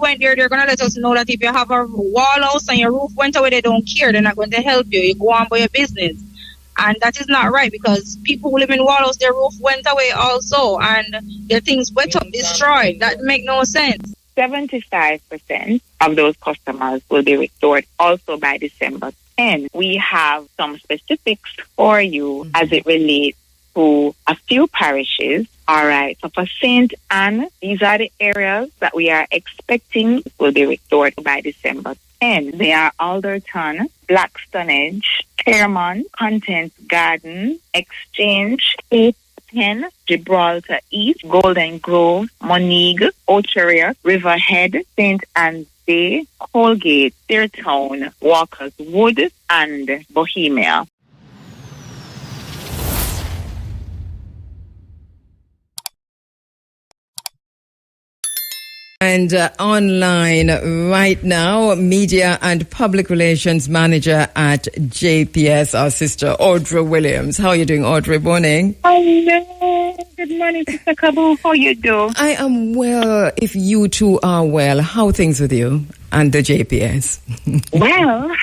went there, they're going to let us know that if you have a wall house and your roof went away, they don't care. They're not going to help you. You go on by your business. And that is not right because people who live in wall house, their roof went away also and their things went up, destroyed. That make no sense. 75% of those customers will be restored also by December 10. We have some specifics for you as it relates to a few parishes. All right. So for St. Anne, these are the areas that we are expecting will be restored by December 10. They are Alderton, Blackstonage, Claremont, Content Garden, Exchange, 810, Gibraltar East, Golden Grove, Monigue, Ocheria, Riverhead, St. Anne's Bay, Colgate, Deertown, Walker's Wood, and Bohemia. And online right now, Media and Public Relations Manager at JPS, our sister Audrey Williams. How are you doing, Audrey? Morning. Hello. Good morning, Sister Kabu. How you do? I am well. If you two are well, how are things with you and the JPS? Well,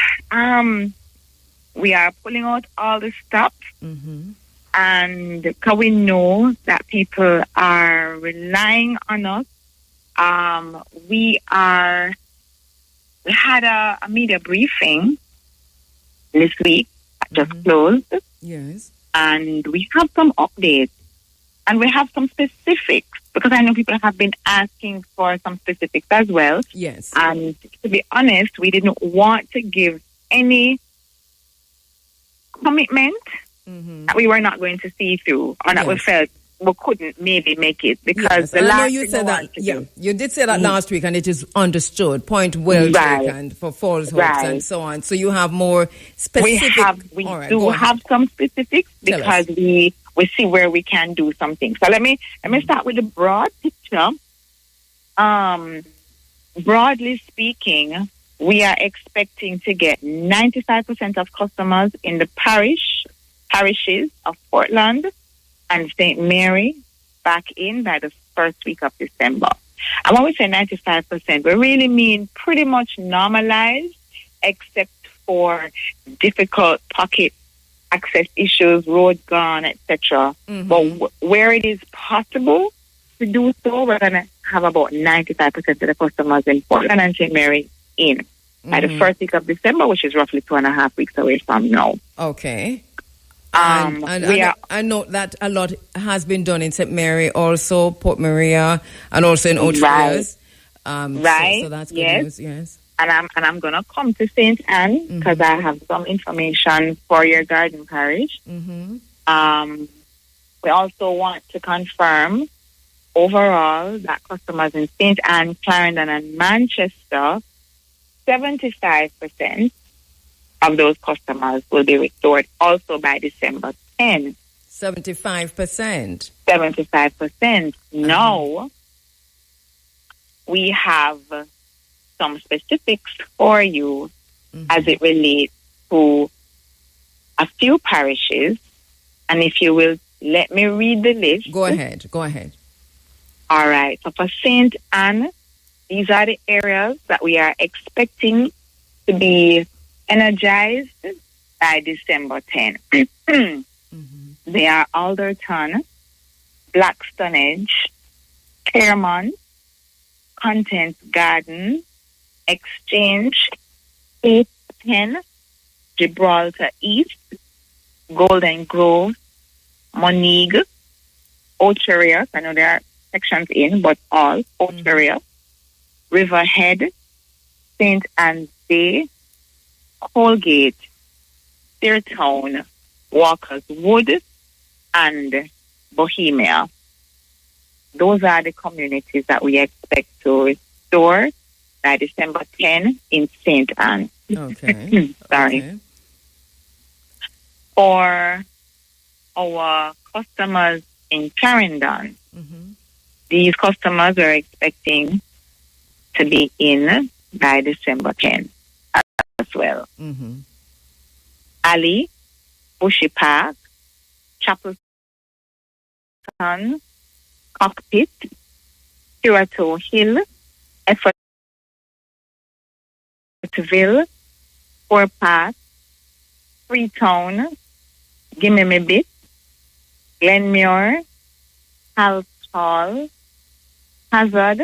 we are pulling out all the stops. And because we know that people are relying on us, we had a media briefing this week that just closed. Yes. And we have some updates and we have some specifics because I know people have been asking for some specifics as well. Yes. And to be honest, we didn't want to give any commitment that we were not going to see through or that we felt we couldn't maybe make it because the last you said that. You did say that last week, and it is understood. Point well taken for false hopes and so on. So you have more specific. We do have some specifics because we see where we can do something. So let me start with the broad picture. Broadly speaking, we are expecting to get 95% of customers in the parishes of Portland and St. Mary back in by the first week of December. And when we say 95%, we really mean pretty much normalized, except for difficult pocket access issues, road gone, etc. But where it is possible to do so, we're going to have about 95% of the customers in Portland and St. Mary in by the first week of December, which is roughly 2.5 weeks away from now. Okay. I know that a lot has been done in St. Mary, also Port Maria, and also in Otrias. So that's good news. Yes. And I'm gonna come to St. Anne because I have some information for your garden parish. We also want to confirm overall that customers in St. Anne, Clarendon, and Manchester, 75% of those customers will be restored also by December 10. 75%. 75%. Now, we have some specifics for you as it relates to a few parishes. And if you will, let me read the list. Go ahead. All right. So for St. Anne, these are the areas that we are expecting to be energized by December 10. They are Alderton, Blackstonage, Claremont, Content Garden, Exchange, 810, Gibraltar East, Golden Grove, Monigue, Ocheria. I know there are sections in, but all Ocheria, Riverhead, St. Anne's Bay, Colgate, Deertown, Walker's Wood, and Bohemia. Those are the communities that we expect to restore by December 10 in St. Anne. Okay. Sorry. Okay. For our customers in Clarendon, these customers are expecting to be in by December 10 as well. Ali, Bushy Park, Chapelton, Cockpit, Curato Hill, Effort Oakville, Fort Pass, Freetown, Gimme-Me-Bit, Glenmuir, Haltall, Hazard,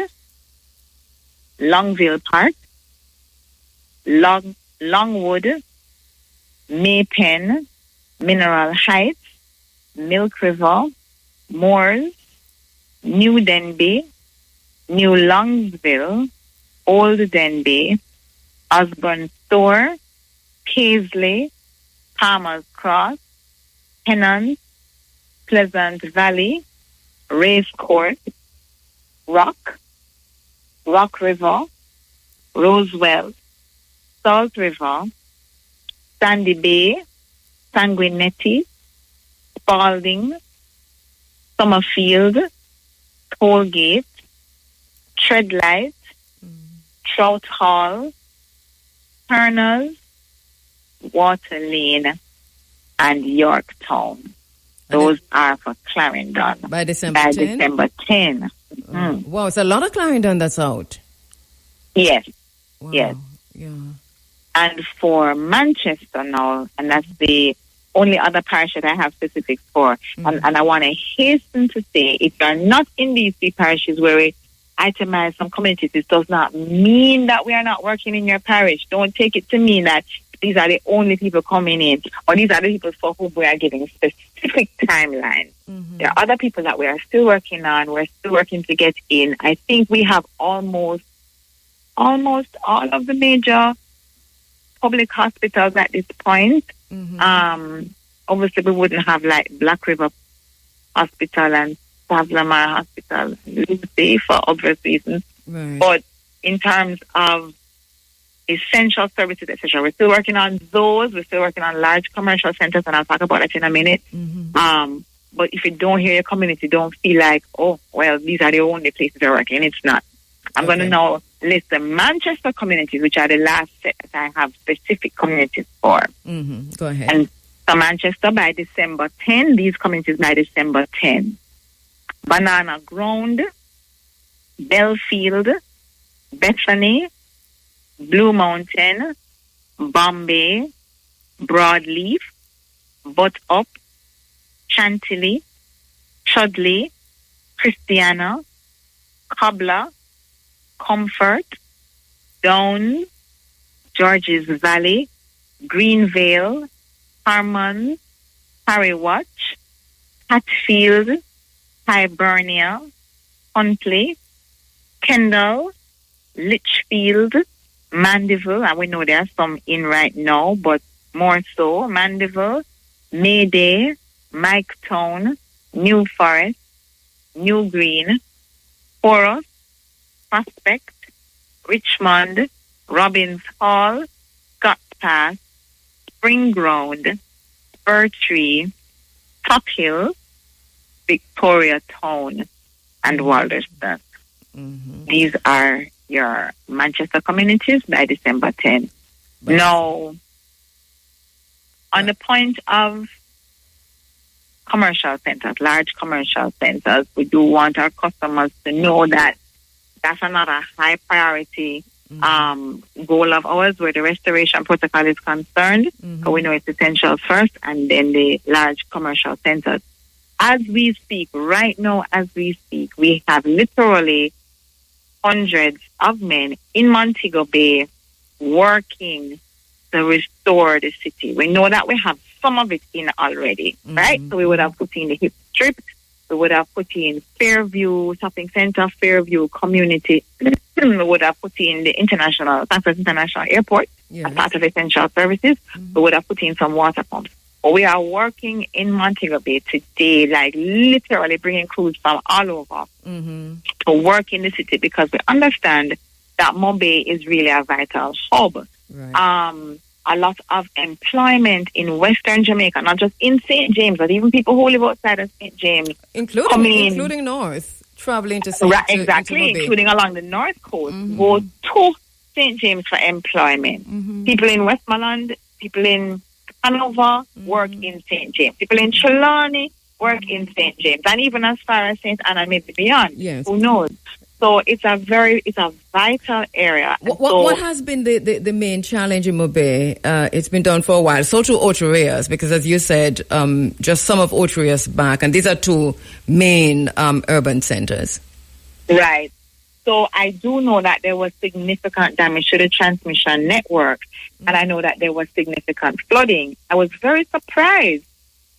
Longville Park, Longwood, Maypen, Mineral Heights, Milk River, Moores, New Denby, New Longsville, Old Denby, Osborne Store, Paisley, Palmer's Cross, Pennant, Pleasant Valley, Race Court, Rock River, Roswell, Salt River, Sandy Bay, Sanguinetti, Spalding, Summerfield, Tollgate, Treadlight, Trout Hall, Turner's, Water Lane, and Yorktown. Those are for Clarendon. By December 10. Wow, it's a lot of Clarendon that's out. Yes. Wow. Yes. Yeah. And for Manchester now, and that's the only other parish that I have specifics for. And I want to hasten to say, if you are not in these three parishes where we itemize some communities, it does not mean that we are not working in your parish. Don't take it to mean that these are the only people coming in, or these are the people for whom we are giving specific timelines. There are other people that we are still working on. We're still working to get in. I think we have almost all of the major public hospitals at this point. Obviously, we wouldn't have like Black River Hospital and Savlamar Hospital, Lucy, for obvious reasons. Right. But in terms of essential services, etc., we're still working on those. We're still working on large commercial centers, and I'll talk about that in a minute. But if you don't hear your community, don't feel like, oh, well, these are the only places they're working. It's not. I'm going to now list the Manchester communities, which are the last set that I have specific communities for. Go ahead. And so Manchester by December 10, these communities by December 10. Banana Ground, Belfield, Bethany, Blue Mountain, Bombay, Broadleaf, Butt Up, Chantilly, Chudley, Christiana, Cobbler, Comfort, Downs, Georges Valley, Greenvale, Harmon, Harrywatch, Hatfield, Hibernia, Huntley, Kendall, Litchfield, Mandeville, and we know there are some in right now, but more so, Mandeville, Mayday, Miketown, New Forest, New Green, Forest, Prospect, Richmond, Robbins Hall, Scott Pass, Spring Ground, Fir Tree, Top Hill, Victoria Town, and Walderston. These are your Manchester communities by December 10. Now, on the point of commercial centers, large commercial centers, we do want our customers to know that that's another high priority goal of ours where the restoration protocol is concerned. So we know it's essential first, and then the large commercial centers. As we speak, right now as we speak, we have literally hundreds of men in Montego Bay working to restore the city. We know that we have some of it in already, right? So we would have put in the hip strip, we would have put in Fairview Shopping Center, Fairview Community, we would have put in the Frankfurt International Airport as part of essential services, we would have put in some water pumps. But we are working in Montego Bay today, like literally bringing crews from all over to work in the city, because we understand that Mobay is really a vital hub. Right. A lot of employment in Western Jamaica, not just in St. James, but even people who live outside of St. James. Including north, traveling to St. Exactly, including along the north coast, go to St. James for employment. People in Westmoreland, people in Hanover work in St. James. People in Trelawney work in St. James. And even as far as St. Anna, maybe beyond. Yes. Who knows? So it's a vital area. What has been the main challenge in Mobay? It's been done for a while. So too Ocho-Rios, because as you said, just some of Ocho-Rios back, and these are two main urban centers. Right. So I do know that there was significant damage to the transmission network, and I know that there was significant flooding. I was very surprised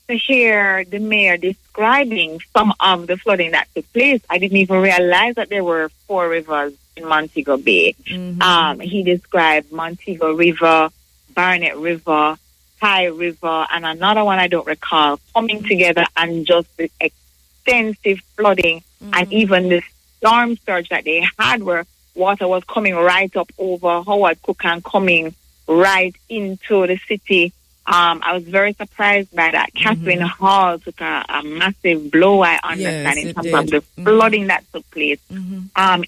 to hear the mayor describing some of the flooding that took place. I didn't even realize that there were 4 rivers in Montego Bay. He described Montego River, Barnett River, High River, and another one I don't recall, coming together, and just the extensive flooding and even the storm surge that they had, where water was coming right up over Howard Cook and coming right into the city. I was very surprised by that. Catherine Hall took a massive blow, I understand, in terms of the flooding that took place.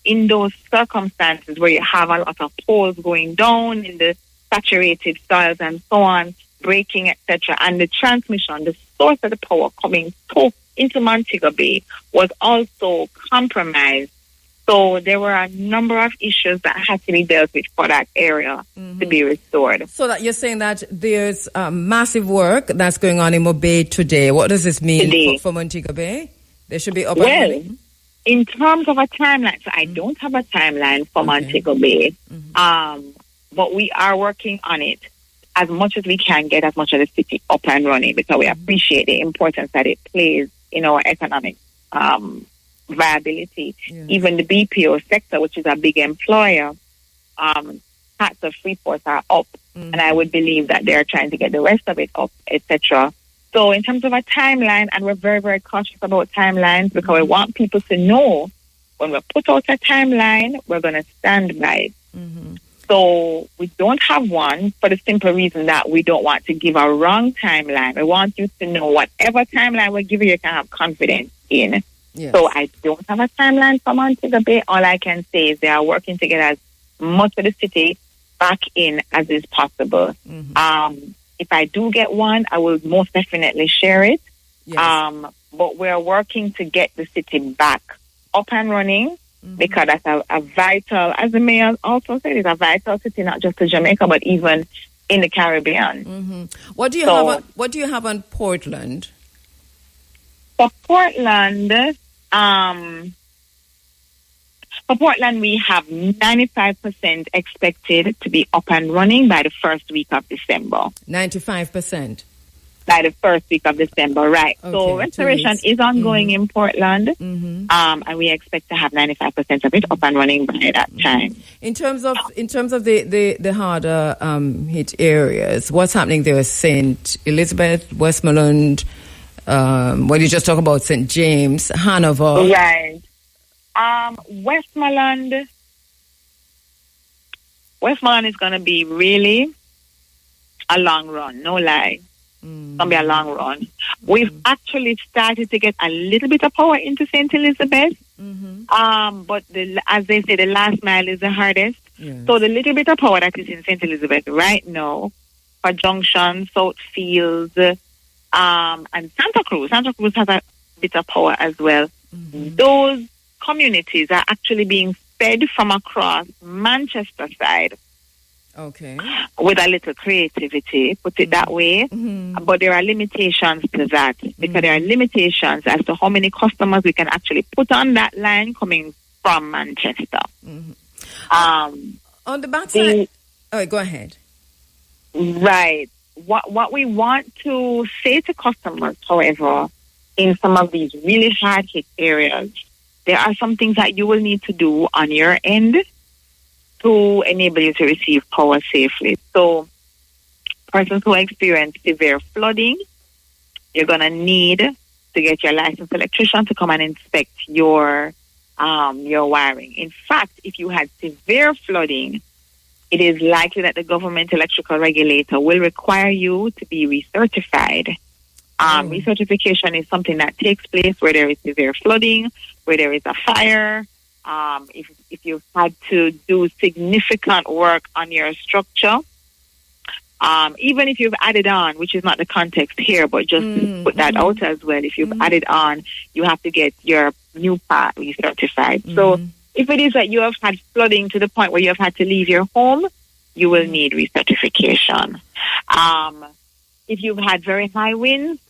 In those circumstances where you have a lot of poles going down in the saturated soils and so on, breaking, etc., and the transmission, the source of the power coming into Montego Bay was also compromised. So there were a number of issues that had to be dealt with for that area to be restored. So that you're saying that there's massive work that's going on in Mobay today. What does this mean for Montego Bay? They should be up and running? In terms of a timeline, so I don't have a timeline for Montego Bay, but we are working on it as much as we can get as much of the city up and running, because we appreciate the importance that it plays in our economic viability. Even the BPO sector, which is a big employer, parts of Freeport are up, and I would believe that they're trying to get the rest of it up, etc. So in terms of a timeline, and we're very, very cautious about timelines, because we want people to know when we put out a timeline, we're going to stand by it. So we don't have one for the simple reason that we don't want to give a wrong timeline. We want you to know whatever timeline we give you, you can have confidence in. So I don't have a timeline for Montego Bay. All I can say is they are working to get as much of the city back in as is possible. If I do get one, I will most definitely share it. But we're working to get the city back up and running, because that's a vital, as the mayor also said, it's a vital city, not just to Jamaica, but even in the Caribbean. What do you have on Portland? For Portland, we have 95% expected to be up and running by the first week of December. 95%? By the first week of December, right. Okay, so restoration is ongoing in Portland, and we expect to have 95% of it up and running by that time. In terms of the harder hit areas, what's happening there? St. Elizabeth, Westmoreland, when you just talk about St. James, Hanover. Right. Westmoreland is going to be really a long run, no lie. It's going to be a long run. We've actually started to get a little bit of power into St. Elizabeth, but as they say, the last mile is the hardest. So the little bit of power that is in St. Elizabeth right now, for Junction, Southfields, and Santa Cruz has a bit of power as well. Those communities are actually being fed from across Manchester side. Okay. With a little creativity, put it that way. But there are limitations to that, because there are limitations as to how many customers we can actually put on that line coming from Manchester. On the backside, go ahead. Right. What we want to say to customers, however, in some of these really hard hit areas, there are some things that you will need to do on your end to enable you to receive power safely. So, persons who experience severe flooding, you're going to need to get your licensed electrician to come and inspect your wiring. In fact, if you had severe flooding, it is likely that the government electrical regulator will require you to be recertified. Recertification is something that takes place where there is severe flooding, where there is a fire. If you've had to do significant work on your structure, even if you've added on, which is not the context here, but just to put that out as well, if you've added on, you have to get your new part recertified. So If it is that you have had flooding to the point where you have had to leave your home, you will need recertification. If you've had very high winds,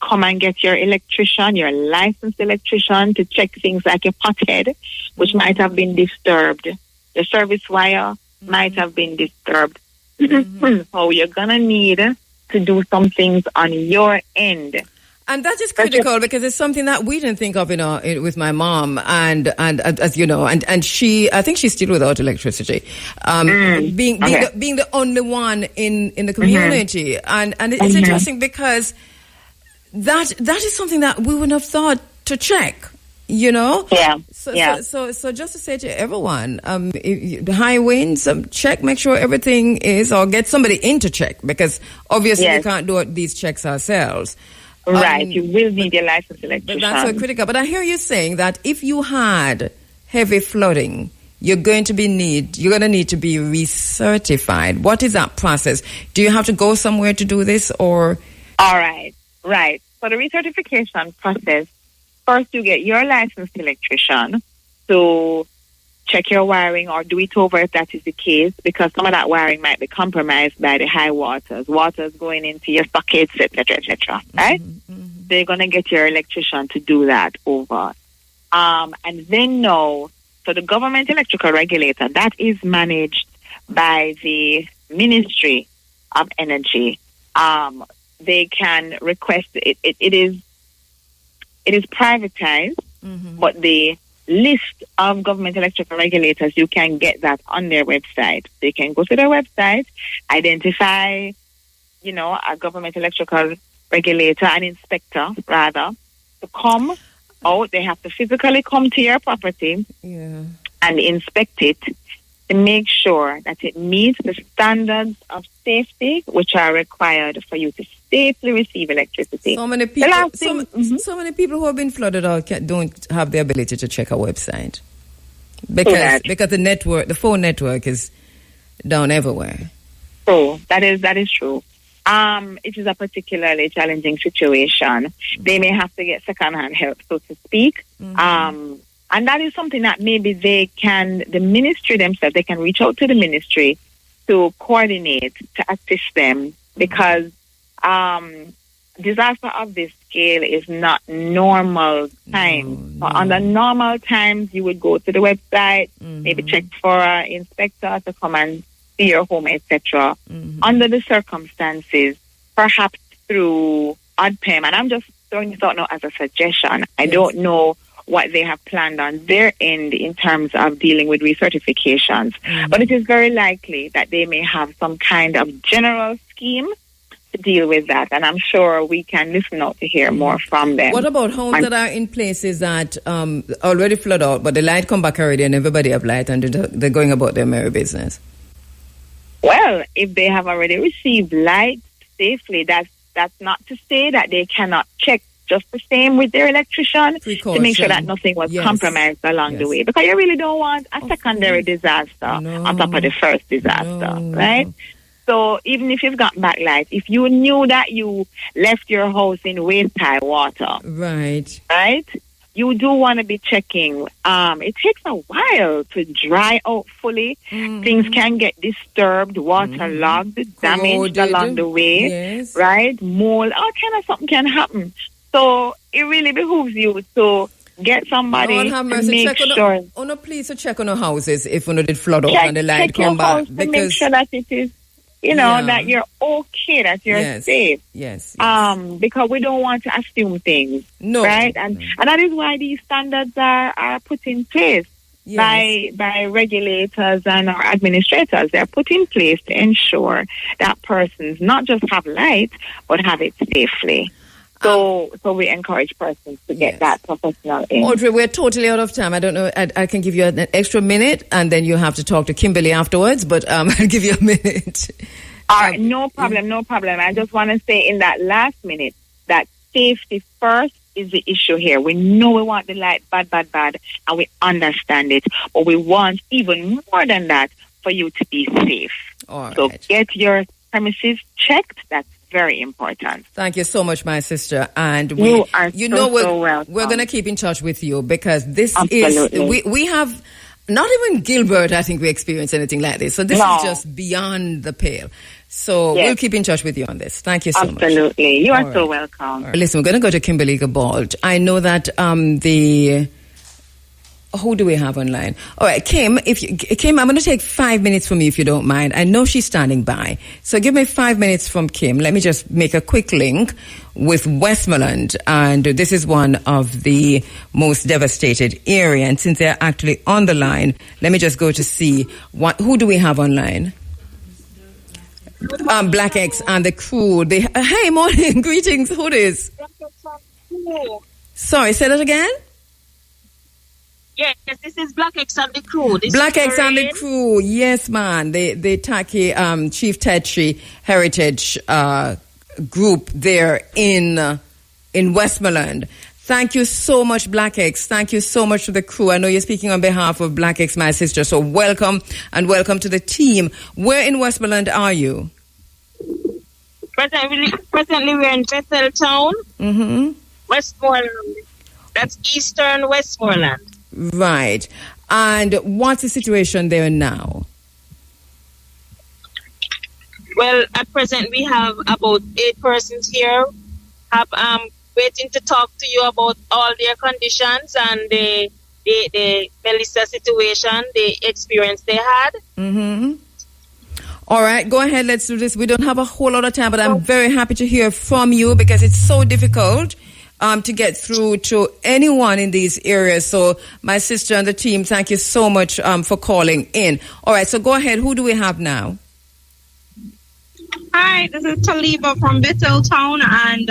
come and get your electrician, your licensed electrician, to check things like your pothead, which might have been disturbed. The service wire might have been disturbed. So you're going to need to do some things on your end. And that is critical because it's something that we didn't think of with my mom, and as you know, and she, I think she's still without electricity, being the only one in the community, and it's interesting because that is something that we wouldn't have thought to check, you know. So just to say to everyone, the high winds, check, make sure everything is, or get somebody in to check, because obviously we can't do these checks ourselves. Right, you will need your licensed electrician. But that's so critical. But I hear you saying that if you had heavy flooding, you're going to need to be recertified. What is that process? Do you have to go somewhere to do this, or? All right. For the recertification process, first you get your licensed electrician to check your wiring, or do it over if that is the case, because some of that wiring might be compromised by the high waters going into your sockets, etc., right? They're going to get your electrician to do that over. And then so the government electrical regulator, that is managed by the Ministry of Energy. They can request it. It is privatized, but the list of government electrical regulators, you can get that on their website. They can go to their website, identify, a government electrical regulator, an inspector rather, to come out. They have to physically come to your property and inspect it to make sure that it meets the standards of safety which are required for you to safely receive electricity. So many people, so many people who have been flooded out don't have the ability to check our website because the phone network is down everywhere. So that is true. It is a particularly challenging situation. They may have to get second-hand help, so to speak. And that is something that maybe the ministry themselves, they can reach out to the ministry to coordinate, to assist them, because disaster of this scale is not normal time. No. Under normal times, you would go to the website, maybe check for an inspector to come and see your home, etc. Under the circumstances, perhaps through ODPEM, and I'm just throwing this out now as a suggestion. I don't know what they have planned on their end in terms of dealing with recertifications. But it is very likely that they may have some kind of general scheme to deal with that. And I'm sure we can listen out to hear more from them. What about homes that are in places that already flood out, but the light come back already and everybody have light and they're going about their merry business? Well, if they have already received light safely, that's not to say that they cannot check just the same with their electrician to make sure that nothing was compromised along the way. Because you really don't want a secondary disaster on top of the first disaster, right? So even if you've got backlight, if you knew that you left your house in waist-high water, right, you do want to be checking. It takes a while to dry out fully. Things can get disturbed, waterlogged, damaged along the way, right? Mold, all kind of something can happen. So it really behooves you to get somebody to make sure. Please check on our houses if we did flood out and the light come back. To make sure that it is, that you're okay, that you're safe. Yes. Because we don't want to assume things. No. Right? And that is why these standards are put in place by regulators and our administrators. They're put in place to ensure that persons not just have light, but have it safely. So we encourage persons to get that professional in. Audrey, we're totally out of time. I don't know. I can give you an extra minute, and then you have to talk to Kimberly afterwards, but I'll give you a minute. All right, no problem. I just want to say in that last minute that safety first is the issue here. We know we want the light bad, and we understand it. But we want even more than that for you to be safe. All right. So get your premises checked. That's very important. Thank you so much, my sister. And we're going to keep in touch with you because this is we have Not even Gilbert, I think we experienced anything like this. So this is just beyond the pale. So we'll keep in touch with you on this. Thank you so much. Absolutely. You are so welcome. Right. Listen, we're going to go to Kimberly Gabald. I know that who do we have online? All right, Kim, Kim, I'm going to take 5 minutes from you if you don't mind. I know she's standing by. So give me 5 minutes from Kim. Let me just make a quick link with Westmoreland. And this is one of the most devastated areas. And since they're actually on the line, let me just go to see who do we have online? Black X and the crew. Hey, morning. Greetings. Who is? Sorry, say that again? Yes, this is Black X and the crew. Black X and the crew, yes, man. The Taki Chief Tetri Heritage group there in Westmoreland. Thank you so much, Black X. Thank you so much to the crew. I know you're speaking on behalf of Black X, my sister. So welcome and welcome to the team. Where in Westmoreland are you? Presently we're in Bethel Town. Mm-hmm. Westmoreland. That's Eastern Westmoreland. Right. And what's the situation there now? Well, at present we have about 8 persons here waiting to talk to you about all their conditions and the Melissa situation, the experience they had. Mm-hmm. All right, go ahead, let's do this. We don't have a whole lot of time, but I'm very happy to hear from you because it's so difficult to get through to anyone in these areas. So my sister and the team, thank you so much for calling in. All right, so go ahead. Who do we have now? Hi, this is Taliba from Bethel Town, and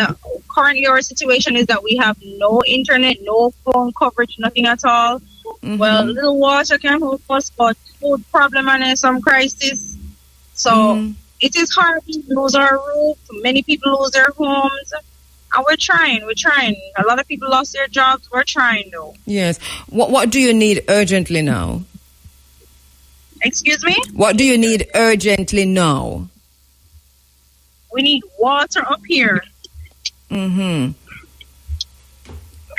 currently our situation is that we have no internet, no phone coverage, nothing at all. Mm-hmm. Well, little water can help us, but food problem and some crisis. So it is hard to lose our roof. Many people lose their homes. And we're trying. A lot of people lost their jobs. We're trying, though. Yes. What do you need urgently now? Excuse me? What do you need urgently now? We need water up here. Mm-hmm.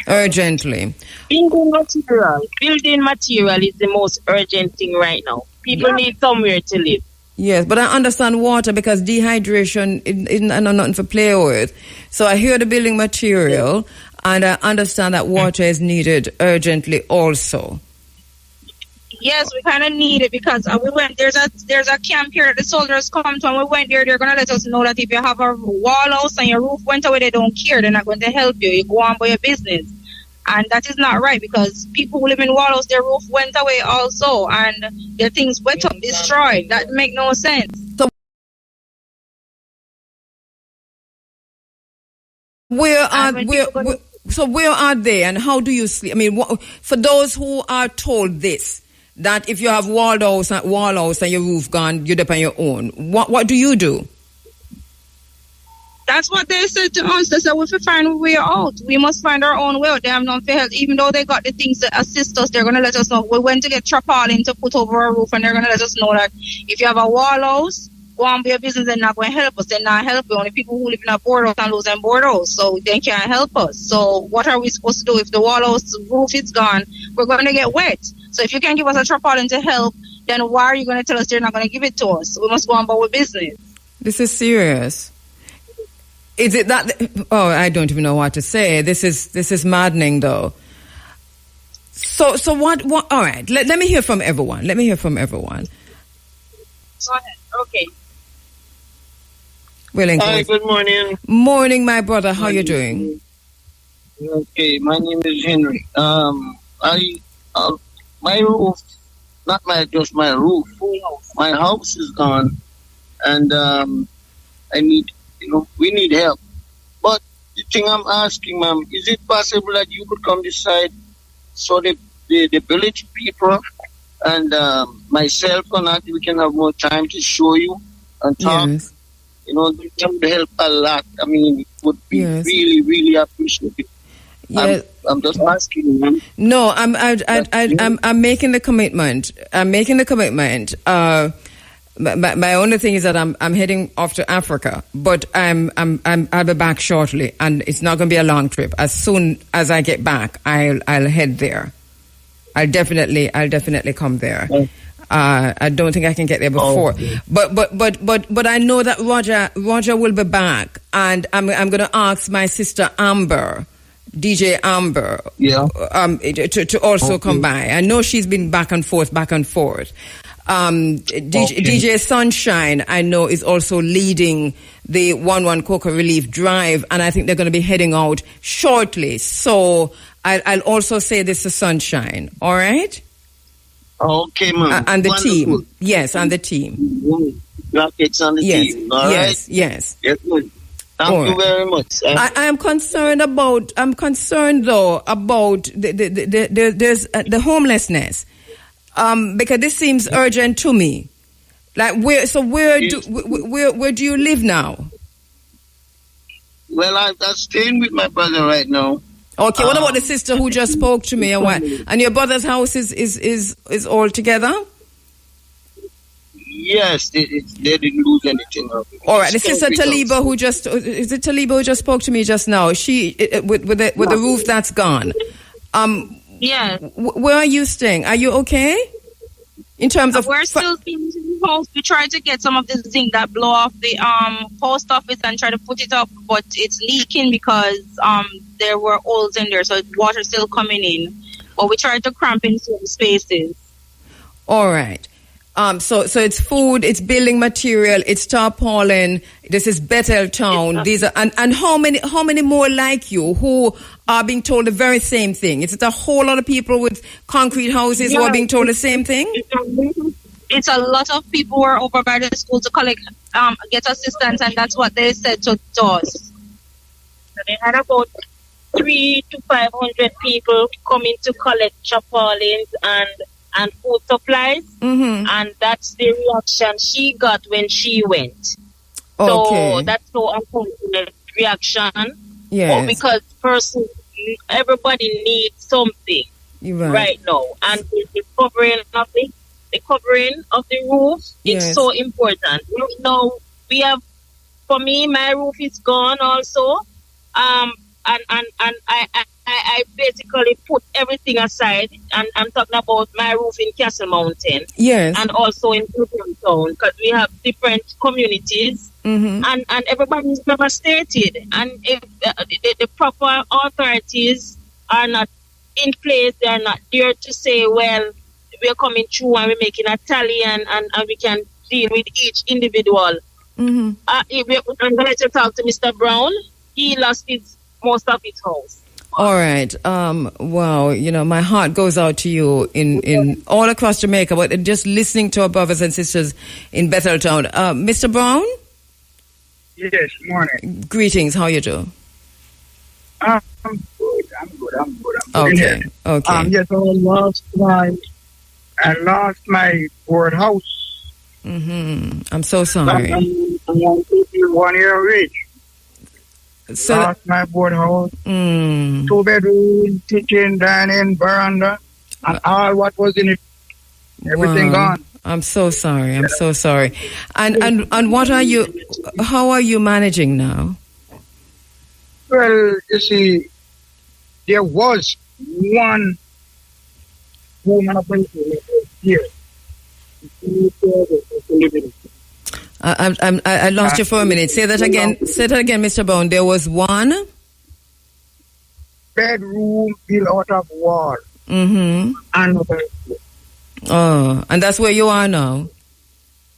Urgently. Building material is the most urgent thing right now. People need somewhere to live. Yes, but I understand water because dehydration isn't nothing for play with. So I hear the building material, and I understand that water is needed urgently also. Yes, we kind of need it because we went. There's a camp here that the soldiers come to, and we went there. They're gonna let us know that if you have a wall house and your roof went away, they don't care. They're not going to help you. You go on by your business. And that is not right because people who live in Wallows, their roof went away also and their things went up, destroyed. That make no sense. So where are they and how do you sleep? I mean, for those who are told this, that if you have wall house and your roof gone, you're up on your own, what do you do? That's what they said to us. They said we should find a way out. We must find our own way out. They have none for help. Even though they got the things to assist us, they're going to let us know. We went to get tarpaulin to put over our roof, and they're going to let us know that if you have a wall house, go on with your business, they're not going to help us. They're not helping. Only people who live in a board house and lose their board house, so they can't help us. So what are we supposed to do? If the wall house roof is gone, we're going to get wet. So if you can't give us a tarpaulin to help, then why are you going to tell us they're not going to give it to us? We must go on with business. This is serious. Is it that? Oh, I don't even know what to say. This is maddening, though. So what? All right. Let me hear from everyone. Go ahead. Okay. Hi. Good morning. Morning, my brother. How you doing? Okay. My name is Henry. My roof, just my roof. My house is gone, and I need. We need help. But the thing I'm asking, ma'am, is it possible that you could come this side so the village people and myself or not, we can have more time to show you and talk? Yes. They would help a lot. I mean, it would be really, really appreciated. Yeah. I'm just asking, ma'am. No, I'm making the commitment. My only thing is that I'm heading off to Africa, but I'll be back shortly, and it's not going to be a long trip. As soon as I get back, I'll head there. I'll definitely come there. I don't think I can get there before, but I know that Roger will be back, and I'm going to ask my sister Amber, DJ Amber, to also come by. I know she's been back and forth. DJ Sunshine, I know, is also leading the 1-1 Cocoa Relief Drive, and I think they're going to be heading out shortly. So I'll also say this to Sunshine. All right. Okay, ma'am. And the Wonderful. team. Yes, and the team. Rockets on the team. All right? Yes. Yes, good. Thank you very much. I am concerned about the the homelessness. Because this seems urgent to me. Like where do you live now? Well, I'm staying with my brother right now. Okay, what about the sister who just spoke to me? And your brother's house is all together? Yes, they didn't lose anything. All right, the sister Taliba who just spoke to me just now. She with the roof that's gone. Yeah. Where are you staying? Are you okay? In terms of we're still in the house. We tried to get some of this zinc that blow off the post office and try to put it up, but it's leaking because there were holes in there, so water's still coming in. But we tried to cramp in some spaces. All right. So it's food, it's building material, it's tarpaulin. This is Bethel Town. These are and how many more like you who are being told the very same thing? Is it a whole lot of people with concrete houses who are being told the same thing? It's a lot of people who are over by the school to collect get assistance, and that's what they said to us. So they had about 300 to 500 people coming to collect tarpaulins and food supplies, and that's the reaction she got when she went. Okay. So that's so unfortunate reaction. Yes. Because everybody needs something right now, and the covering of the roof is so important. Now we have, for me, my roof is gone also, and I basically put everything aside, and I'm talking about my roof in Castle Mountain, and also in Brooklyn Town, because we have different communities, and everybody's devastated, and if the proper authorities are not in place, they are not there to say, well, we're coming through and we're making a tally, and we can deal with each individual. I'm going to let you talk to Mr. Brown. He lost most of his house. All right. Wow. My heart goes out to you in all across Jamaica, but just listening to our brothers and sisters in Betheltown. Mr. Brown? Yes, morning. Greetings. How you do? I'm good. Okay. Yes, I lost my board house. I'm so sorry. I'm 1 year of age. So lost my board house, 2-bedroom, kitchen, dining, veranda, and all what was in it. Everything gone. I'm so sorry. And what are you? How are you managing now? Well, you see, there was one woman up here. I lost you for a minute. Say that again, Mr. Brown. There was one bedroom built out of wall. And that's where you are now.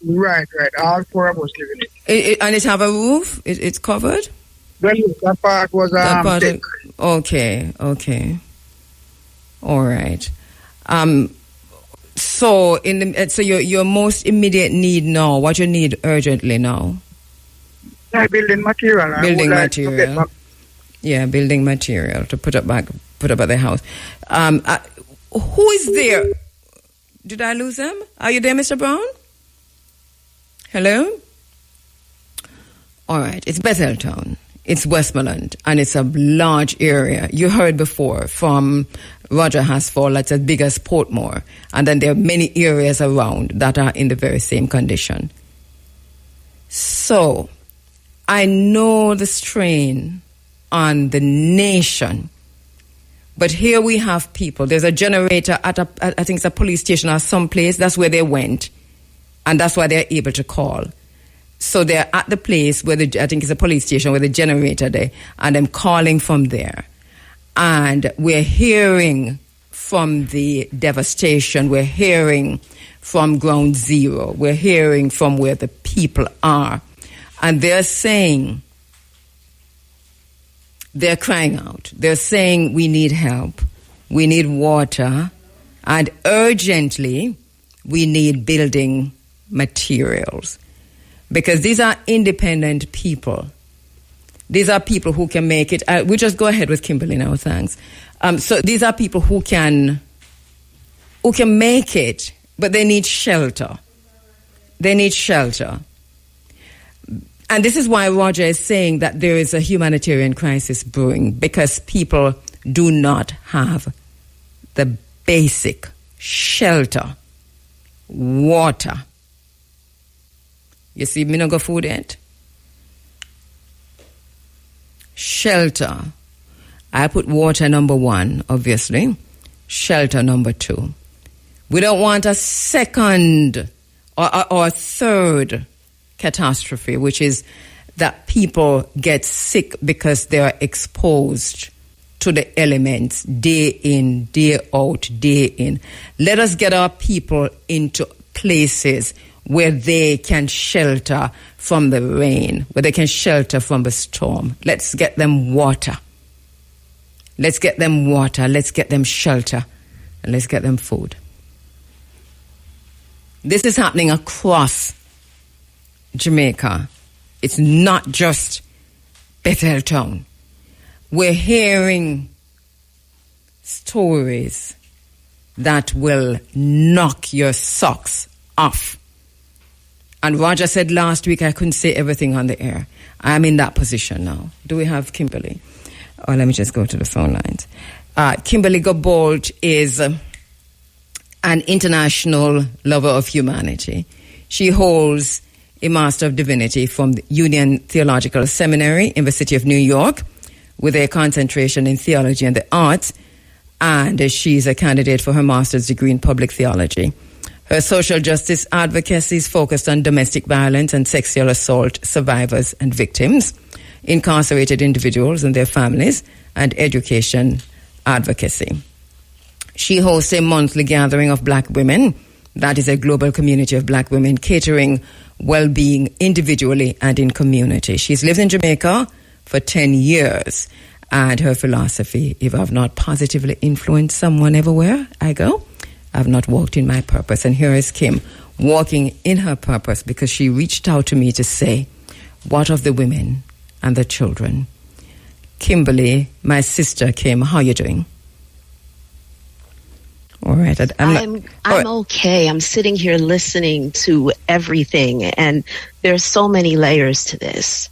Right. All four of us living it. And it have a roof? It's covered? Well, that part was thick. Okay. All right. So your most immediate need now, what you need urgently now? Building material. Building material. Building material to put up at the house. Who is there? Did I lose them? Are you there, Mr. Brown? Hello? All right. It's Betheltown. It's Westmoreland, and it's a large area. You heard before from Roger Hasfall, that's as big as Portmore. And then there are many areas around that are in the very same condition. So, I know the strain on the nation But here we have people. There's a generator at I think it's a police station or someplace. That's where they went. And that's why they're able to call. So they're at the place where I think it's a police station where the generator there, and I'm calling from there. And we're hearing from the devastation. We're hearing from ground zero. We're hearing from where the people are. And they're saying, they're crying out. They're saying we need help. We need water. And urgently, we need building materials. Because these are independent people. These are people who can make it. We just go ahead with Kimberly now, thanks. So these are people who can make it, but they need shelter. They need shelter. And this is why Roger is saying that there is a humanitarian crisis brewing, because people do not have the basic shelter, water. You see, me no go food yet. Shelter. I put water number 1, obviously. Shelter number 2. We don't want a second or third catastrophe, which is that people get sick because they are exposed to the elements day in, day out, day in. Let us get our people into places where they can shelter from the rain, where they can shelter from the storm. Let's get them water. Let's get them water. Let's get them shelter. And let's get them food. This is happening across Jamaica. It's not just Bethel Town. We're hearing stories that will knock your socks off. And Roger said last week I couldn't say everything on the air. I'm in that position now. Do we have Kimberly? Oh, let me just go to the phone lines. Kimberly Gabold is an international lover of humanity. She holds a Master of Divinity from the Union Theological Seminary in the city of New York with a concentration in theology and the arts, and she's a candidate for her master's degree in public theology. Her social justice advocacy is focused on domestic violence and sexual assault survivors and victims, incarcerated individuals and their families, and education advocacy. She hosts a monthly gathering of black women. That is a global community of black women catering well-being individually and in community. She's lived in Jamaica for 10 years. And her philosophy, if I've not positively influenced someone everywhere I go, I've not walked in my purpose. And here is Kim walking in her purpose, because she reached out to me to say, what of the women and the children? Kimberly, my sister Kim, how are you doing? All right. I'm okay. I'm sitting here listening to everything, and there's so many layers to this.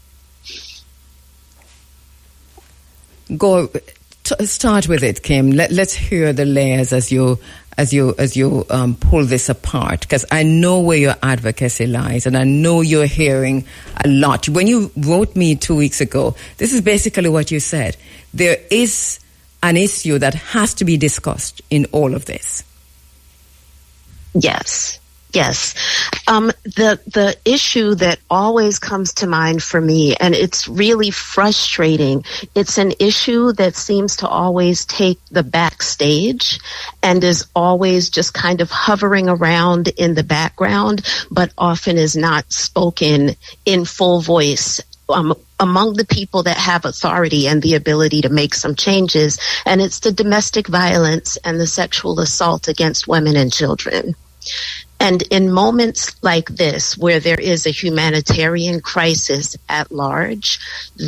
Start with it, Kim. Let's hear the layers as you pull this apart, because I know where your advocacy lies, and I know you're hearing a lot. When you wrote me 2 weeks ago, this is basically what you said. There is an issue that has to be discussed in all of this. Yes. The issue that always comes to mind for me, and it's really frustrating, it's an issue that seems to always take the backstage and is always just kind of hovering around in the background, but often is not spoken in full voice among the people that have authority and the ability to make some changes. And it's the domestic violence and the sexual assault against women and children. And in moments like this, where there is a humanitarian crisis at large,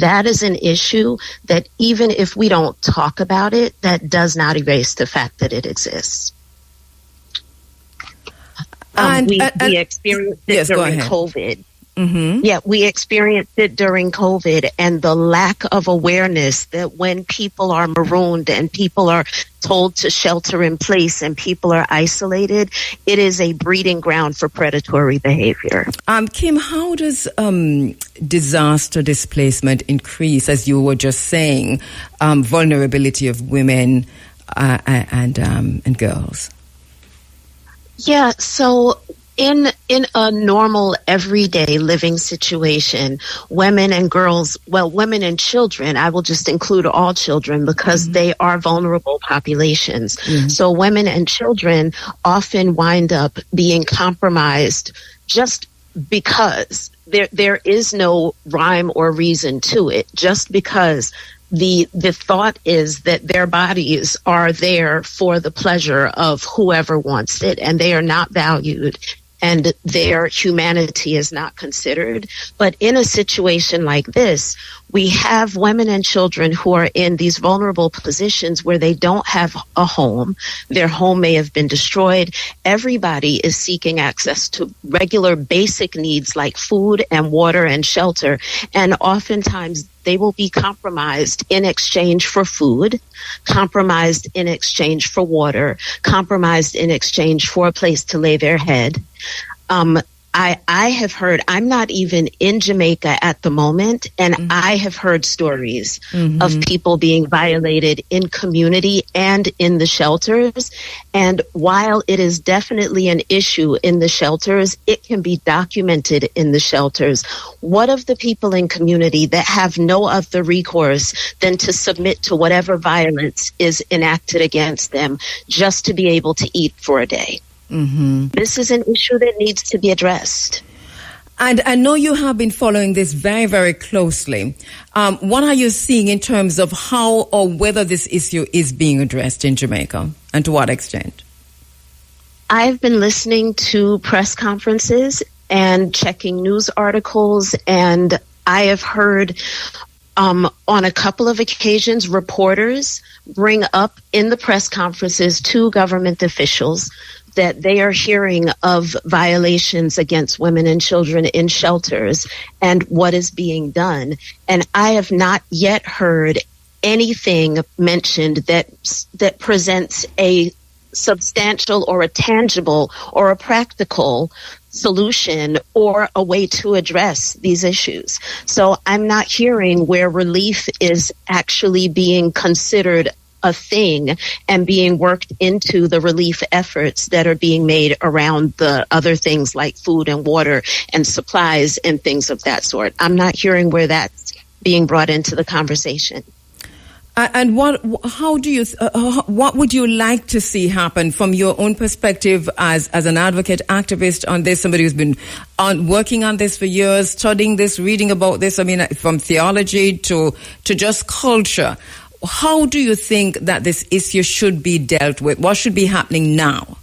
that is an issue that even if we don't talk about it, that does not erase the fact that it exists. We experienced it during COVID. Mm-hmm. Yeah, we experienced it during COVID, and the lack of awareness that when people are marooned and people are told to shelter in place and people are isolated, it is a breeding ground for predatory behavior. Kim, how does disaster displacement increase, as you were just saying, vulnerability of women and girls? Yeah, so in a normal everyday living situation, women and girls, well, women and children, I will just include all children because they are vulnerable populations. So women and children often wind up being compromised just because there is no rhyme or reason to it, just because the thought is that their bodies are there for the pleasure of whoever wants it, and they are not valued, and their humanity is not considered. But in a situation like this, we have women and children who are in these vulnerable positions where they don't have a home. Their home may have been destroyed. Everybody is seeking access to regular basic needs like food and water and shelter. And oftentimes they will be compromised in exchange for food, compromised in exchange for water, compromised in exchange for a place to lay their head. I have heard, I'm not even in Jamaica at the moment, and I have heard stories of people being violated in community and in the shelters. And while it is definitely an issue in the shelters, it can be documented in the shelters. What of the people in community that have no other recourse than to submit to whatever violence is enacted against them just to be able to eat for a day? This is an issue that needs to be addressed. And I know you have been following this very, very closely. What are you seeing in terms of how or whether this issue is being addressed in Jamaica, and to what extent? I've been listening to press conferences and checking news articles, and I have heard on a couple of occasions reporters bring up in the press conferences to government officials that they are hearing of violations against women and children in shelters and what is being done. And I have not yet heard anything mentioned that presents a substantial or a tangible or a practical solution or a way to address these issues. So I'm not hearing where relief is actually being considered a thing and being worked into the relief efforts that are being made around the other things like food and water and supplies and things of that sort. I'm not hearing where that's being brought into the conversation. And what would you like to see happen from your own perspective as an advocate, activist on this, somebody who's been working on this for years, studying this, reading about this, I mean, from theology to just culture? How do you think that this issue should be dealt with? What should be happening now?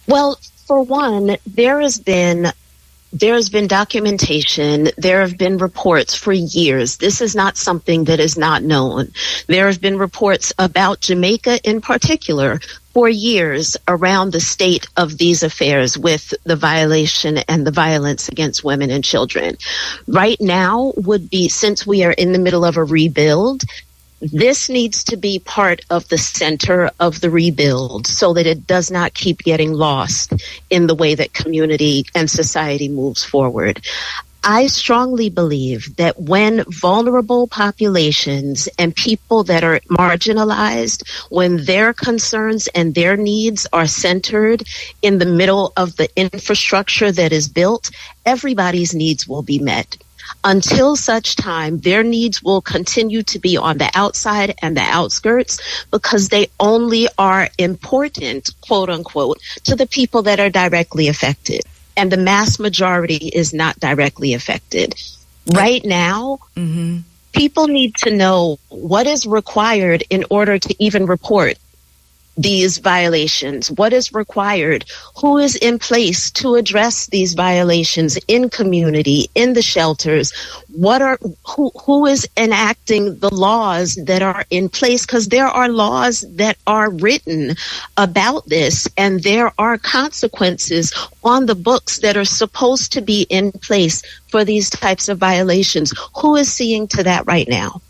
Well, for one, there has been documentation. There have been reports for years. This is not something that is not known. There have been reports about Jamaica in particular for years around the state of these affairs with the violation and the violence against women and children. Right now would be, since we are in the middle of a rebuild, this needs to be part of the center of the rebuild so that it does not keep getting lost in the way that community and society moves forward. I strongly believe that when vulnerable populations and people that are marginalized, when their concerns and their needs are centered in the middle of the infrastructure that is built, everybody's needs will be met. Until such time, their needs will continue to be on the outside and the outskirts because they only are important, quote unquote, to the people that are directly affected. And the mass majority is not directly affected. Right now, people need to know what is required in order to even report these violations? What is required? Who is in place to address these violations in community, in the shelters? Who is enacting the laws that are in place? Because there are laws that are written about this, and there are consequences on the books that are supposed to be in place for these types of violations. Who is seeing to that right now?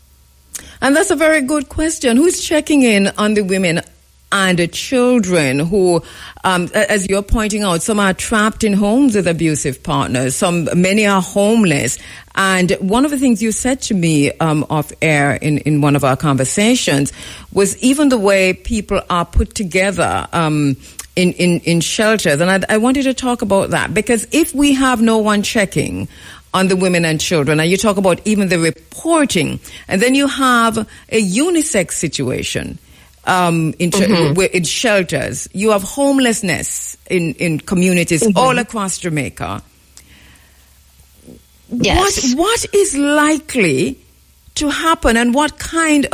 And that's a very good question. Who's checking in on the women and the children who, as you're pointing out, some are trapped in homes with abusive partners. Many are homeless. And one of the things you said to me off air in one of our conversations was even the way people are put together in shelters. And I wanted to talk about that, because if we have no one checking on the women and children, and you talk about even the reporting, and then you have a unisex situation in shelters. You have homelessness in communities all across Jamaica. Yes. What is likely to happen, and what kind?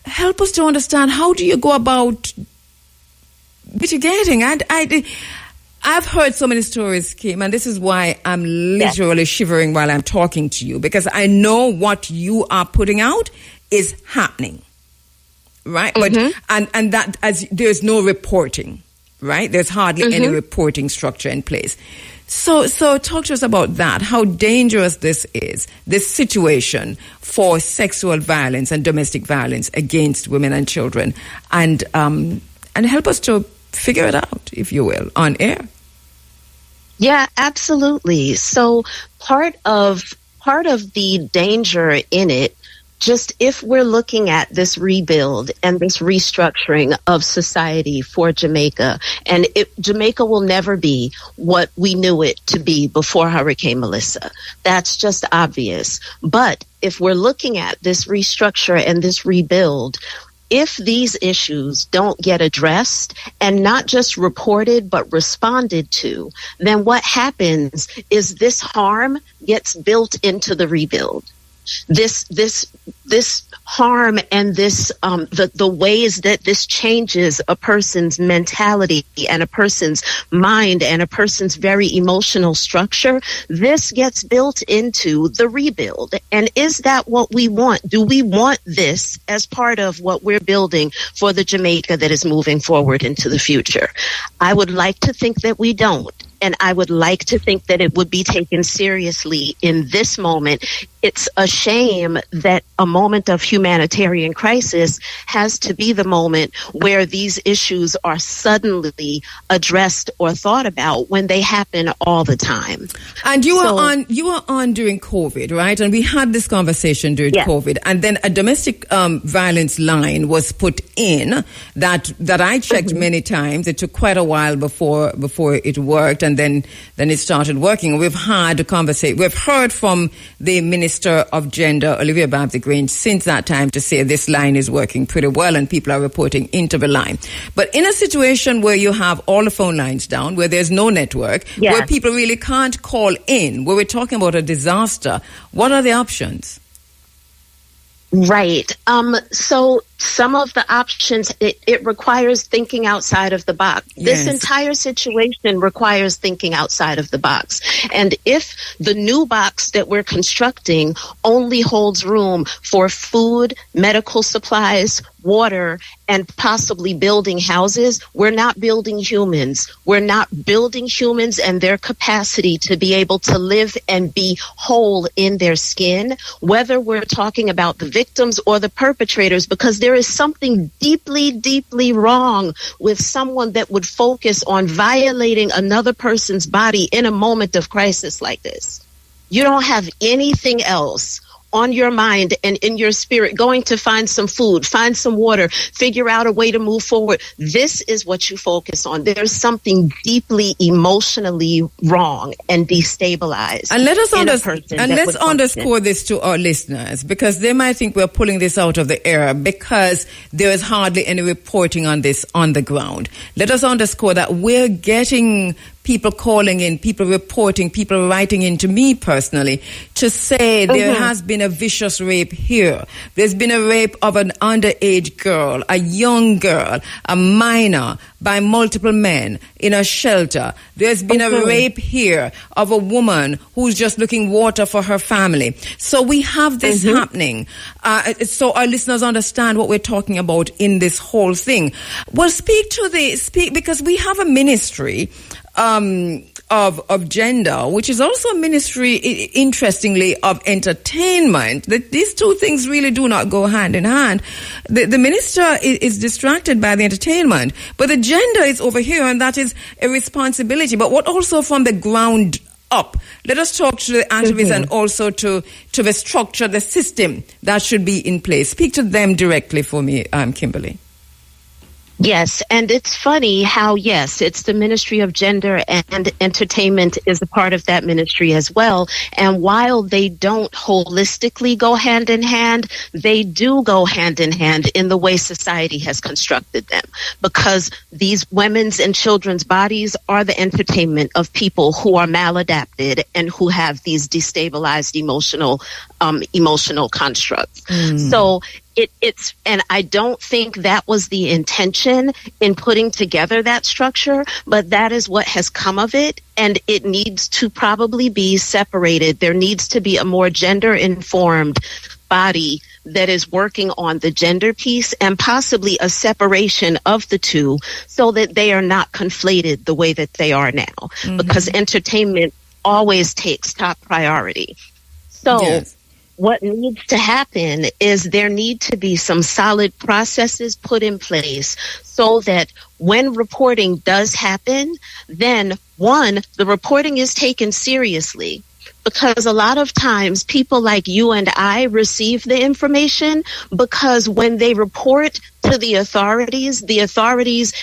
Help us to understand, how do you go about mitigating? I've heard so many stories, Kim, and this is why I'm literally shivering while I'm talking to you, because I know what you are putting out is happening. Right, but and that, as there's no reporting, right? There's hardly any reporting structure in place. So talk to us about that. How dangerous this is, this situation for sexual violence and domestic violence against women and children, and help us to figure it out, if you will, on air. Yeah, absolutely. So part of the danger in it, just if we're looking at this rebuild and this restructuring of society for Jamaica, and Jamaica will never be what we knew it to be before Hurricane Melissa. That's just obvious. But if we're looking at this restructure and this rebuild, if these issues don't get addressed and not just reported but responded to, then what happens is this harm gets built into the rebuild. This harm and this the ways that this changes a person's mentality and a person's mind and a person's very emotional structure, this gets built into the rebuild. And is that what we want? Do we want this as part of what we're building for the Jamaica that is moving forward into the future? I would like to think that we don't. And I would like to think that it would be taken seriously in this moment. It's a shame that a moment of humanitarian crisis has to be the moment where these issues are suddenly addressed or thought about when they happen all the time. And you were on during COVID, right? And we had this conversation during COVID. And then a domestic violence line was put in that I checked many times. It took quite a while before it worked. And then it started working. We've had a conversation. We've heard from the Minister of Gender, Olivia Babs-Grange, since that time to say this line is working pretty well and people are reporting into the line. But in a situation where you have all the phone lines down, where there's no network, where people really can't call in, where we're talking about a disaster, what are the options? Right. So some of the options, it requires thinking outside of the box. Yes. This entire situation requires thinking outside of the box. And if the new box that we're constructing only holds room for food, medical supplies, water, and possibly building houses, we're not building humans. We're not building humans and their capacity to be able to live and be whole in their skin, whether we're talking about the victims or the perpetrators, because there is something deeply, deeply wrong with someone that would focus on violating another person's body in a moment of crisis like this. You don't have anything else on your mind and in your spirit, going to find some food, find some water, figure out a way to move forward. This is what you focus on. There's something deeply emotionally wrong and destabilized. And let's underscore this to our listeners, because they might think we're pulling this out of the air because there is hardly any reporting on this on the ground. Let us underscore that we're getting people calling in, people reporting, people writing in to me personally to say there has been a vicious rape here. There's been a rape of an underage girl, a young girl, a minor, by multiple men in a shelter. There's been a rape here of a woman who's just looking water for her family. So we have this happening. So our listeners understand what we're talking about in this whole thing. Well, speak because we have a ministry of gender, which is also a ministry, interestingly, of entertainment. These two things really do not go hand in hand. The minister is distracted by the entertainment, but the gender is over here, and that is a responsibility. But what also from the ground up? Let us talk to the activists and also to the structure, the system that should be in place. Speak to them directly for me, Kimberly. Yes, and it's funny how, yes, it's the Ministry of Gender and Entertainment is a part of that ministry as well. And while they don't holistically go hand in hand, they do go hand in hand in the way society has constructed them. Because these women's and children's bodies are the entertainment of people who are maladapted and who have these destabilized emotional constructs. So it's, and I don't think that was the intention in putting together that structure, but that is what has come of it. And it needs to probably be separated. There needs to be a more gender informed body that is working on the gender piece and possibly a separation of the two so that they are not conflated the way that they are now, because entertainment always takes top priority. So what needs to happen is there need to be some solid processes put in place so that when reporting does happen, then one, the reporting is taken seriously. Because a lot of times people like you and I receive the information because when they report to the authorities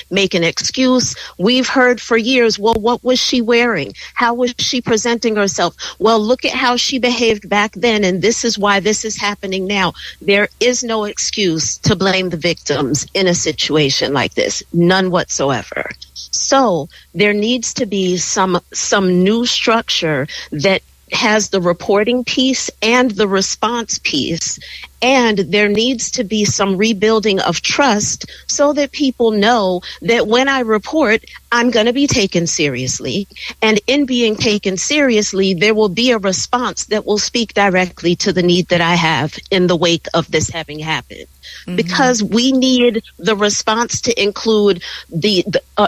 make an excuse. We've heard for years, well, what was she wearing? How was she presenting herself? Well, look at how she behaved back then, and this is why this is happening now. There is no excuse to blame the victims in a situation like this. None whatsoever. So there needs to be some new structure that has the reporting piece and the response piece. And there needs to be some rebuilding of trust so that people know that when I report, I'm going to be taken seriously. And in being taken seriously, there will be a response that will speak directly to the need that I have in the wake of this having happened. Because we need the response to include the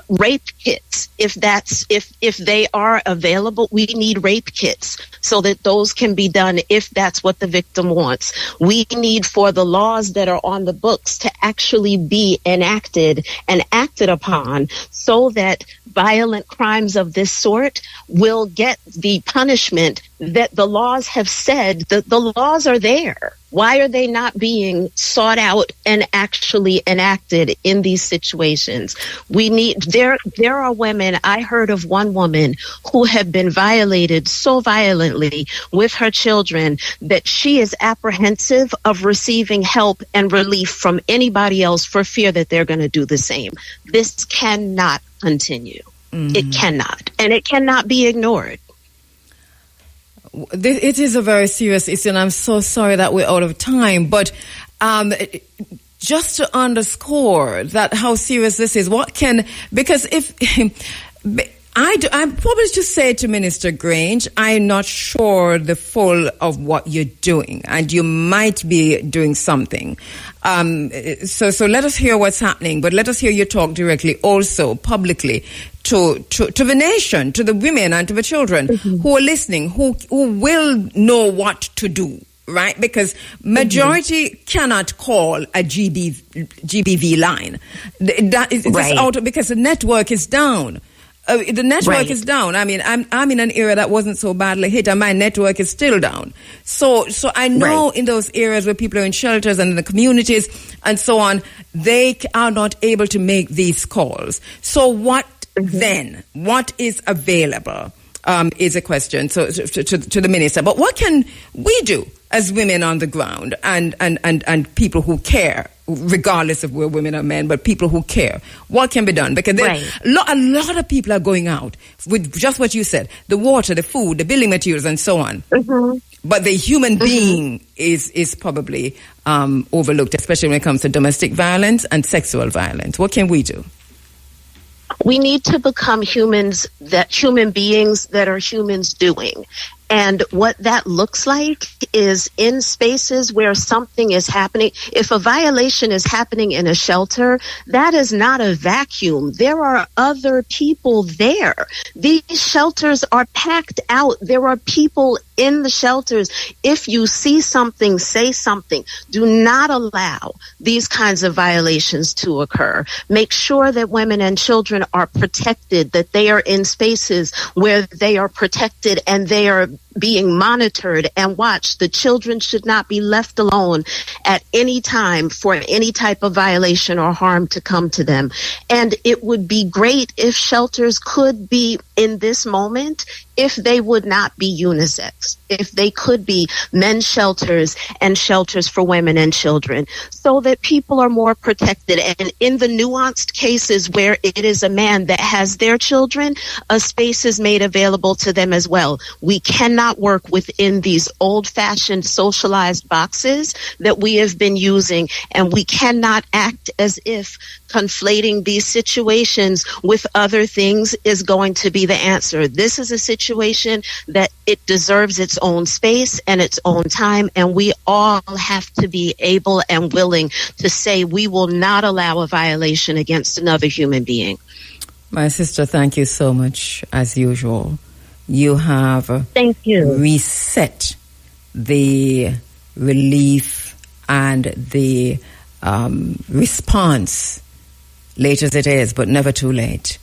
rape kits. If they are available, we need rape kits so that those can be done if that's what the victim wants. We need for the laws that are on the books to actually be enacted and acted upon so that violent crimes of this sort will get the punishment that the laws have said. That the laws are there. Why are they not being sought out and actually enacted in these situations? There are women, I heard of one woman who had been violated so violently with her children that she is apprehensive of receiving help and relief from anybody else for fear that they're going to do the same. This cannot continue. It cannot. And it cannot be ignored. It is a very serious issue, and I'm so sorry that we're out of time. But just to underscore that how serious this is, because if I'm probably to say to Minister Grange, I'm not sure the full of what you're doing, and you might be doing something. So let us hear what's happening, but let us hear you talk directly also publicly to the nation, to the women and to the children who are listening, who will know what to do, right? Because majority cannot call a GBV line. That is out because the network is down. The network is down. I mean, I'm in an area that wasn't so badly hit, and my network is still down. So I know in those areas where people are in shelters and in the communities and so on, they are not able to make these calls. So what then? What is available? Is a question to the minister. But what can we do as women on the ground and people who care regardless of where women or men, but people who care. What can be done? Because a lot of people are going out with just what you said, the water, the food, the building materials, and so on. Mm-hmm. But the human being is probably overlooked, especially when it comes to domestic violence and sexual violence. What can we do? We need to become human beings that are humans doing. And what that looks like is in spaces where something is happening. If a violation is happening in a shelter, that is not a vacuum. There are other people there. These shelters are packed out. There are people in the shelters. If you see something, say something. Do not allow these kinds of violations to occur. Make sure that women and children are protected, that they are in spaces where they are protected and they are being monitored and watched. The children should not be left alone at any time for any type of violation or harm to come to them. And it would be great if shelters could be, in this moment, if they would not be unisex, if they could be men's shelters and shelters for women and children, so that people are more protected. And in the nuanced cases where it is a man that has their children, a space is made available to them as well. We cannot work within these old-fashioned socialized boxes that we have been using, and we cannot act as if conflating these situations with other things is going to be the answer. This is a situation that it deserves its own space and its own time, and we all have to be able and willing to say we will not allow a violation against another human being. My sister, thank you so much, as usual. You have thank you. Reset the relief and the response, late as it is, but never too late,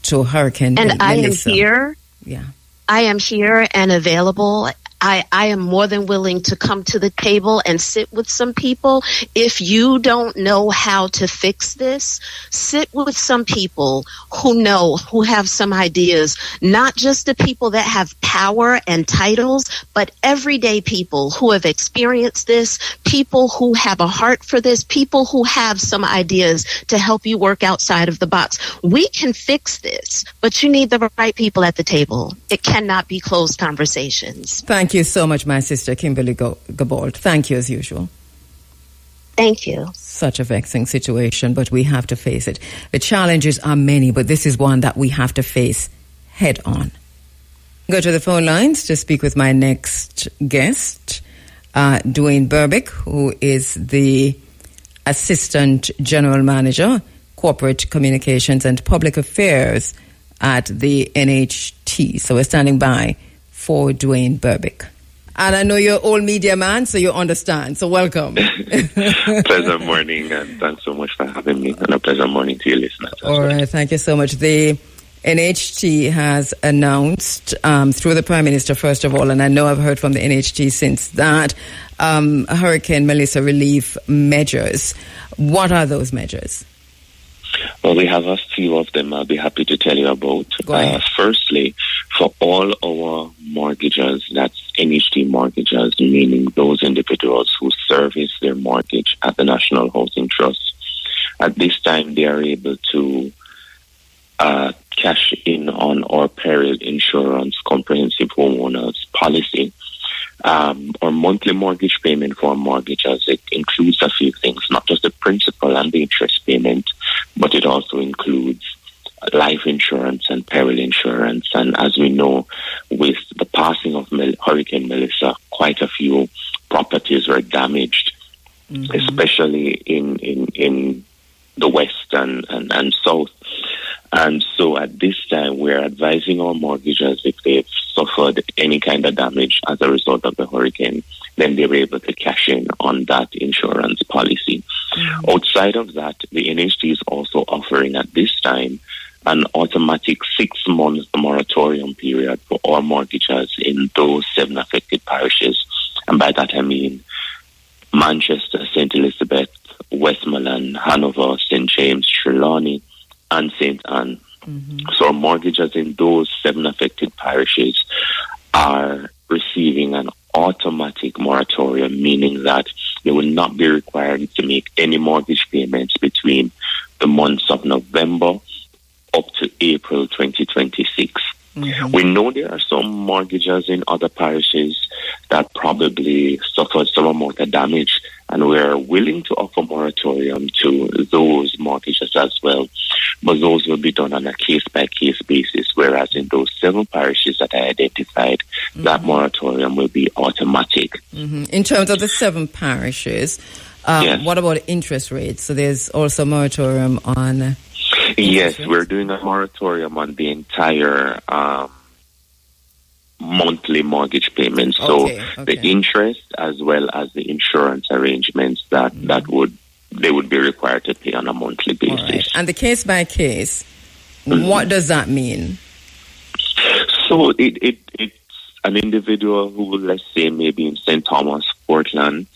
to Hurricane Melissa. I am here. Yeah. I am here and available. I am more than willing to come to the table and sit with some people. If you don't know how to fix this, sit with some people who know, who have some ideas, not just the people that have power and titles, but everyday people who have experienced this, people who have a heart for this, people who have some ideas to help you work outside of the box. We can fix this, but you need the right people at the table. It cannot be closed conversations. Thank you so much, my sister, Kimberly Gabold. Thank you, as usual. Thank you. Such a vexing situation, but we have to face it. The challenges are many, but this is one that we have to face head on. Go to the phone lines to speak with my next guest, Dwayne Berbick, who is the Assistant General Manager, Corporate Communications and Public Affairs at the NHT. So we're standing by for Dwayne Berbick. And I know you're an old media man, so you understand. So welcome. Pleasant morning, and thanks so much for having me. And a pleasant morning to your listeners. All right, thank you so much. The NHT has announced, through the Prime Minister, first of all, and I know I've heard from the NHT since that, Hurricane Melissa relief measures. What are those measures? Well, we have a few of them I'll be happy to tell you about. Firstly, for all our mortgagors, that's NHT mortgagors, meaning those individuals who service their mortgage at the National Housing Trust. At this time, they are able to cash in on our peril insurance comprehensive homeowners policy. Our monthly mortgage payment for mortgages, it includes a few things, not just the principal and the interest payment, but it also includes life insurance and peril insurance. And as we know, with the passing of Hurricane Melissa, quite a few properties were damaged, especially in the west and south. And so at this time, we're advising our mortgagors, if they've suffered any kind of damage as a result of the hurricane, then they were able to cash in on that insurance policy. Outside of that, the NHT is also offering at this time an automatic 6-month moratorium period for all mortgagors in those 7 affected parishes. And by that I mean Manchester, St. Elizabeth, Westmoreland, Hanover, St. James, Trelawney, and St. Anne. So mortgages in those 7 affected parishes are receiving an automatic moratorium, meaning that They will not be required to make any mortgage payments between the months of November up to April 2026. We know there are some mortgages in other parishes that probably suffered some amount of damage, and we're willing to offer moratorium to those mortgages as well. But those will be done on a case-by-case basis, whereas in those 7 parishes that I identified, that moratorium will be automatic. In terms of the 7 parishes, what about interest rates? So there's also moratorium on... Yes, we're doing a moratorium on the entire monthly mortgage payments. So the interest as well as the insurance arrangements that they would be required to pay on a monthly basis. Right. And the case by case, what does that mean? So it's an individual who, let's say, maybe in St. Thomas, Portland,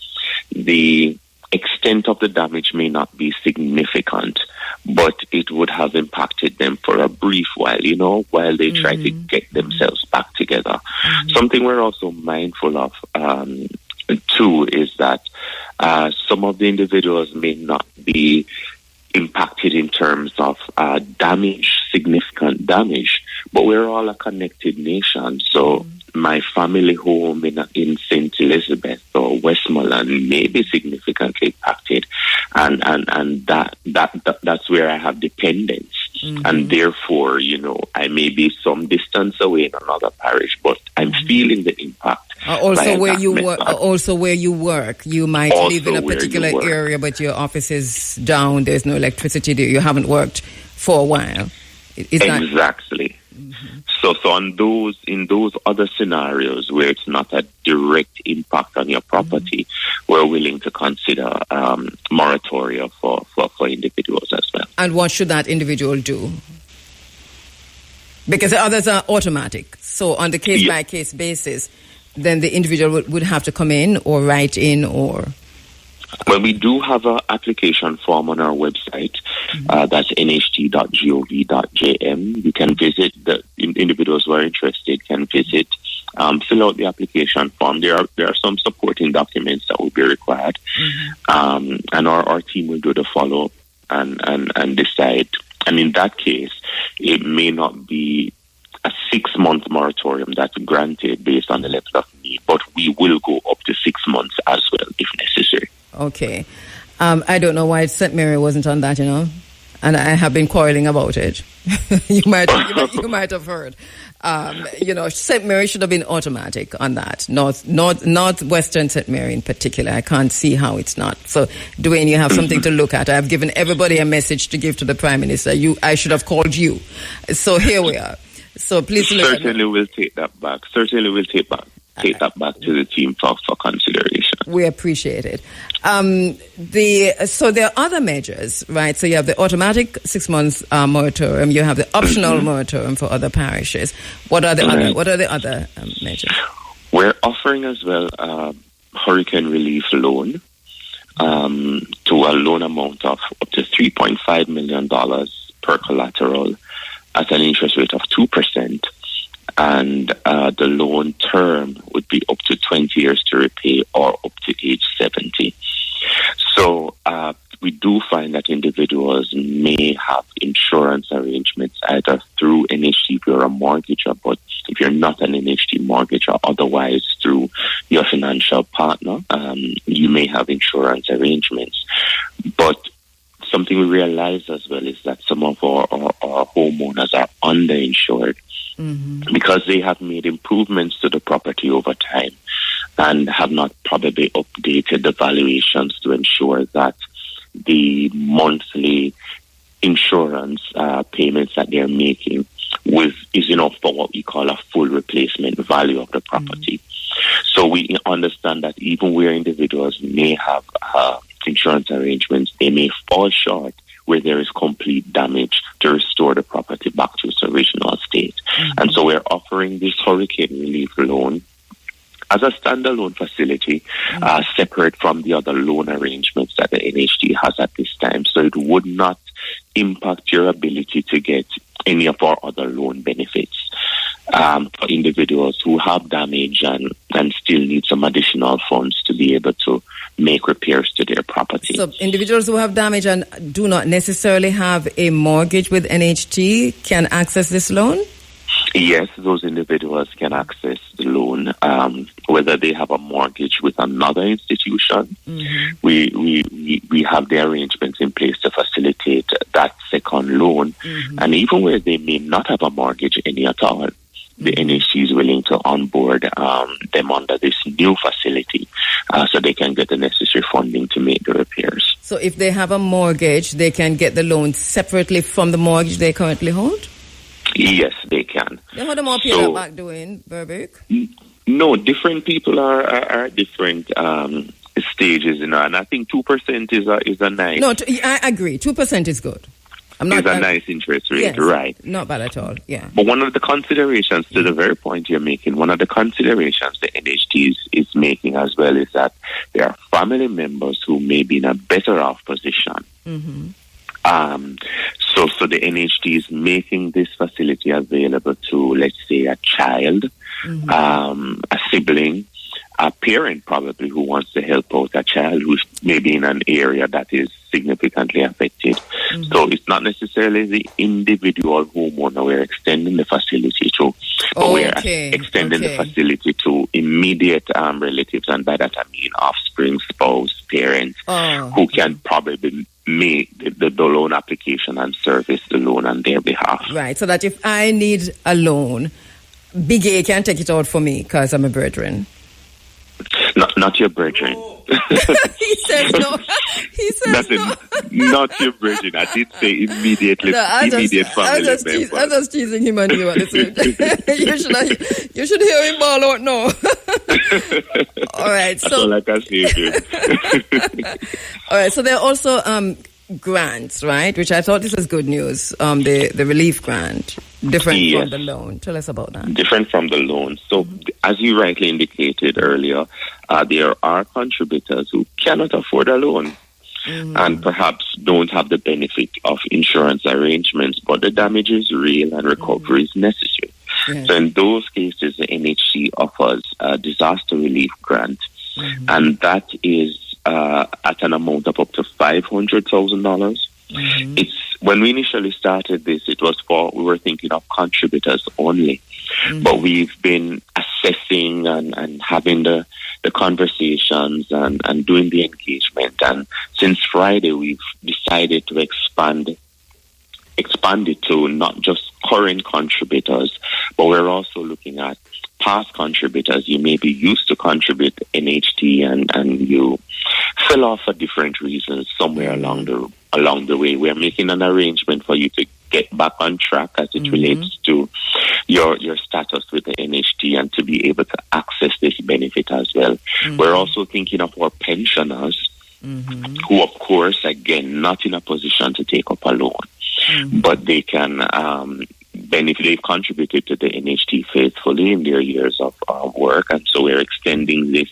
the extent of the damage may not be significant, but it would have impacted them for a brief while, while they try to get themselves back together. Something we're also mindful of, too, is that some of the individuals may not be impacted in terms of significant damage, but we're all a connected nation. So my family home in St. Elizabeth or Westmoreland may be significantly impacted, and that's where I have dependents, and therefore, I may be some distance away in another parish, but I'm feeling the impact. Also where you work, you might live in a particular area, but your office is down. There's no electricity there. You haven't worked for a while. Exactly. So in those other scenarios where it's not a direct impact on your property, we're willing to consider moratoria for individuals as well. And what should that individual do? Because the others are automatic. So on the case-by-case basis, then the individual would have to come in or write in or... Well, we do have an application form on our website. That's nht.gov.jm. You can visit, the individuals who are interested can visit, fill out the application form. There are some supporting documents that will be required. And our team will do the follow-up and decide. And in that case, it may not be a 6-month moratorium that's granted based on the level of need, but we will go up to 6 months as well if necessary. Okay. I don't know why St. Mary wasn't on that, and I have been quarreling about it. you might have heard. St. Mary should have been automatic on that. Northwestern St. Mary in particular. I can't see how it's not. So, Dwayne, you have something to look at. I've given everybody a message to give to the Prime Minister. I should have called you. So here we are. So please certainly we'll take that back. Take that back to the team for consideration. We appreciate it. So there are other measures, right? So you have the automatic 6 months moratorium. You have the optional moratorium for other parishes. What are the other measures? We're offering as well a hurricane relief loan to a loan amount of up to $3.5 million per collateral at an interest rate of 2%. And the loan term would be up to 20 years to repay or up to age 70. So we do find that individuals may have insurance arrangements either through NHT if you're a mortgager, but if you're not an NHT mortgager, otherwise through your financial partner, you may have insurance arrangements. But something we realize as well is that some of our homeowners are underinsured. Because they have made improvements to the property over time and have not probably updated the valuations to ensure that the monthly insurance payments that they're making is enough for what we call a full replacement value of the property. So we understand that even where individuals may have insurance arrangements, they may fall short where there is complete damage to restore the property back to its original state. And so we're offering this hurricane relief loan as a standalone facility, separate from the other loan arrangements that the NHT has at this time. So it would not impact your ability to get any of our other loan benefits for individuals who have damage and still still need some additional funds to be able to make repairs to their property. So individuals who have damage and do not necessarily have a mortgage with NHT can access this loan? Yes, those individuals can access the loan, whether they have a mortgage with another institution. Mm-hmm. We have the arrangements in place to facilitate that second loan. Mm-hmm. And even where they may not have a mortgage any at all, the NHT is willing to onboard them under this new facility so they can get the necessary funding to make the repairs. So if they have a mortgage, they can get the loan separately from the mortgage they currently hold? Yes, they can. Then how do more pay that back doing, Burbick? No, different people are different stages, and I think 2% is a nice. No, I agree. 2% is good. It's a nice interest rate, yes, right? Not bad at all. Yeah. But one of the considerations, to the very point you're making, one of the considerations the NHT is making as well is that there are family members who may be in a better off position. Mm-hmm. So the NHT is making this facility available to, let's say, a child, a sibling, a parent probably who wants to help out a child who's maybe in an area that is significantly affected. Mm-hmm. So it's not necessarily the individual homeowner we're extending the facility to, but we're extending the facility to immediate relatives, and by that I mean offspring, spouse, parents, who can probably make the loan application and service the loan on their behalf. Right, so that if I need a loan, Big A can take it out for me because I'm a brethren. Not your brethren. He says no. He says no. Not your brethren. I did say immediately. No, immediate family members. I'm just teasing him and you. You should hear him ball out now. All right. That's all I can say. All right. So there are also grants, right? Which I thought this was good news. The relief grant, different from the loan. Tell us about that. Different from the loan. So, as you rightly indicated earlier, there are contributors who cannot afford a loan and perhaps don't have the benefit of insurance arrangements, but the damage is real and recovery is necessary. Yes. So, in those cases, the NHC offers a disaster relief grant, and that is at an amount of up to $500,000. It's when we initially started this, we were thinking of contributors only, but we've been assessing and having the conversations and doing the engagement, and since Friday we've decided to expand it to not just current contributors, but we're also looking at past contributors. You may be used to contribute NHT and you fell off for different reasons somewhere along the way. We're making an arrangement for you to get back on track as it relates to your status with the NHT and to be able to access this benefit as well. We're also thinking of our pensioners who, of course, again, not in a position to take up a loan, but they can benefit. They've contributed to the NHT faithfully in their years of work, and so we're extending this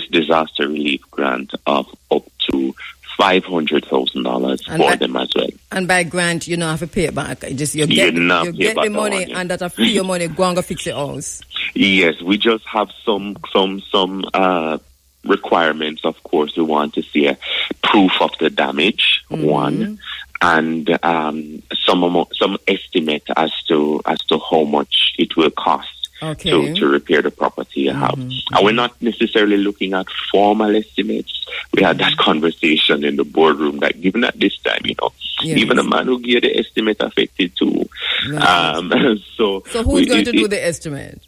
disaster relief grant of up to $500,000 for them as well. And by grant, you don't have to pay it back. You get the money, and that free your money, go and fix your house. Yes, we just have some requirements. Of course, we want to see a proof of the damage, one, and some estimate as to how much it will cost to repair the property you have. And we're not necessarily looking at formal estimates. We had that conversation in the boardroom that given at this time, even a man who gave the estimate affected too. Right. So who's going to do the estimate?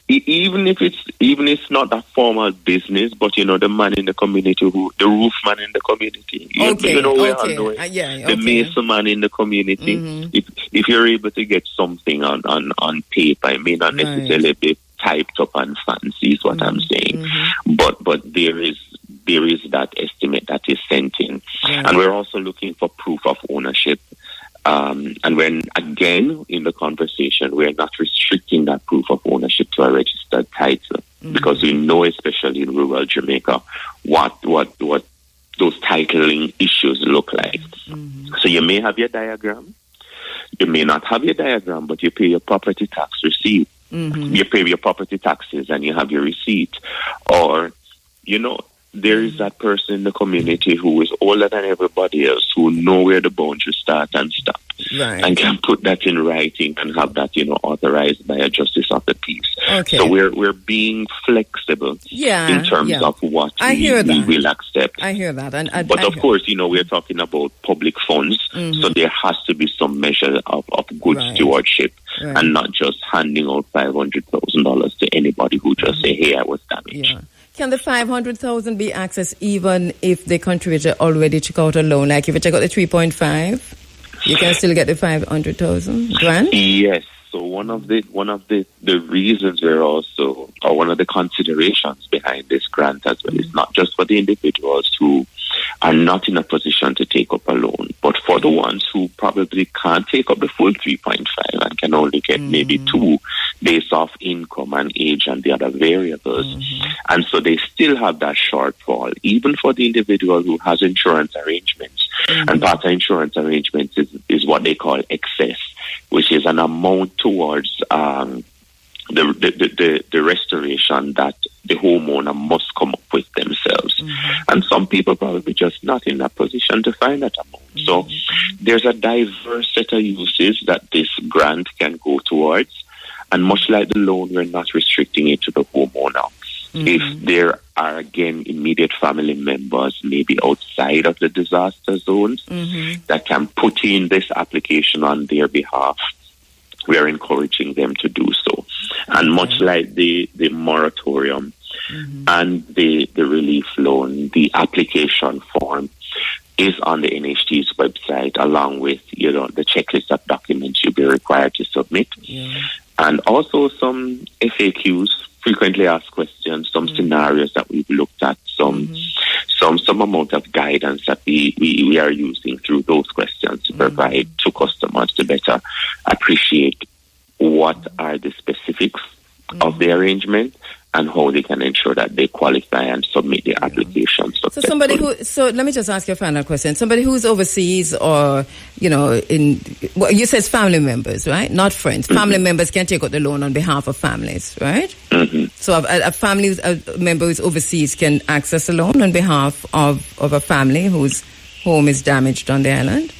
Even if it's not a formal business, but the man in the community, the roof man in the community, the mason man in the community. If you're able to get something on paper, it may not necessarily be typed up and fancy, is what I'm saying. But there is that estimate that is sent in, and we're also looking for proof of ownership. And when, again, in the conversation, we're not restricting that proof of ownership to a registered title, because we know, especially in rural Jamaica, what those titling issues look like. So you may have your diagram, you may not have your diagram, but you pay your property tax receipt. You pay your property taxes and you have your receipt. Or, there is that person in the community who is older than everybody else, who know where the boundaries start and stop, and can put that in writing and have that, authorized by a justice of the peace. Okay. So we're being flexible in terms of what we will accept. I hear that. But of course, we're talking about public funds, so there has to be some measure of good stewardship, and not just handing out $500,000 to anybody who just say, hey, I was damaged. Yeah. Can the $500,000 be accessed even if the contributor already took out a loan? Like if you take out the 3.5, you can still get the 500,000 grant? Yes. So one of the reasons we're also, or one of the considerations behind this grant as well, is not just for the individuals who are not in a position to take up a loan, but for the ones who probably can't take up the full 3.5 and can only get maybe 2 based off income and age and the other variables. And so they still have that shortfall, even for the individual who has insurance arrangements. And part of insurance arrangements is what they call excess, which is an amount towards the restoration that the homeowner must come up with themselves. And some people probably just not in that position to find that amount. So there's a diverse set of uses that this grant can go towards. And much like the loan, we're not restricting it to the homeowner. If there are, again, immediate family members, maybe outside of the disaster zones, that can put in this application on their behalf, we are encouraging them to do so. And much like the moratorium and the relief loan, the application form is on the NHT's website, along with, the checklist of documents you'll be required to submit. And also some FAQs, frequently asked questions, some scenarios that we've looked at, some amount of guidance that we are using through those questions to provide to customers to better appreciate what are the specifics of the arrangement and how they can ensure that they qualify and submit their applications. So let me just ask you a final question. Somebody who's overseas or, you said family members, right? Not friends. Family members can take out the loan on behalf of families, right? So a family member who's overseas can access a loan on behalf of a family whose home is damaged on the island?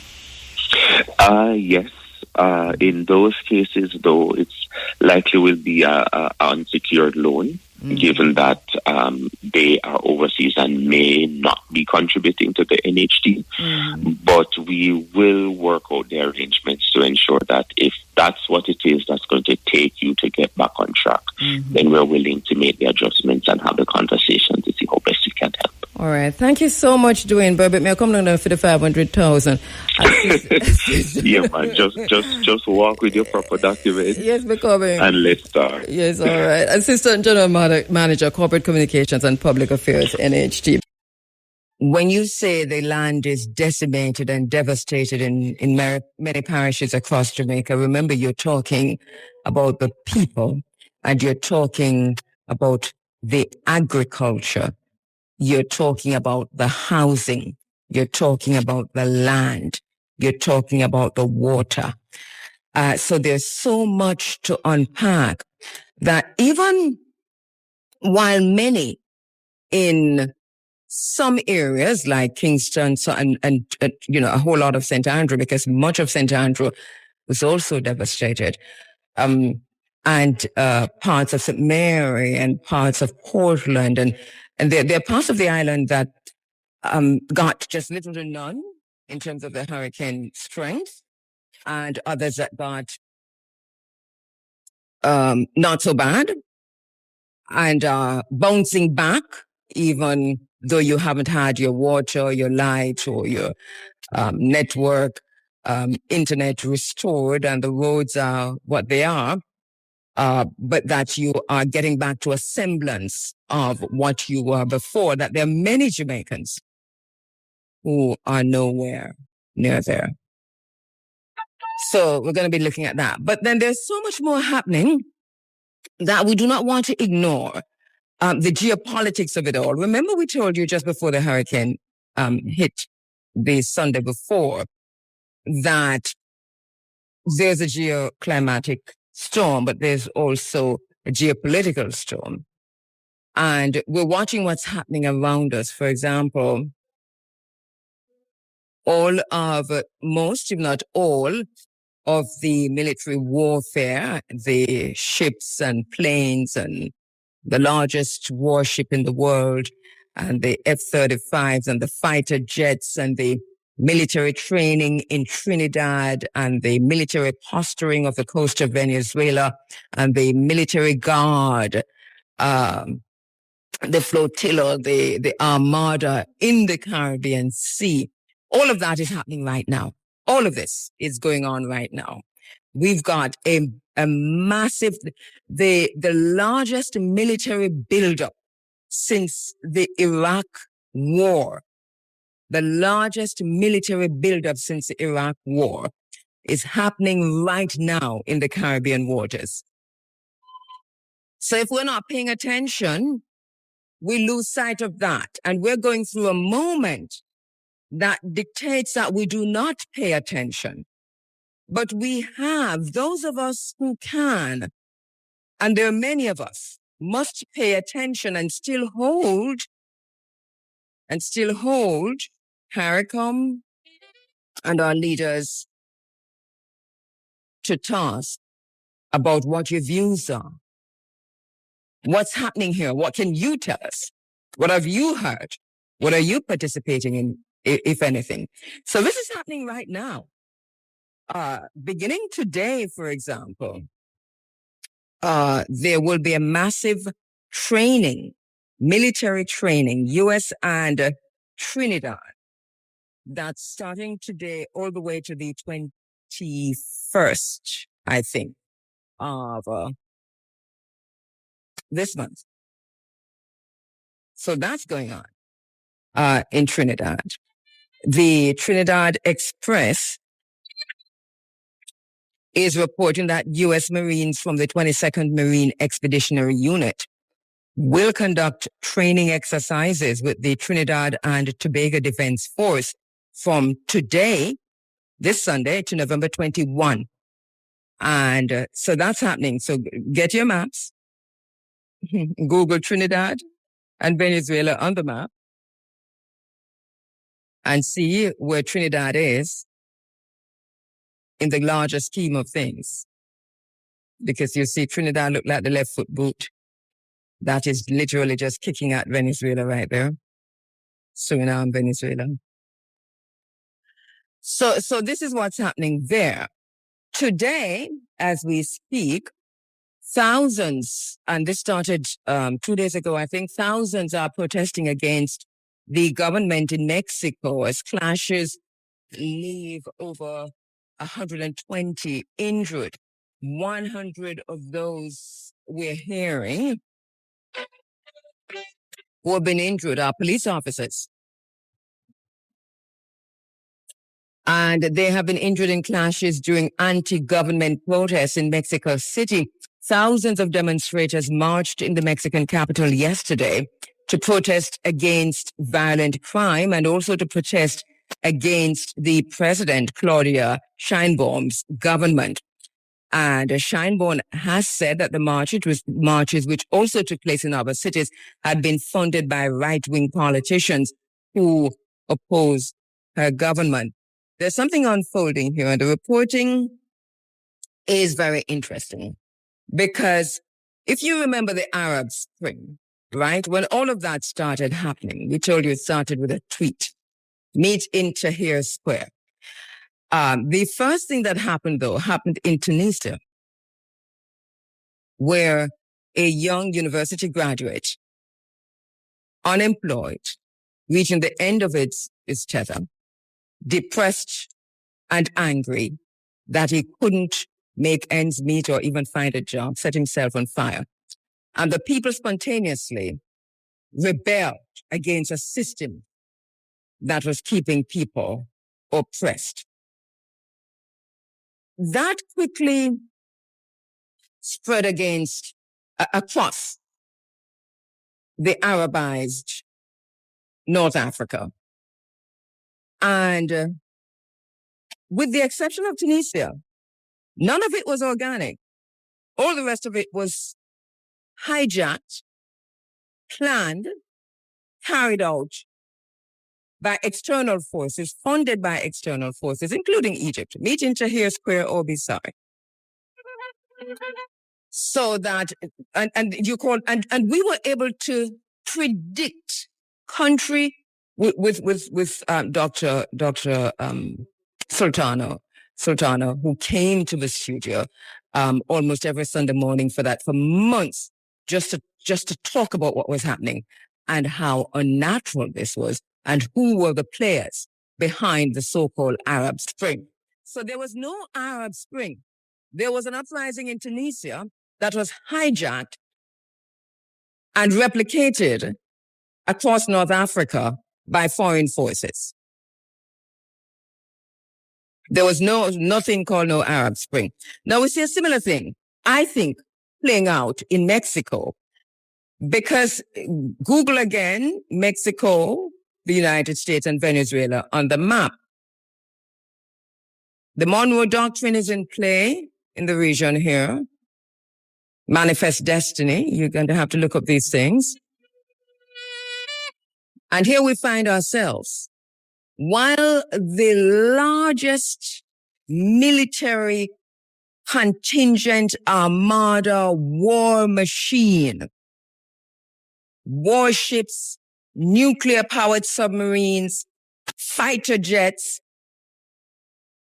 Yes. In those cases, though, it's likely will be an unsecured loan, given that they are overseas and may not be contributing to the NHT. But we will work out the arrangements to ensure that if that's what it is that's going to take you to get back on track, then we're willing to make the adjustments and have the conversation to see how best we can help. All right. Thank you so much, Dwayne Burbett. May I come down for the 500,000? Yeah, man. Just walk with your proper documents. Yes, we're coming. And let's start. Yes, all right. Assistant General Manager, Corporate Communications and Public Affairs, NHT. When you say the land is decimated and devastated in many parishes across Jamaica, remember you're talking about the people and you're talking about the agriculture. You're talking about the housing. You're talking about the land. You're talking about the water. So there's so much to unpack that even while many in some areas like Kingston and a whole lot of St. Andrew, because much of St. Andrew was also devastated, and parts of St. Mary and parts of Portland and there are parts of the island that got just little to none in terms of the hurricane strength, and others that got not so bad and bouncing back, even though you haven't had your water, your light, or your network, internet restored, and the roads are what they are. But that you are getting back to a semblance of what you were before, that there are many Jamaicans who are nowhere near there. So we're going to be looking at that. But then there's so much more happening that we do not want to ignore. The geopolitics of it all. Remember we told you just before the hurricane hit the Sunday before that there's a geoclimatic storm, but there's also a geopolitical storm. And we're watching what's happening around us. For example, most, if not all, of the military warfare, the ships and planes and the largest warship in the world, and the F-35s and the fighter jets and the military training in Trinidad and the military posturing of the coast of Venezuela and the military guard, the flotilla, the armada in the Caribbean Sea. All of that is happening right now. All of this is going on right now. We've got a massive, the largest military buildup since the Iraq War. The largest military buildup since the Iraq War is happening right now in the Caribbean waters. So if we're not paying attention, we lose sight of that. And we're going through a moment that dictates that we do not pay attention. But we have, those of us who can, and there are many of us, must pay attention and still hold CARICOM and our leaders to task about what your views are. What's happening here? What can you tell us? What have you heard? What are you participating in, if anything? So this is happening right now. Beginning today, for example, there will be a massive training, military training, U.S. and Trinidad, that's starting today all the way to the 21st, I think, of this month. So that's going on in Trinidad. The Trinidad Express is reporting that U.S. Marines from the 22nd Marine Expeditionary Unit will conduct training exercises with the Trinidad and Tobago Defense Force from today, this Sunday, to November 21. And so that's happening. So get your maps, Google Trinidad and Venezuela on the map, and see where Trinidad is in the larger scheme of things. Because you see, Trinidad look like the left foot boot. That is literally just kicking at Venezuela right there. Suriname, Venezuela. So this is what's happening there. Today, as we speak, thousands, and this started 2 days ago, I think, thousands are protesting against the government in Mexico as clashes leave over 120 injured. 100 of those we're hearing who have been injured are police officers. And they have been injured in clashes during anti-government protests in Mexico City. Thousands of demonstrators marched in the Mexican capital yesterday to protest against violent crime and also to protest against the president, Claudia Sheinbaum's government. And Sheinbaum has said that the marches, which also took place in other cities, had been funded by right-wing politicians who oppose her government. There's something unfolding here, and the reporting is very interesting. Because if you remember the Arab Spring, right, when all of that started happening, we told you it started with a tweet, meet in Tahrir Square. The first thing that happened, though, happened in Tunisia, where a young university graduate, unemployed, reaching the end of its tether, depressed and angry that he couldn't make ends meet or even find a job, set himself on fire. And the people spontaneously rebelled against a system that was keeping people oppressed. That quickly spread across the Arabized North Africa. And with the exception of Tunisia, none of it was organic. All the rest of it was hijacked, planned, carried out by external forces, funded by external forces, including Egypt. Meet in Tahrir Square, Obisai. So that, and we were able to predict country with Dr. Sultana, who came to the studio almost every Sunday morning for months, just to talk about what was happening and how unnatural this was and who were the players behind the so-called Arab Spring. So there was no Arab Spring. There was an uprising in Tunisia that was hijacked and replicated across North Africa by foreign forces. There was nothing called no Arab Spring. Now we see a similar thing, I think, playing out in Mexico, because Google again, Mexico, the United States, and Venezuela on the map. The Monroe Doctrine is in play in the region here. Manifest Destiny. You're going to have to look up these things. And here we find ourselves. While the largest military contingent armada war machine, warships, nuclear-powered submarines, fighter jets,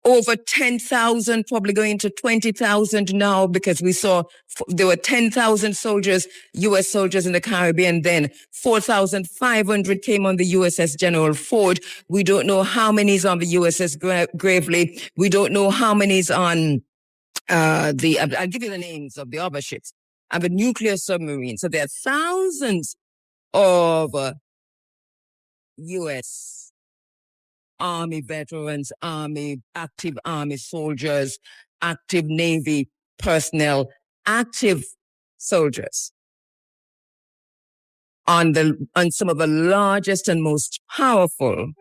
over 10,000, probably going to 20,000 now, because we saw there were 10,000 soldiers, U.S. soldiers in the Caribbean then. 4,500 came on the USS General Ford. We don't know how many is on the USS Gravely. We don't know how many is on I'll give you the names of the other ships, and the nuclear submarine. So there are thousands of U.S. Army veterans, active Army soldiers, active Navy personnel, active soldiers on some of the largest and most powerful.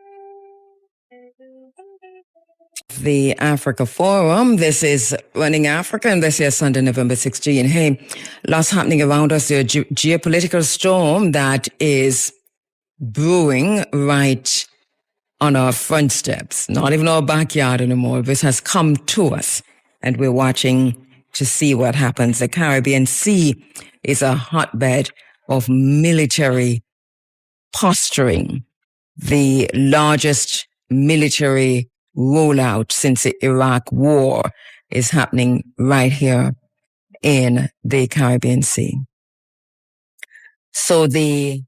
The Africa Forum. This is Running Africa, and this is Sunday, November 16. Hey, lots happening around us. There's a geopolitical storm that is brewing right on our front steps, not even our backyard anymore. This has come to us, and we're watching to see what happens. The Caribbean Sea is a hotbed of military posturing. The largest military rollout since the Iraq War is happening right here in the Caribbean Sea. So the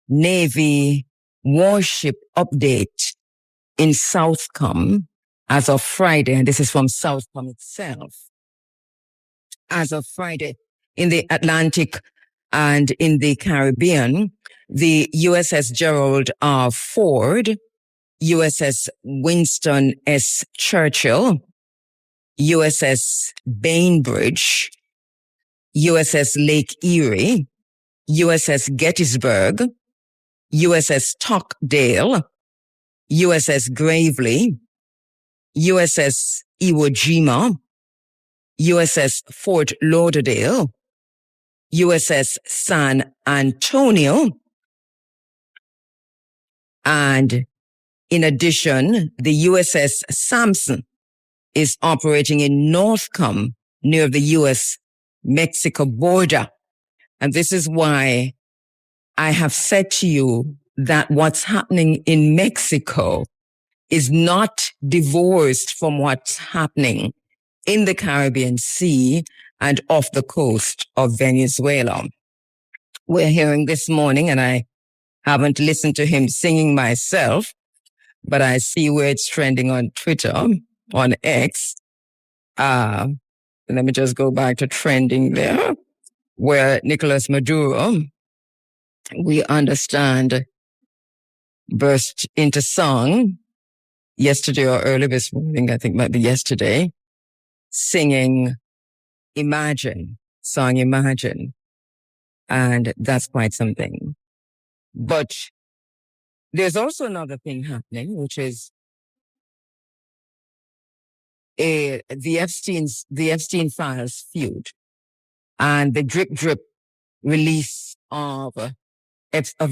Navy warship update in Southcom as of Friday, and this is from Southcom itself, as of Friday, in the Atlantic and in the Caribbean, the USS Gerald R. Ford, USS Winston S. Churchill, USS Bainbridge, USS Lake Erie, USS Gettysburg, USS Stockdale, USS Gravely, USS Iwo Jima, USS Fort Lauderdale, USS San Antonio, and in addition, the USS Sampson is operating in Northcom near the U.S.-Mexico border. And this is why I have said to you that what's happening in Mexico is not divorced from what's happening in the Caribbean Sea and off the coast of Venezuela. We're hearing this morning, and I haven't listened to him singing myself, but I see where it's trending on Twitter, on X. Let me just go back to trending there, where Nicolas Maduro, we understand, burst into song yesterday or early this morning, I think might be yesterday, singing song Imagine. And that's quite something. But there's also another thing happening, which is the Epstein files feud. and the drip release of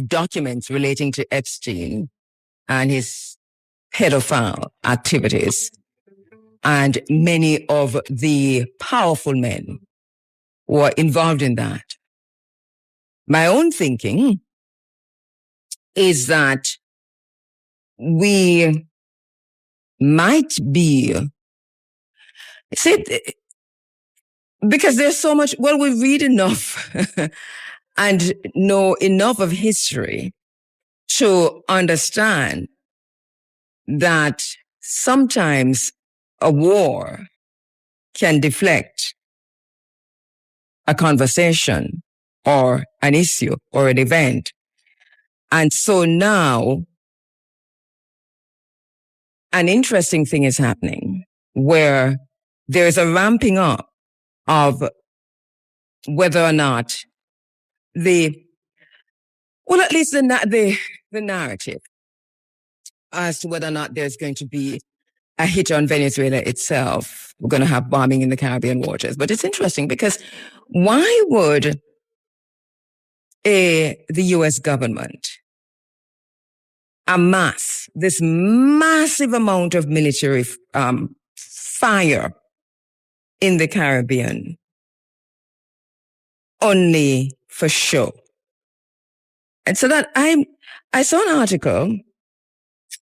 documents relating to Epstein and his pedophile activities, and many of the powerful men were involved in that. My own thinking is that we might be, because there's so much, well, we read enough and know enough of history to understand that sometimes a war can deflect a conversation or an issue or an event. And so now an interesting thing is happening where there's a ramping up of whether or not at least the narrative as to whether or not there's going to be a hit on Venezuela itself. We're going to have bombing in the Caribbean waters. But it's interesting because why would the U.S. government amass this massive amount of military fire in the Caribbean only for show? And so that I saw an article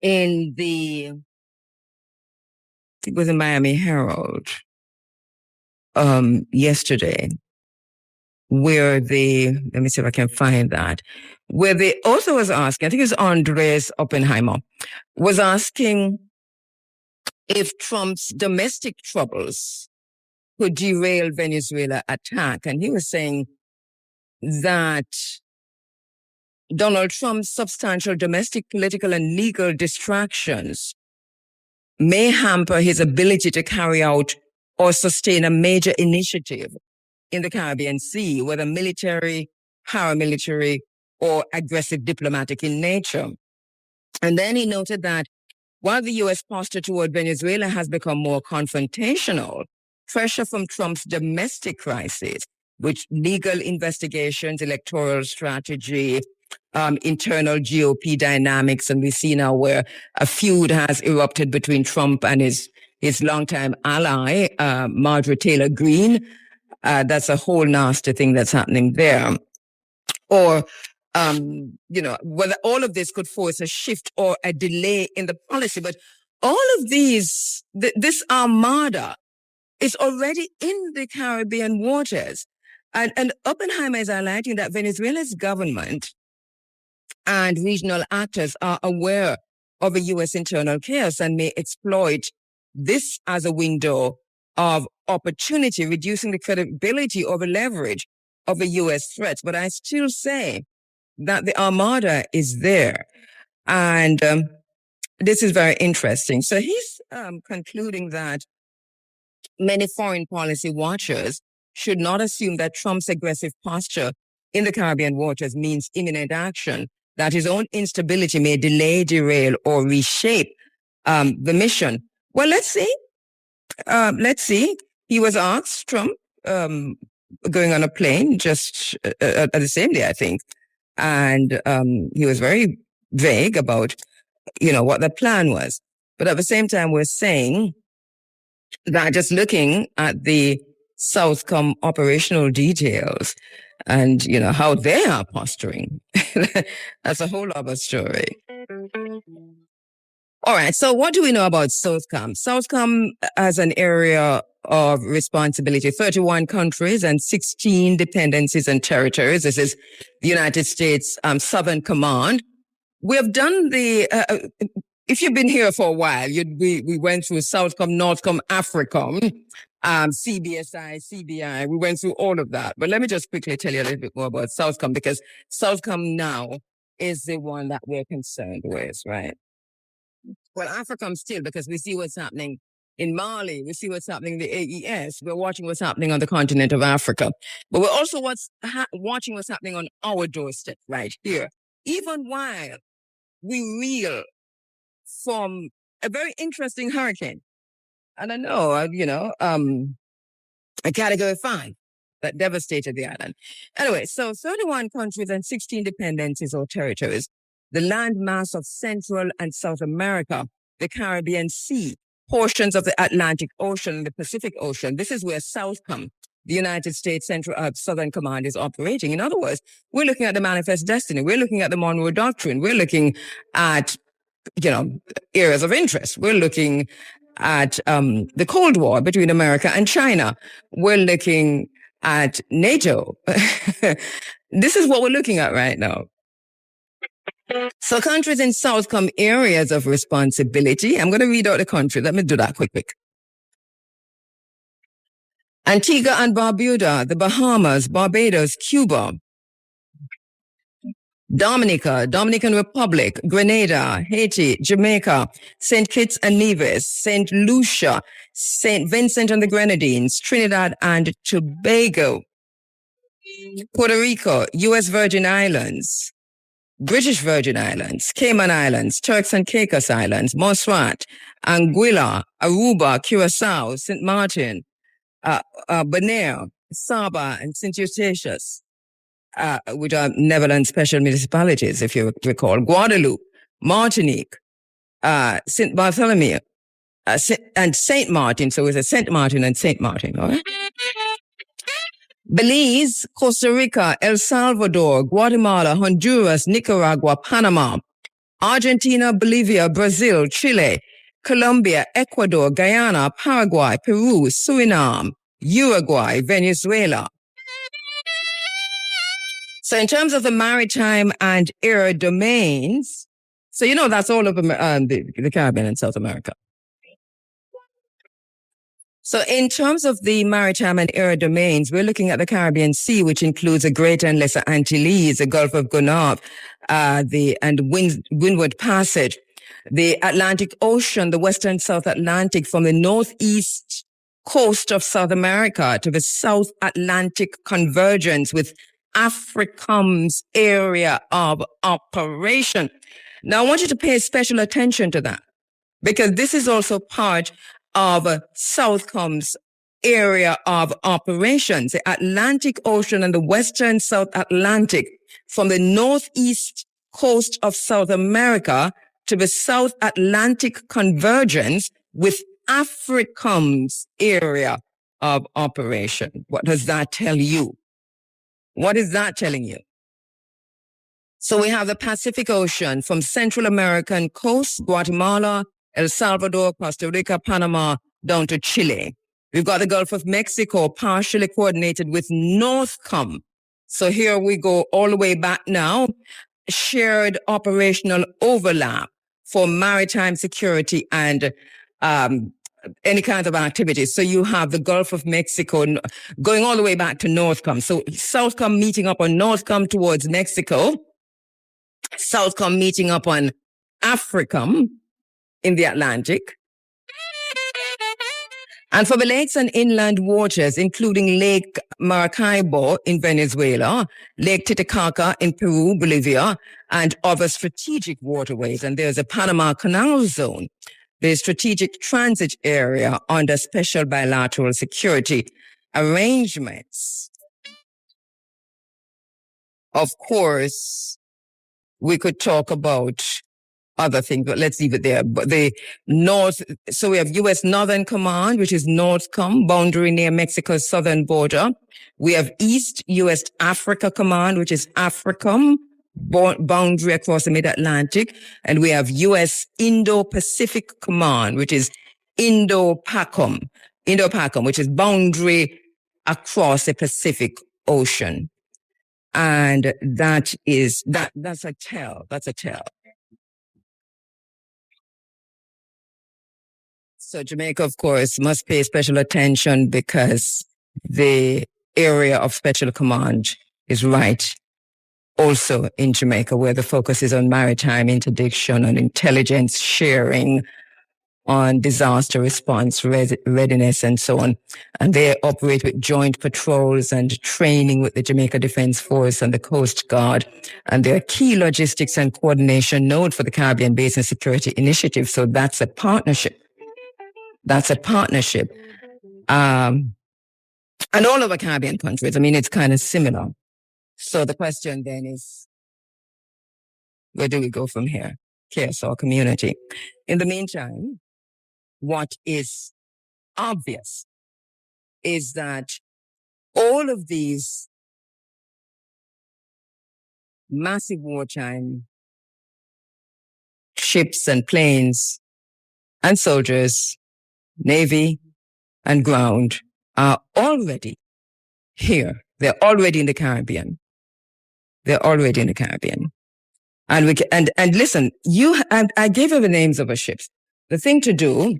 in it was in Miami Herald yesterday, where let me see if I can find that, where the author was asking, I think it's Andres Oppenheimer, was asking if Trump's domestic troubles could derail Venezuela attack. And he was saying that Donald Trump's substantial domestic, political, and legal distractions may hamper his ability to carry out or sustain a major initiative in the Caribbean Sea, whether military, paramilitary, or aggressive diplomatic in nature. And then he noted that while the U.S. posture toward Venezuela has become more confrontational, pressure from Trump's domestic crisis, which legal investigations, electoral strategy, internal GOP dynamics, and we see now where a feud has erupted between Trump and his longtime ally, Marjorie Taylor Greene. That's a whole nasty thing that's happening there. Or, whether all of this could force a shift or a delay in the policy. But all of this armada is already in the Caribbean waters. And Oppenheimer is highlighting that Venezuela's government and regional actors are aware of a U.S. internal chaos and may exploit this as a window of opportunity, reducing the credibility or the leverage of the U.S. threats. But I still say that the armada is there. And this is very interesting. So he's concluding that many foreign policy watchers should not assume that Trump's aggressive posture in the Caribbean waters means imminent action, that his own instability may delay, derail, or reshape the mission. Well, let's see. Let's see. He was asked, Trump, going on a plane just at the same day, I think. And he was very vague about, what the plan was. But at the same time, we're saying that just looking at the Southcom operational details and, how they are posturing, that's a whole other story. All right. So what do we know about Southcom? Southcom has an area of responsibility, 31 countries and 16 dependencies and territories. This is the United States Southern Command. We have done if you've been here for a while, we went through Southcom, Northcom, AFRICOM, CBSI, CBI. We went through all of that. But let me just quickly tell you a little bit more about Southcom, because Southcom now is the one that we're concerned with, right? Well, AFRICOM still, because we see what's happening in Mali. We see what's happening in the AES. We're watching what's happening on the continent of Africa. But we're also watching what's happening on our doorstep right here. Even while we reel from a very interesting hurricane. And I know, a Category 5 that devastated the island. Anyway, so 31 countries and 16 dependencies or territories, the land mass of Central and South America, the Caribbean Sea, portions of the Atlantic Ocean and the Pacific Ocean. This is where Southcom, the United States Southern Command, is operating. In other words, we're looking at the Manifest Destiny. We're looking at the Monroe Doctrine. We're looking at, areas of interest. We're looking at the Cold War between America and China. We're looking at NATO. This is what we're looking at right now. So countries in Southcom areas of responsibility. I'm going to read out the country. Let me do that quick. Antigua and Barbuda, the Bahamas, Barbados, Cuba, Dominica, Dominican Republic, Grenada, Haiti, Jamaica, St. Kitts and Nevis, St. Lucia, St. Vincent and the Grenadines, Trinidad and Tobago, Puerto Rico, U.S. Virgin Islands, British Virgin Islands, Cayman Islands, Turks and Caicos Islands, Montserrat, Anguilla, Aruba, Curacao, St. Martin, Bonaire, Saba, and St. Eustatius, which are Netherlands special municipalities, if you recall, Guadeloupe, Martinique, St. Bartholomew, and St. Martin. So it's a St. Martin and St. Martin, all right? Belize, Costa Rica, El Salvador, Guatemala, Honduras, Nicaragua, Panama, Argentina, Bolivia, Brazil, Chile, Colombia, Ecuador, Guyana, Paraguay, Peru, Suriname, Uruguay, Venezuela. So in terms of the maritime and air domains, so that's all of the Caribbean and South America. So in terms of the maritime and air domains, we're looking at the Caribbean Sea, which includes the Greater and Lesser Antilles, the Gulf of Gonave, Windward Passage, the Atlantic Ocean, the Western South Atlantic from the northeast coast of South America to the South Atlantic convergence with AFRICOM's area of operation. Now, I want you to pay special attention to that because this is also part of Southcom's area of operations, the Atlantic Ocean and the Western South Atlantic from the northeast coast of South America to the South Atlantic convergence with AFRICOM's area of operation. What does that tell you? What is that telling you? So we have the Pacific Ocean from Central American coast, Guatemala, El Salvador, Costa Rica, Panama, down to Chile. We've got the Gulf of Mexico, partially coordinated with Northcom. So here we go all the way back now. Shared operational overlap for maritime security and any kinds of activities. So you have the Gulf of Mexico going all the way back to Northcom. So Southcom meeting up on Northcom towards Mexico. Southcom meeting up on AFRICOM in the Atlantic. And for the lakes and inland waters, including Lake Maracaibo in Venezuela, Lake Titicaca in Peru, Bolivia, and other strategic waterways. And there's a Panama Canal Zone, the strategic transit area under special bilateral security arrangements. Of course, we could talk about other things, but let's leave it there. But so we have U.S. Northern Command, which is Northcom, boundary near Mexico's southern border. We have East U.S. Africa Command, which is AFRICOM, boundary across the mid-Atlantic. And we have U.S. Indo-Pacific Command, which is Indo-PACOM, which is boundary across the Pacific Ocean. And that's a tell. That's a tell. So Jamaica, of course, must pay special attention because the area of special command is right also in Jamaica, where the focus is on maritime interdiction, on intelligence sharing, on disaster response readiness, and so on. And they operate with joint patrols and training with the Jamaica Defense Force and the Coast Guard. And they're a key logistics and coordination node for the Caribbean Basin Security Initiative. So that's a partnership. And all of the Caribbean countries, I mean, it's kind of similar. So the question then is, where do we go from here? KSR community. In the meantime, what is obvious is that all of these massive wartime ships and planes and soldiers, Navy and ground, are already here. They're already in the Caribbean. They're already in the Caribbean. And we can, and listen, I gave you the names of the ships. The thing to do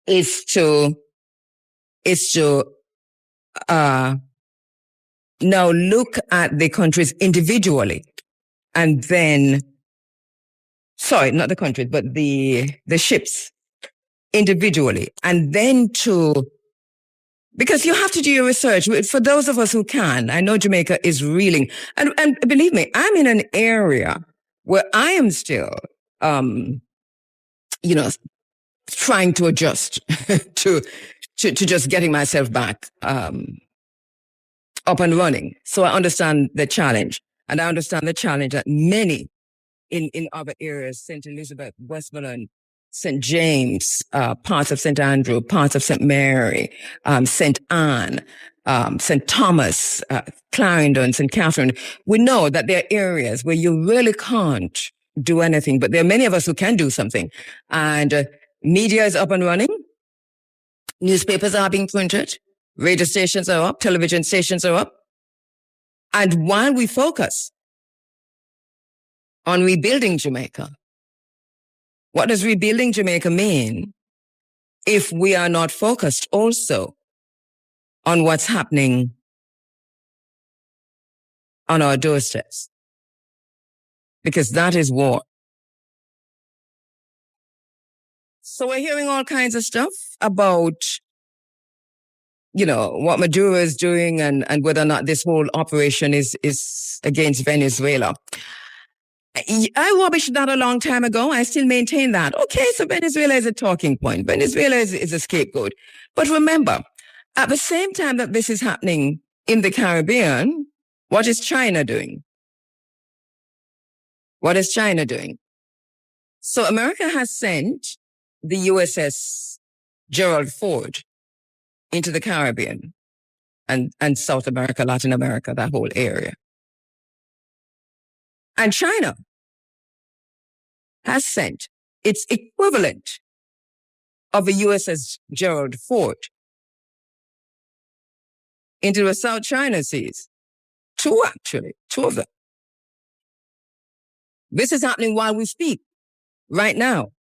is to now look at the countries individually, and then, sorry, not the countries, but the ships individually, and then because you have to do your research. For those of us who can, I know Jamaica is reeling. And believe me, I'm in an area where I am still, trying to adjust to just getting myself back, up and running. So I understand the challenge. And I understand the challenge that many in other areas, St. Elizabeth, Westmoreland, St. James, parts of St. Andrew, parts of St. Mary, St. Anne, St. Thomas, Clarendon, St. Catherine. We know that there are areas where you really can't do anything, but there are many of us who can do something. And media is up and running. Newspapers are being printed. Radio stations are up. Television stations are up. And while we focus on rebuilding Jamaica, what does rebuilding Jamaica mean if we are not focused also on what's happening on our doorsteps? Because that is war. So we're hearing all kinds of stuff about, what Maduro is doing and whether or not this whole operation is against Venezuela. I rubbished that a long time ago. I still maintain that. Okay, so Venezuela is a talking point. Venezuela is a scapegoat. But remember, at the same time that this is happening in the Caribbean, what is China doing? What is China doing? So America has sent the USS Gerald Ford into the Caribbean and South America, Latin America, that whole area. And China has sent its equivalent of the USS Gerald Ford into the South China Seas. Two of them. This is happening while we speak, right now.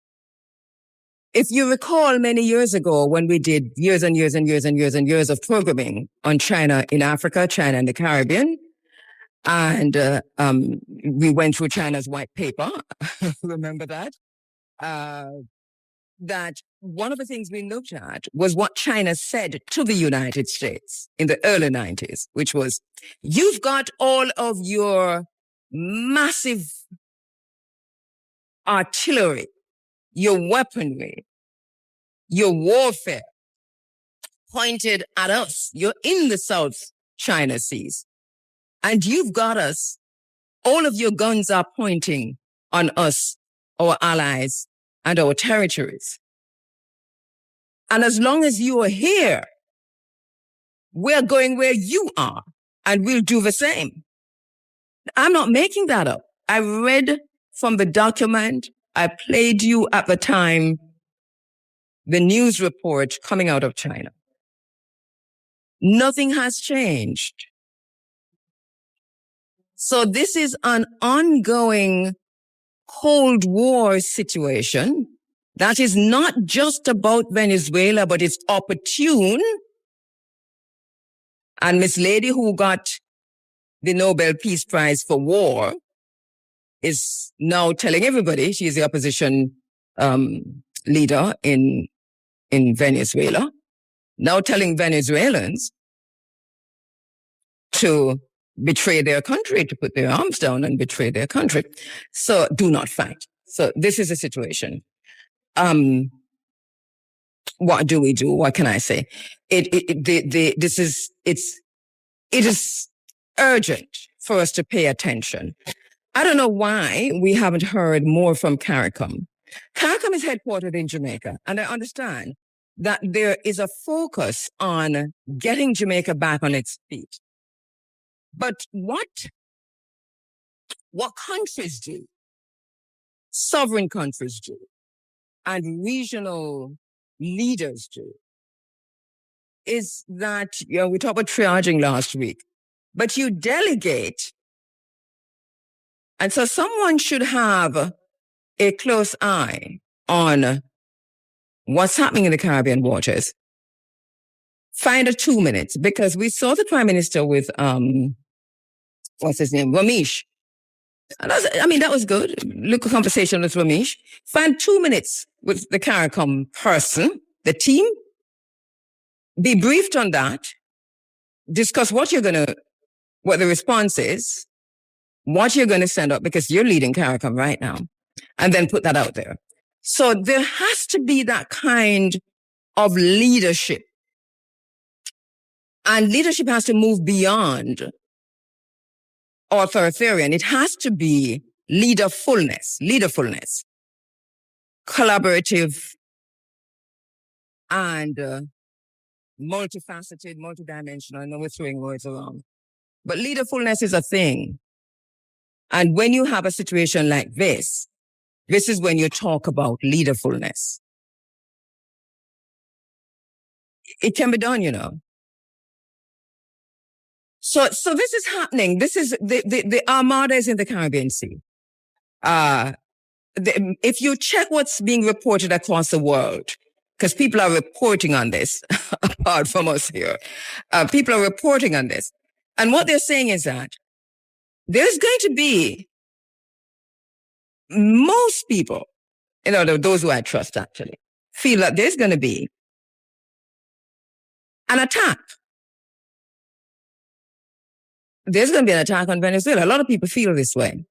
If you recall many years ago when we did years and years and years and years and years of programming on China in Africa, China in the Caribbean, and we went through China's white paper, remember that? That one of the things we looked at was what China said to the United States in the early 90s, which was, you've got all of your massive artillery, your weaponry, your warfare pointed at us. You're in the South China Seas. And you've got us, all of your guns are pointing on us, our allies, and our territories. And as long as you are here, we're going where you are, and we'll do the same. I'm not making that up. I read from the document. I played you at the time the news report coming out of China. Nothing has changed. So this is an ongoing Cold War situation that is not just about Venezuela, but it's opportune. And Miss Lady, who got the Nobel Peace Prize for War, is now telling everybody she's the opposition leader in Venezuela, now telling Venezuelans to betray their country, to put their arms down and betray their country. So do not fight. So this is the situation. what do we do? What can I say? It is urgent for us to pay attention. I don't know why we haven't heard more from CARICOM. CARICOM is headquartered in Jamaica, and I understand that there is a focus on getting Jamaica back on its feet. But what countries do, sovereign countries do, and regional leaders do, is that, we talked about triaging last week, but you delegate. And so someone should have a close eye on what's happening in the Caribbean waters. Find a 2 minutes, because we saw the Prime Minister with, what's his name? Ramesh. And that was good. Look, a conversation with Ramesh. Find 2 minutes with the CARICOM person, the team. Be briefed on that. Discuss what the response is, what you're going to send up, because you're leading CARICOM right now, and then put that out there. So there has to be that kind of leadership. And leadership has to move beyond authoritarian. It has to be leaderfulness, collaborative, and multifaceted, multidimensional. I know we're throwing words around, but leaderfulness is a thing. And when you have a situation like this is when you talk about leaderfulness. It can be done, So this is happening. This is the Armada is in the Caribbean Sea. If you check what's being reported across the world, because people are reporting on this, apart from us here, people are reporting on this. And what they're saying is that there's going to be most people, those who I trust actually, feel that there's going to be an attack. There's going to be an attack on Venezuela. A lot of people feel this way.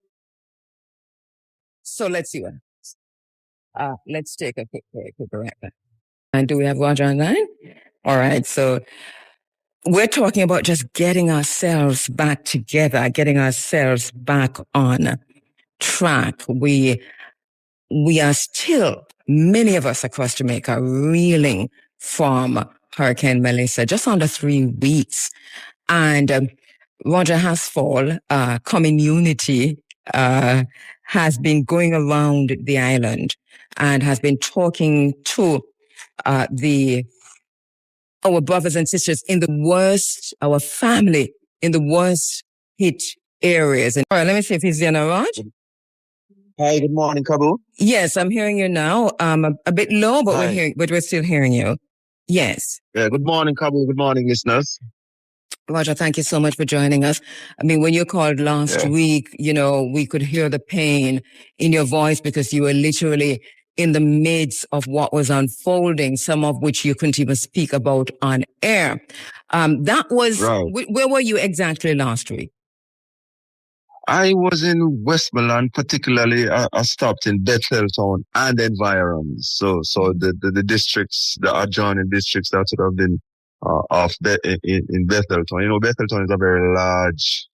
So let's see what happens. Let's take a quick break. And do we have Roger online? All right. So we're talking about just getting ourselves back together, getting ourselves back on track. We are still, many of us across Jamaica, reeling from Hurricane Melissa, just under 3 weeks. And Roger Hasfall, Community, has been going around the island and has been talking to our brothers and sisters our family in the worst hit areas. And all right, let me see if he's there now, Raj. Hi, good morning, Kabu. Yes, I'm hearing you now. A bit low, but we're still hearing you. Yes. Yeah, good morning, Kabu. Good morning, listeners. Roger, thank you so much for joining us. I mean, when you called last week, we could hear the pain in your voice because you were literally in the midst of what was unfolding, some of which you couldn't even speak about on air. That was, right. Where were you exactly last week? I was in Westmoreland, particularly I stopped in Betheltown and environs. So the districts, the adjoining districts that would have been in Betheltown. Betheltown is a very large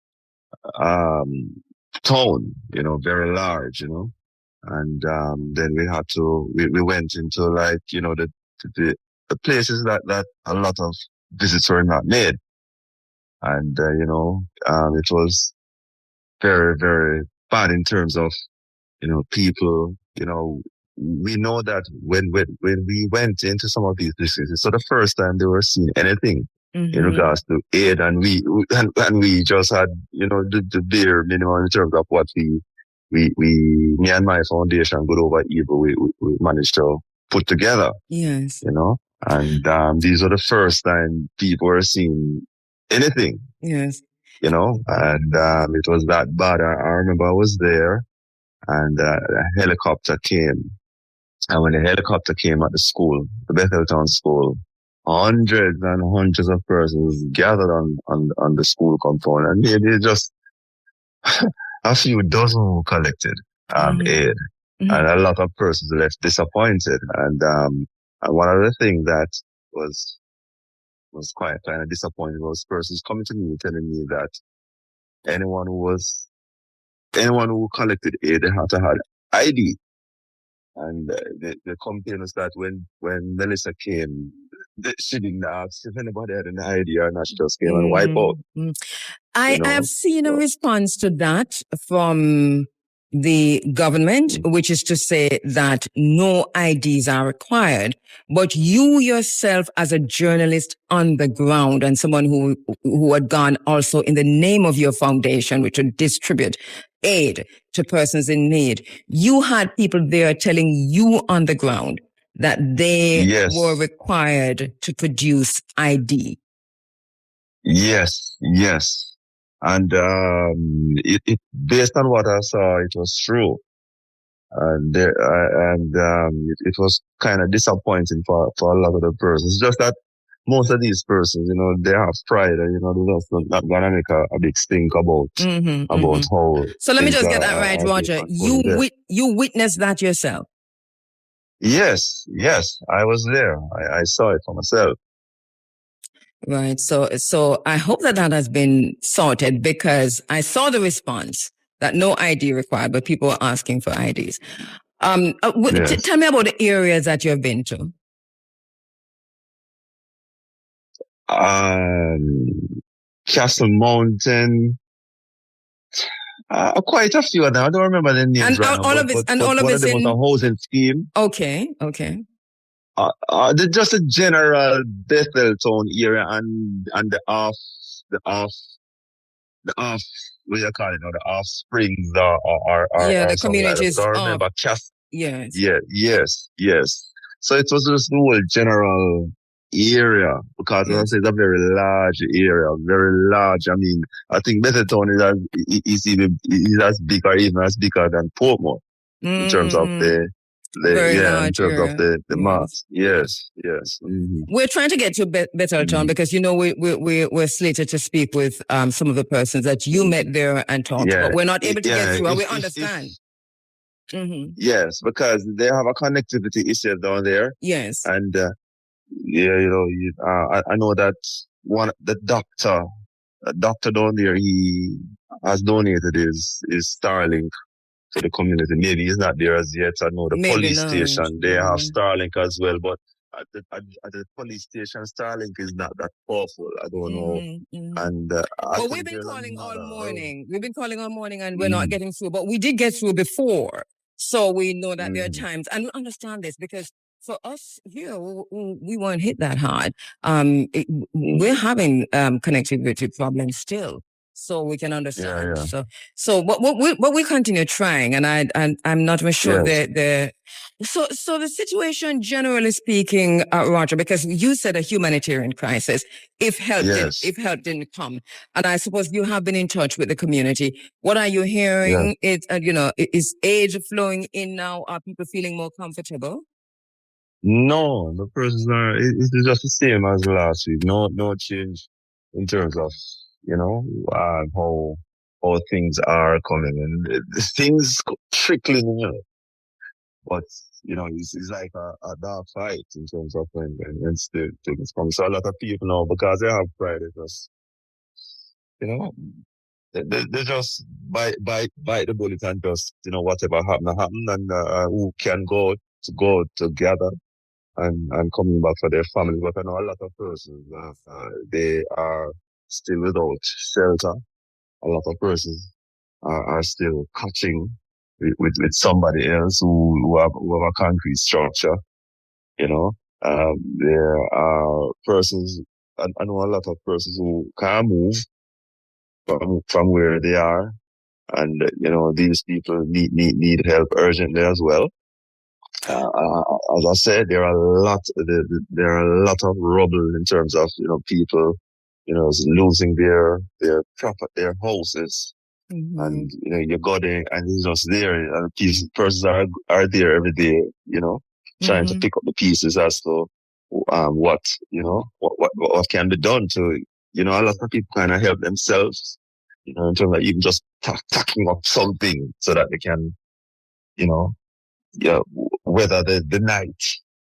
town, very large, and then we went into the places that a lot of visits were not made, and it was very, very bad in terms of people. We know that when we went into some of these districts, it's the first time they were seeing anything in regards to aid, and we just had the bare minimum in terms of what me and my foundation, Good Over Evil, we managed to put together. Yes. And these are the first time people were seeing anything. Yes. And it was that bad. I remember I was there, and a helicopter came. And when the helicopter came at the school, the Betheltown school, hundreds and hundreds of persons gathered on the school compound, and maybe just a few dozen who collected aid, and a lot of persons left disappointed. And And one of the things that was quite kind of disappointing was persons coming to me telling me that anyone who collected aid, they had to have ID. And the complaint was that when Melissa came, she didn't ask if anybody had an ID or not. She just came and wiped out. I have seen a response to that from the government, which is to say that no IDs are required. But you yourself, as a journalist on the ground and someone who had gone also in the name of your foundation, which would distribute aid to persons in need, you had people there telling you on the ground that they were required to produce ID. Yes. And it based on what I saw, it was true. And it was kind of disappointing for a lot of the persons. It's just that most of these persons, they have pride, and they're just not gonna make a big stink about how. So let me just get that right, Roger. You witnessed that yourself. Yes, I was there. I saw it for myself. Right. So I hope that has been sorted, because I saw the response that no ID required, but people are asking for IDs. Tell me about the areas that you've been to. Castle Mountain. Quite a few of them. I don't remember the names right now. All of it's in a housing scheme. Okay. Just a general Bethel town area and the off, what do you call it now? The offsprings or the communities. I don't remember. Yes. Yes. So it was just the whole general area, because as I say, it's a very large area, very large. I mean, I think Betheltown is as big or even as bigger than Portmore in terms of the mass. Yes. Mm-hmm. We're trying to get to Betheltown because we're slated to speak with some of the persons that you met there and talked, but we're not able to get through. We understand. Yes, because they have a connectivity issue down there. Yes, and I know that the doctor down there, he has donated his Starlink to the community. Maybe he's not there as yet. I know the police station, they have Starlink as well, but at the police station, Starlink is not that powerful. I don't know. And we've been calling all morning. We've been calling all morning, and we're not getting through. But we did get through before, so we know that there are times, and we understand this because for us here, we weren't hit that hard. We're having connectivity problems still. So we can understand. Yeah. So what we continue trying, and I'm not even sure So the situation, generally speaking, Roger, because you said a humanitarian crisis, if help didn't come, and I suppose you have been in touch with the community. What are you hearing? Is aid flowing in now? Are people feeling more comfortable? No, the persons are. It's just the same as last week. No change in terms of how things are coming, and things trickling in. But it's like a dark fight in terms of when things come. So a lot of people now, because they have pride, they just bite the bullet and just whatever happen, and who can go together and coming back for their family. But I know a lot of persons, they are still without shelter. A lot of persons are still catching with somebody else who have a concrete structure. There are persons, I know a lot of persons who can't move from where they are, and these people need help urgently as well. As I said, there are a lot of rubble in terms of people losing their houses, and you go there and it's just there, and persons are there every day, trying to pick up the pieces as to what can be done to a lot of people kind of help themselves, in terms of even just tacking up something so that they can weather the night.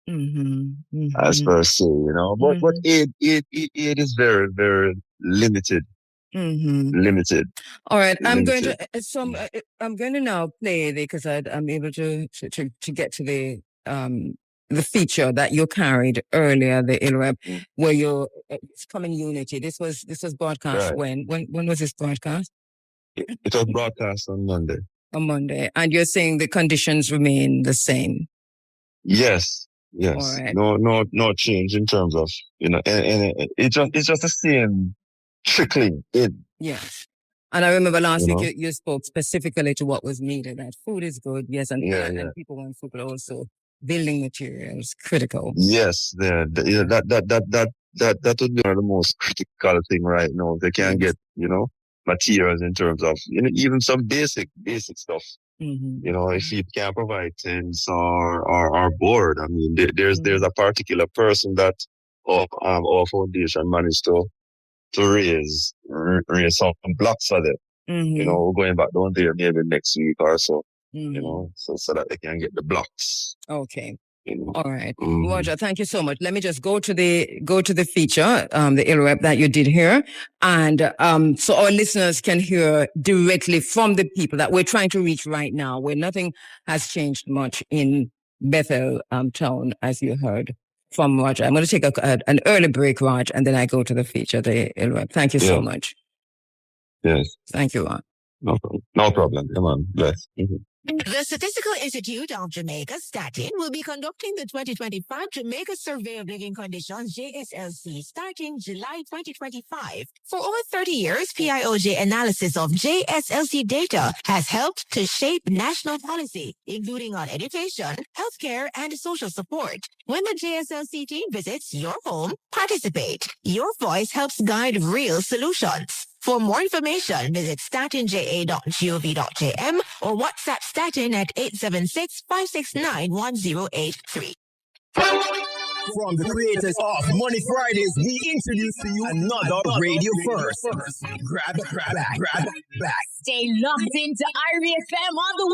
as per se, you know. But aid is very, very limited. Limited. All right, I'm going to now play because I'm able to get to the feature that you carried earlier, the ILREP, where you're it's coming unity. This was broadcast when was this broadcast? It was broadcast on Monday. On Monday, and you're saying the conditions remain the same. Yes. All right. No change in terms of, you know, and it's just the same trickling in. Yes. And I remember last week you spoke specifically to what was needed. That food is good, yes, and people want food, but also building materials critical. Yes, that would be one of the most critical thing right now. They can't get, you know, materials in terms of, you know, even some basic stuff. You know, if you can't provide tents or board, I mean, there's a particular person that our foundation managed to raise some blocks for them. You know, we're going back down there maybe next week or so. You know, so that they can get the blocks. Okay. You know? All right. Roger, thank you so much. Let me just go to the feature, the ILREP that you did here. And so our listeners can hear directly from the people that we're trying to reach right now, where nothing has changed much in Bethel town, as you heard from Roger. I'm going to take an early break, Raj, and then I go to the feature, the ILREP. Thank you so much. Yes. Thank you, Raj. No problem. Come on. Bless. The Statistical Institute of Jamaica, Statin, will be conducting the 2025 Jamaica Survey of Living Conditions, JSLC, starting July 2025. For over 30 years, PIOJ analysis of JSLC data has helped to shape national policy, including on education, healthcare, and social support. When the JSLC team visits your home, participate. Your voice helps guide real solutions. For more information, visit statinja.gov.jm or WhatsApp Statin at 876-569-1083. From the creators of Money Fridays, we introduce to you another radio first. Grab back. Stay locked into Irie FM on the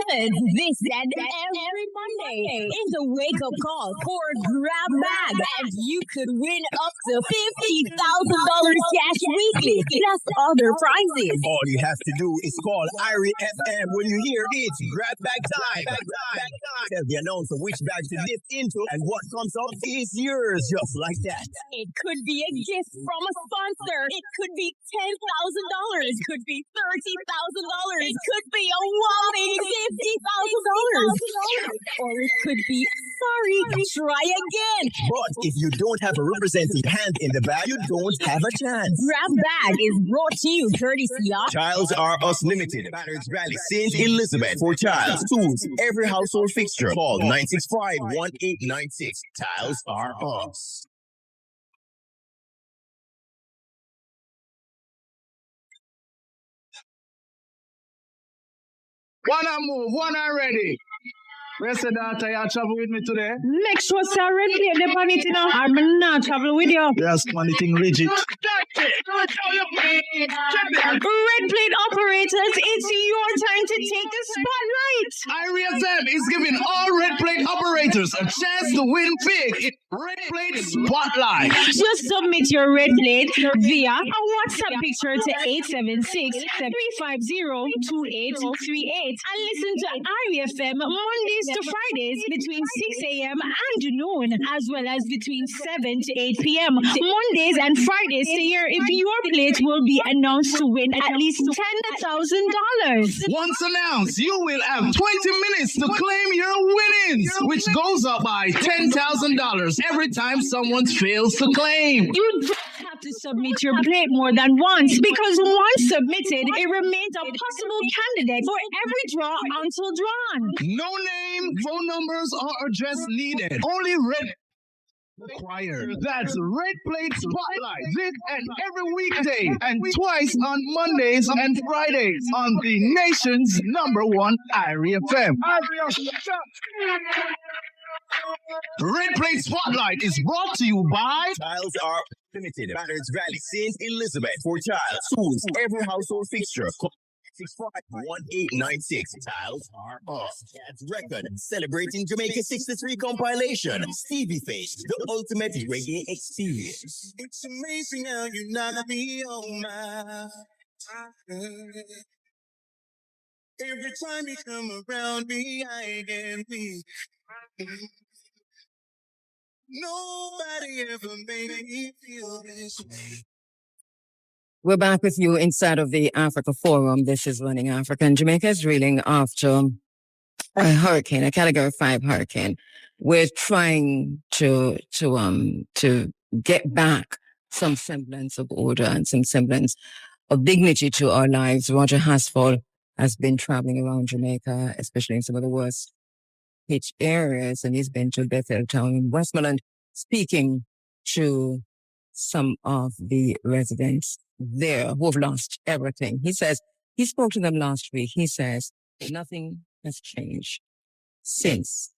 107. This and every Monday is a wake-up call for Grab Bag, and you could win up to $50,000 cash weekly, plus other prizes. All you have to do is call Irie FM when you hear it's Grab Bag time. Tell the announcer which bag to dip into, and what comes up is yours, just like that. It could be a gift from a sponsor. It could be $10,000. It could be $30,000. It could be a whopping $50,000. Or it could be, sorry, try again. But if you don't have a representing hand in the bag, you don't have a chance. Grab Bag is brought to you courtesy of Childs R Us Limited, Batters Valley, St. Elizabeth. For Childs tools, every household fixture. Call 965-1896. Tiles are us. One I move, one I ready. Where's the daughter you travel with me today? Make sure sir red plate the on it, you know. I'm not travel with you. Yes, man, thing legit. Red plate operators, it's your time to take the spotlight. Irie FM is giving all red plate operators a chance to win big in Red Plate Spotlight. Just submit your red plate via a WhatsApp picture to 876-350-2838 and listen to Irie FM Mondays to Fridays between 6 a.m. and noon, as well as between 7 to 8 p.m. Mondays and Fridays to hear if your plate will be announced to win at least $10,000. Once announced, you will have 20 minutes to claim your winnings, which goes up by $10,000 every time someone fails to claim. You don't have to submit your plate more than once, because once submitted, it remains a possible candidate for every draw until drawn. No name, phone numbers, or address needed. Only red required. That's Red Plate Spotlight. This and every weekday, and twice on Mondays and Fridays on the nation's #1 Irie FM. Red Plate Spotlight is brought to you by Tiles are Limited, Batters Valley, St. Elizabeth. For Tiles tools, every household fixture. 1896. Tiles are us. That's record. Celebrating Jamaica 63 compilation. Stevie Face, the ultimate reggae experience. It's amazing how you knock me on my every time you come around me, I get weak. Nobody ever made me feel this way. We're back with you inside of the Africa Forum. This is Running Africa, and Jamaica is reeling after a hurricane, a Category 5 hurricane. We're trying to get back some semblance of order and some semblance of dignity to our lives. Roger Hasford has been traveling around Jamaica, especially in some of the worst hit areas, and he's been to Bethel Town in Westmoreland, speaking to some of the residents there who have lost everything. He says, he spoke to them last week. He says, nothing has changed since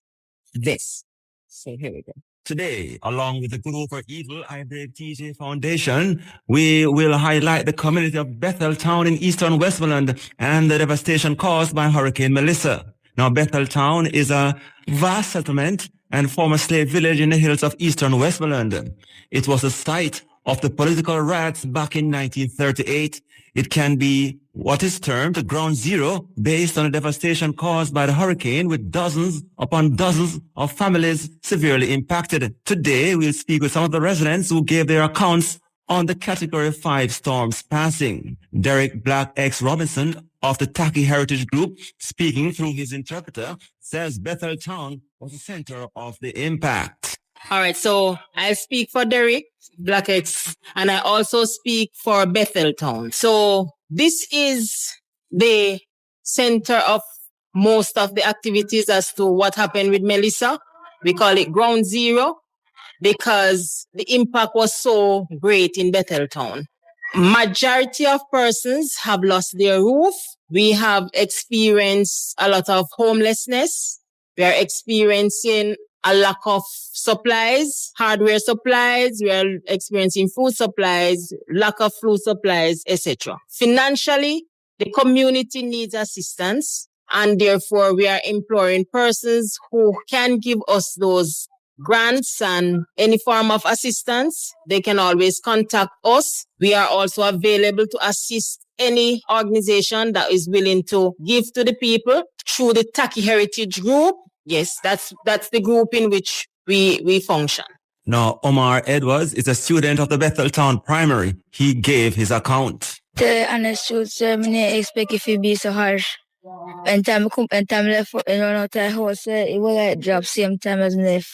this. So here we go. Today, along with the Good Over Evil I Brave TJ Foundation, we will highlight the community of Bethel Town in eastern Westmoreland and the devastation caused by Hurricane Melissa. Now, Bethel Town is a vast settlement and former slave village in the hills of eastern Westmoreland. It was the site of the political riots back in 1938. It can be what is termed ground zero based on the devastation caused by the hurricane, with dozens upon dozens of families severely impacted. Today, we'll speak with some of the residents who gave their accounts on the Category 5 storms passing. Derek Black X Robinson of the Taki Heritage Group, speaking through his interpreter, says Bethel Town was the center of the impact. All right, so I speak for Derek Black X, and I also speak for Bethel Town. So this is the center of most of the activities as to what happened with Melissa. We call it ground zero because the impact was so great in Bethel Town. Majority of persons have lost their roof. We have experienced a lot of homelessness. We are experiencing a lack of supplies, hardware supplies. We are experiencing food supplies, lack of food supplies, etc. Financially, the community needs assistance, and therefore we are imploring persons who can give us those grants and any form of assistance. They can always contact us. We are also available to assist any organization that is willing to give to the people through the Taki Heritage Group. Yes, that's the group in which we function. Now, Omar Edwards is a student of the Bethel Town Primary. He gave his account. The honest truth, I didn't expect it to be so harsh. And time left in one of the house, it was like drop same time as left.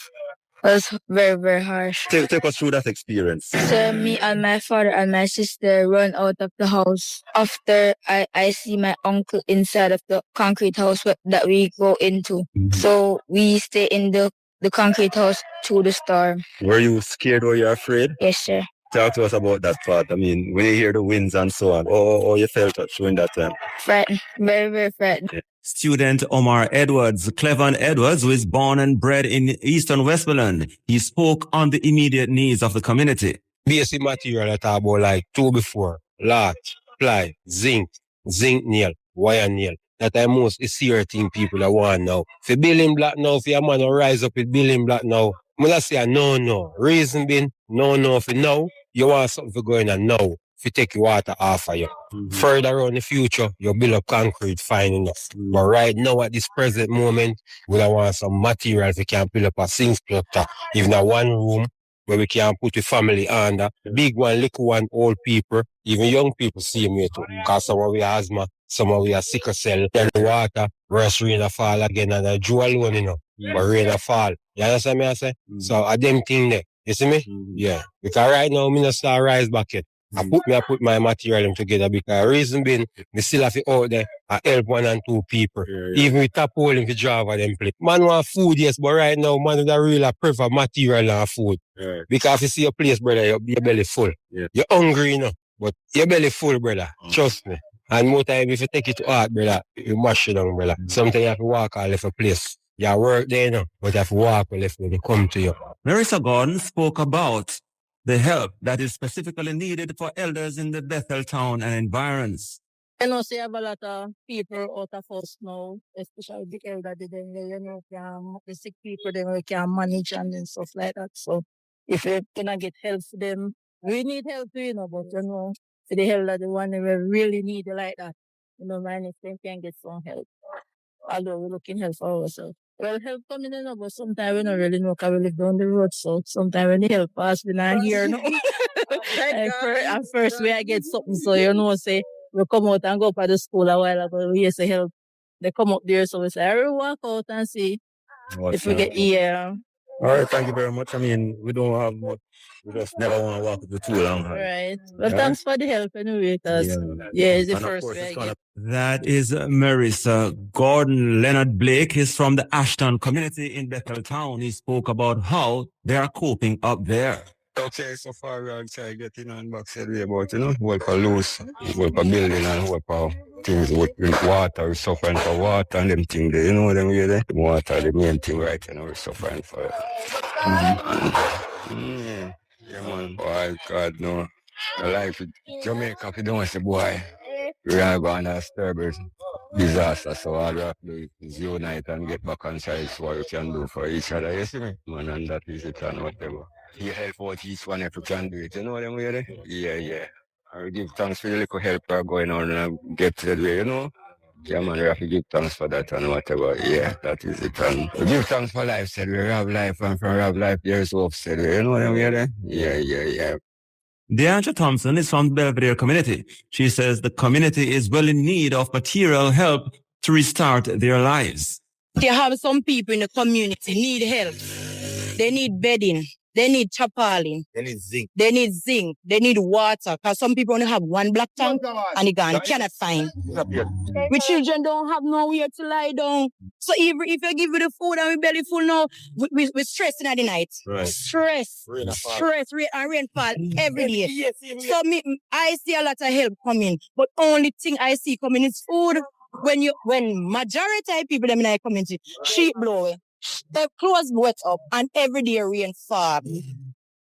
It was very, very harsh. Take us through that experience. So me and my father and my sister run out of the house. After I see my uncle inside of the concrete house that we go into. So we stay in the concrete house through the storm. Were you scared or you afraid? Yes, sir. Talk to us about that part. I mean, when you hear the winds and so on, or you felt it during that time? Frightened. Very, very frightened. Yeah. Student Omar Edwards, Clevan Edwards, who is born and bred in eastern Westmoreland, he spoke on the immediate needs of the community. Basic material I talk about like 2x4, latch, ply, zinc nail, wire nail. That the most easier thing people are want now. For building block now, for your man to rise up with building block now, I'm going to say no. Reason being, no for now, you want something for going on now. If you take your water off of you. Further on in the future, you build up concrete fine enough. But right now, at this present moment, we want some materials we can build up a sink structure. Even a one room where we can put the family under. Big one, little one, old people, even young people see me too. Because some of we have asthma, some of we have sickle cell. Then the water, rest rain a fall again, and a draw alone, you know. But rain a fall. You understand me I say? So a them thing there. You see me? Yeah. Because right now, me not start rise back yet. I put my material together because reason being, me still have to out there, I help 1 and 2 people. Even with tap hole in the driver them plate. Man want food, yes, but right now, man would really prefer material and food. Because if you see your place, brother, your belly full. You're hungry, you know, but your belly full, brother. Trust me. And more time, if you take it to heart, brother, you mash it down, brother. Sometimes you have to walk all over a place. You work there, you know, but you have to walk all over when they come to you. Marissa Gordon spoke about the help that is specifically needed for elders in the Bethel Town and environs. You know, see, I have a lot of people out of us now, especially the elderly, then, you know, the sick people, then we can manage and stuff like that. So if we cannot get help for them, we need help too, you know, but, you know, for the elderly one, we really need it like that. You know, man, if they can get some help. Although we're looking help for ourselves. Well, help coming in, but sometimes we don't really know because we live down the road. So sometimes when the help pass, we not here. No. At first, we I get something. So, you know, say, we come out and go up at the school a while ago. We used to help. They come up there. So we say, I will walk out and see if we get here. All right, thank you very much. I mean, we don't have much. We just never want to walk with you too long. Right. Well, thanks for the help anyway, because, it's the And first way I get. That is Marissa. Gordon Leonard Blake is from the Ashton community in Bethel Town. He spoke about how they are coping up there. Okay, so far we are trying to get in and back said way about, you know, work for loose, work for building and work for things with water, we're suffering for water and them things there, you know them way there? Water, the main thing right, you know, we're suffering for it. Yeah, man. Boy, God, no. The life in Jamaica, if you don't say, boy, we are going to disturb disaster, so all we have to do is unite and get back on side so what we can do for each other, you see me? Man, and that is it and whatever. You help out each one if you can do it, you know them way there? Yeah. I give thanks for the little help we're going on and get to the way, you know? Yeah, man, we have to give thanks for that and whatever. Yeah, that is it. And we give thanks for life, said we have life, and from have life, there's hope, said we. You know them way there? Yeah. Deandra Thompson is from the Belvedere community. She says the community is well in need of material help to restart their lives. You have some people in the community need help. They need bedding. They need tarpaulin. They need zinc. They need zinc. They need water. Because some people only have one black tank and they cannot find. We children don't have nowhere to lie down. So if you give you the food and we belly full now, we stressing at the night. Right. Stress, and rainfall every day. So I see a lot of help coming, but only thing I see coming is food. When majority of people in my community, sheep blowing, their clothes wet up, and every day rain fall.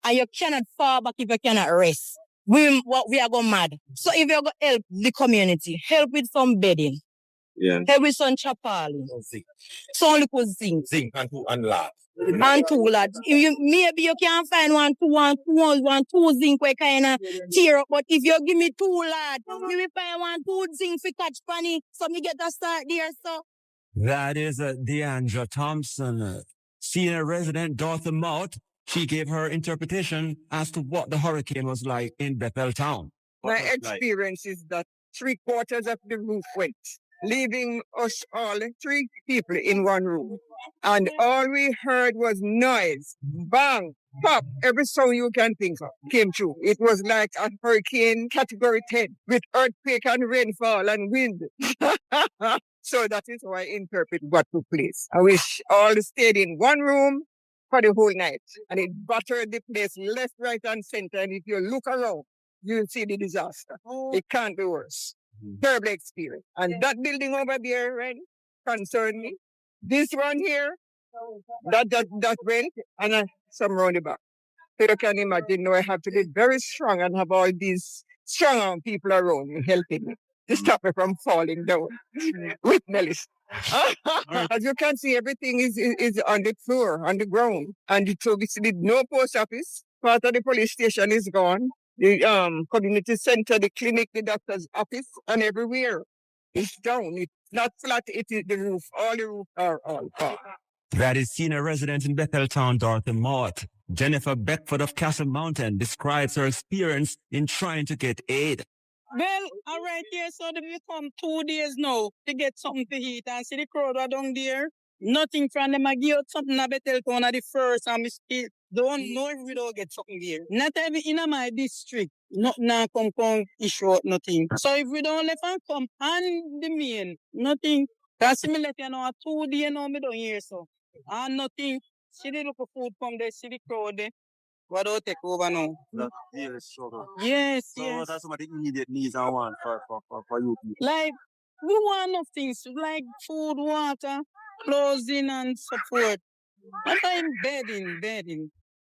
And you cannot fall back if you cannot rest. We are going mad. So if you're going to help the community, help with some bedding. Yeah. Help with some chapali. Some little zinc. Zinc and lard. And two lad. Maybe you can find one, two zinc where kind of tear up. But if you give me two lad, you will find 2 zinc for catch funny. So me get a start there, so. That is Deandra Thompson, senior resident Dorothy Mott. She gave her interpretation as to what the hurricane was like in Bethel Town. My experience is that 3/4 of the roof went, leaving us all 3 people in one room. And all we heard was noise, bang, pop, every sound you can think of came through. It was like a hurricane category 10 with earthquake and rainfall and wind. So that is how I interpret what took place. I wish all stayed in one room for the whole night. And it battered the place left, right, and center. And if you look around, you'll see the disaster. It can't be worse. Terrible experience. And that building over there, right, concerned me. This one here, that went, and some round the back. So you can imagine, now I have to be very strong and have all these strong people around me helping me to stop me from falling down with Melis. As you can see, everything is on the floor, on the ground. And so we see no post office. Part of the police station is gone. The community center, the clinic, the doctor's office, and everywhere. It's down. It's not flat, it is the roof. All the roofs are all gone. That is senior resident in Bethel Town, Dorothy Mott. Jennifer Beckford of Castle Mountain describes her experience in trying to get aid. Well, all right, here, so we come 2 days now to get something to eat and see the crowd are down there. Nothing from them. I give out something at Bethel Town at the first and we still don't know if we don't get something here. Not every in my district, nothing come issue out nothing. So if we don't let them come and the main, nothing. That's me let you know, 2 days now me don't hear so. And nothing. See the local food come there, see the crowd there. What do take over now? That's really struggle. Yes, so yes. What are some of the immediate needs I want for you people? Like, we want enough things, like food, water, clothing, and support. And I'm bedding.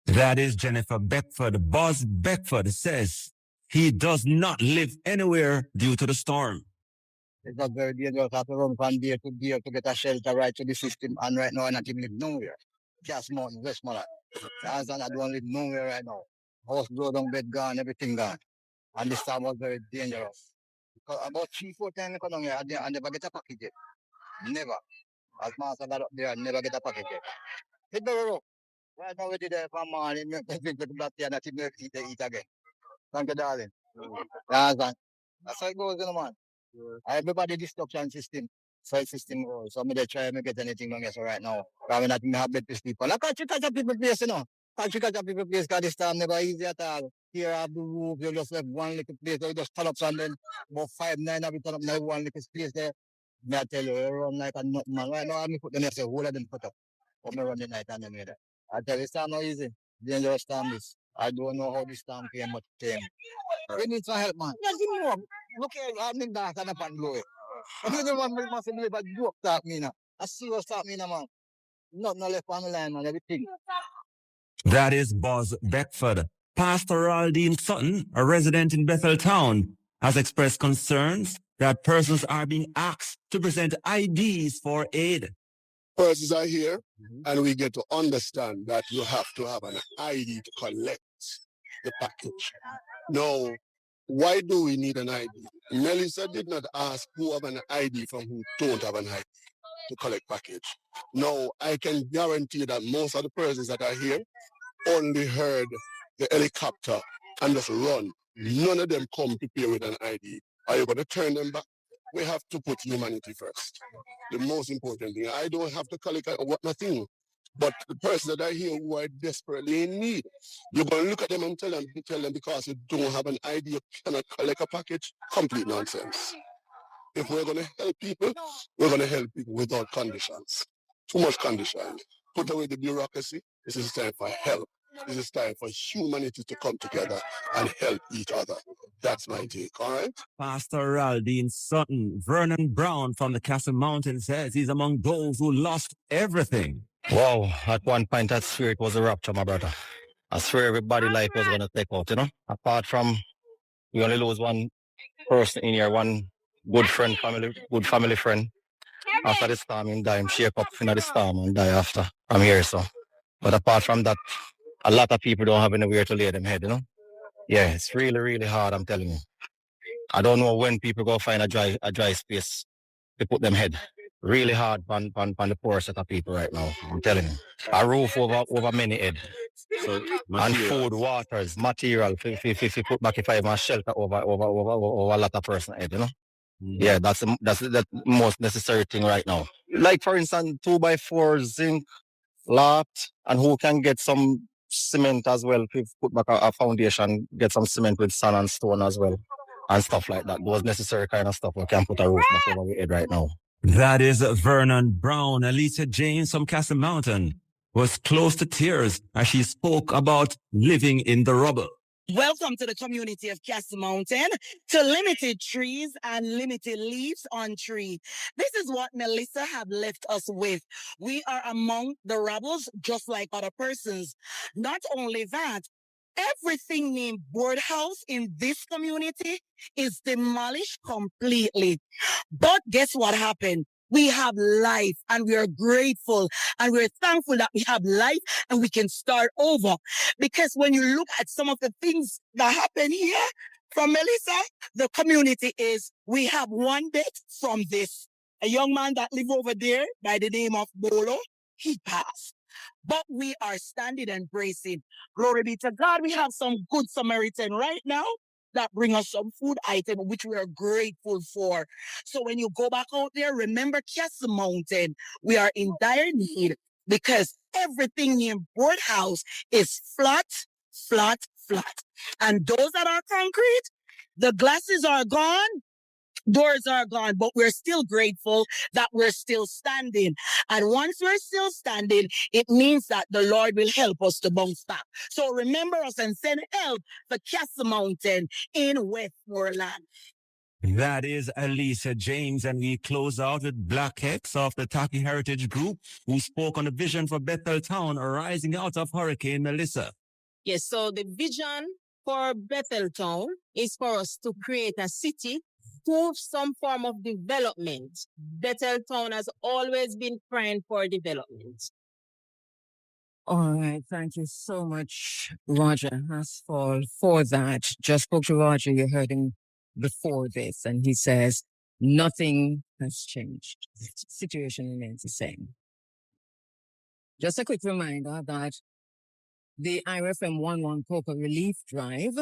That is Jennifer Beckford. Boss Beckford says he does not live anywhere due to the storm. It's not very dangerous. I have to run from there to there to get a shelter right to the system. And right now, I not even live nowhere. Cass Mountain, Westmoreland. I don't live nowhere right now. House blow down, bed gone, everything gone. And this time was very dangerous. Because about 3-4 times I come down here, I never get a package yet. Never. As master got up there, I never get a package yet. Hit the road. Right now, we did it from morning, make the thing to the black and I think we eat again. Thank you, darling. Yeah, that's how it goes, you know, man. Everybody destruction system. Soil system goes. So they try to get anything on so right now. Because I think I have bed to sleep on. I can't catch a people place, you know. Can't catch a people place because this time never easy at all. Here I have the roof, you just left one little place, you just turn up something. About 5-9 of it turn up now one little place there. May I tell you, you run like a nut man. Right now I put the next whole of them put up. But me run the night and them there. I tell you, it's not easy. Dangerous time this. I don't know how this time came, but it came. We need some help, man. Yeah, give me one. Look here, I'm in that and up and blow it. I'm the one who must believe a joke talk me now. I see what's talking me now, man. Nothing left on the line, man. Everything. That is Buzz Beckford. Pastor Aldine Sutton, a resident in Bethel Town, has expressed concerns that persons are being asked to present IDs for aid. Persons are here, and we get to understand that you have to have an ID to collect the package. Now, why do we need an ID? Melissa did not ask who have an ID from who don't have an ID to collect package. Now, I can guarantee that most of the persons that are here only heard the helicopter and just run. None of them come prepared with an ID. Are you going to turn them back? We have to put humanity first. The most important thing. I don't have to collect nothing. But the persons that are here who are desperately in need, you're going to look at them and tell them because you don't have an ID, you cannot collect a package. Complete nonsense. If we're going to help people, we're going to help people without conditions. Too much conditions. Put away the bureaucracy. This is time for help. This is time for humanity to come together and help each other. That's my take, all right? Pastor Aldine Sutton, Vernon Brown from the Castle Mountain says he's among those who lost everything. Wow, at one point I swear it was a rapture, my brother. I swear everybody life was going to take out, you know? Apart from, we only lose one person in here, one good family friend. After the storm, him die, him shake up in the storm and die after. I'm here, so. But apart from that, a lot of people don't have anywhere to lay them head, you know? Yeah, it's really, really hard, I'm telling you. I don't know when people go find a dry space to put them head. Really hard on the poor set of people right now, I'm telling you. A roof over many head. So, and food, waters, material, if you put back if I have a shelter over a lot of person head, you know? Yeah, that's the most necessary thing right now. Like for instance, 2x4 zinc, lot, and who can get some cement as well, put back a foundation, get some cement with sand and stone as well, and stuff like that. Those necessary kind of stuff we can put a roof back over our head right now. That is Vernon Brown. Alicia James from Castle Mountain was close to tears as she spoke about living in the rubble. Welcome to the community of Castle Mountain, to limited trees and limited leaves on tree. This is what Melissa have left us with. We are among the rebels, just like other persons. Not only that, everything named board house in this community is demolished completely. But guess what happened? We have life and we are grateful and we're thankful that we have life and we can start over. Because when you look at some of the things that happen here from Melissa, the community is, we have one bit from this. A young man that lived over there by the name of Bolo, he passed. But we are standing and bracing. Glory be to God. We have some good Samaritan right now that bring us some food item, which we are grateful for. So when you go back out there, remember Castle Mountain. We are in dire need because everything in board house is flat. And those that are concrete, the glasses are gone, doors are gone, but we're still grateful that we're still standing. And once we're still standing, it means that the Lord will help us to bounce back. So remember us and send help for Castle Mountain in Westmoreland. That is Alicia James, and we close out with Black X of the Taki Heritage Group, who spoke on the vision for Bethel Town arising out of Hurricane Melissa. Yes, so the vision for Bethel Town is for us to create a city do some form of development. Betheltown has always been prime for development. All right, thank you so much, Roger Hasfall, for that. Just spoke to Roger, you heard him before this, and he says nothing has changed. The situation remains the same. Just a quick reminder that the IRFM 11 Coca Relief Drive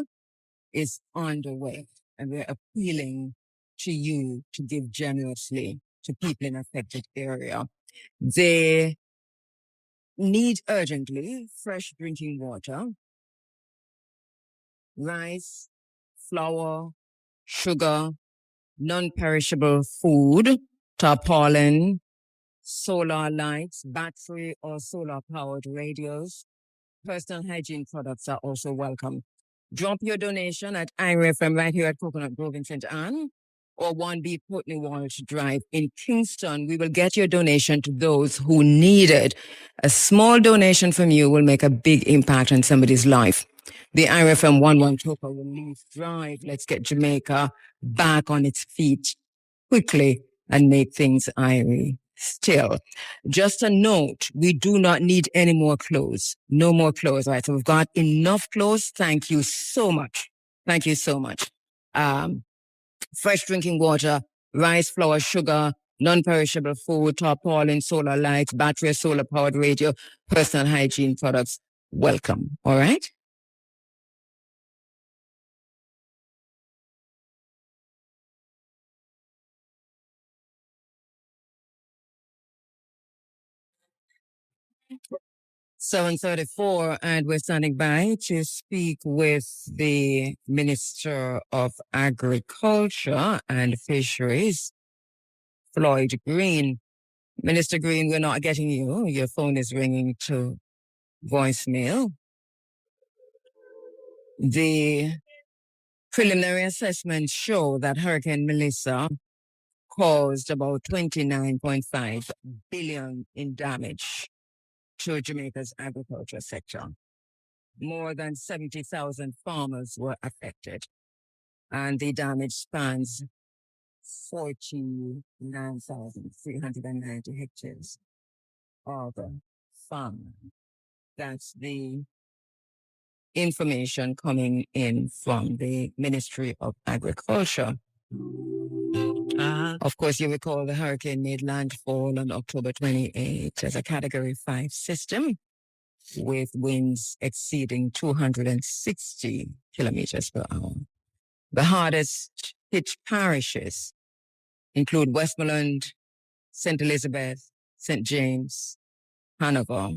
is underway, and we're appealing to you to give generously to people in affected area. They need urgently fresh drinking water, rice, flour, sugar, non-perishable food, tarpaulin, solar lights, battery or solar-powered radios. Personal hygiene products are also welcome. Drop your donation at IRFM right here at Coconut Grove in St. Anne or 1B Putney Walsh Drive in Kingston. We will get your donation to those who need it. A small donation from you will make a big impact on somebody's life. The IRFM 11 Coca Relief Drive. Let's get Jamaica back on its feet quickly and make things irie still. Just a note, we do not need any more clothes. No more clothes, right? So we've got enough clothes. Thank you so much. Thank you so much. Fresh drinking water, rice, flour, sugar, non-perishable food, tarpaulin, solar lights, battery, solar-powered radio, personal hygiene products. Welcome. All right? (7:34), and we're standing by to speak with the Minister of Agriculture and Fisheries, Floyd Green. Minister Green, we're not getting you. Your phone is ringing to voicemail. The preliminary assessments show that Hurricane Melissa caused about $29.5 billion in damage to Jamaica's agriculture sector. More than 70,000 farmers were affected, and the damage spans 49,390 hectares of farmland. That's the information coming in from the Ministry of Agriculture. Of course, you recall the hurricane made landfall on October 28 as a Category 5 system with winds exceeding 260 kilometers per hour. The hardest hit parishes include Westmoreland, St. Elizabeth, St. James, Hanover.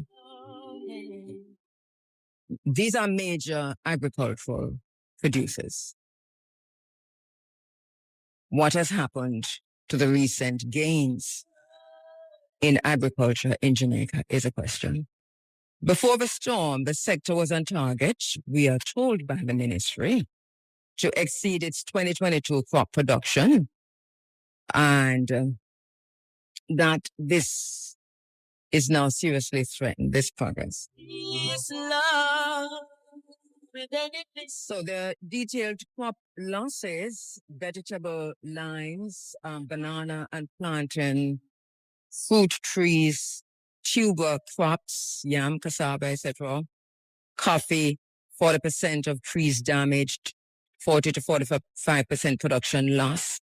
These are major agricultural producers. What has happened to the recent gains in agriculture in Jamaica is a question. Before the storm, the sector was on target, we are told by the ministry, to exceed its 2022 crop production, and that this is now seriously threatened, this progress. So the detailed crop losses, vegetable lines, banana and plantain, fruit trees, tuber crops, yam, cassava, etc., coffee, 40% of trees damaged, 40 to 45% production loss,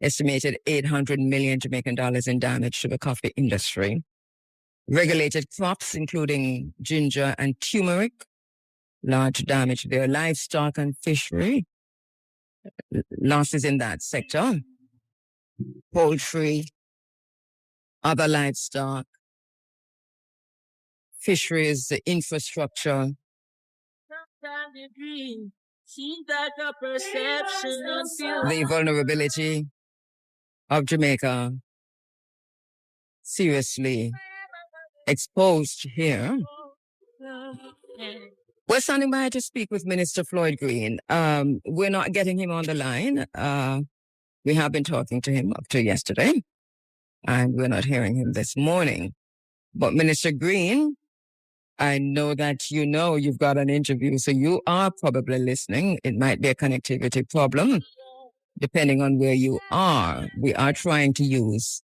estimated 800 million Jamaican dollars in damage to the coffee industry. Regulated crops, including ginger and turmeric, large damage to their livestock and fishery, losses in that sector, poultry, other livestock, fisheries, the infrastructure. The vulnerability of Jamaica seriously exposed here. We're standing by to speak with Minister Floyd Green. We're not getting him on the line. We have been talking to him up to yesterday, and we're not hearing him this morning. But Minister Green, I know that you know you've got an interview, so you are probably listening. It might be a connectivity problem. depending on where you are. We are trying to use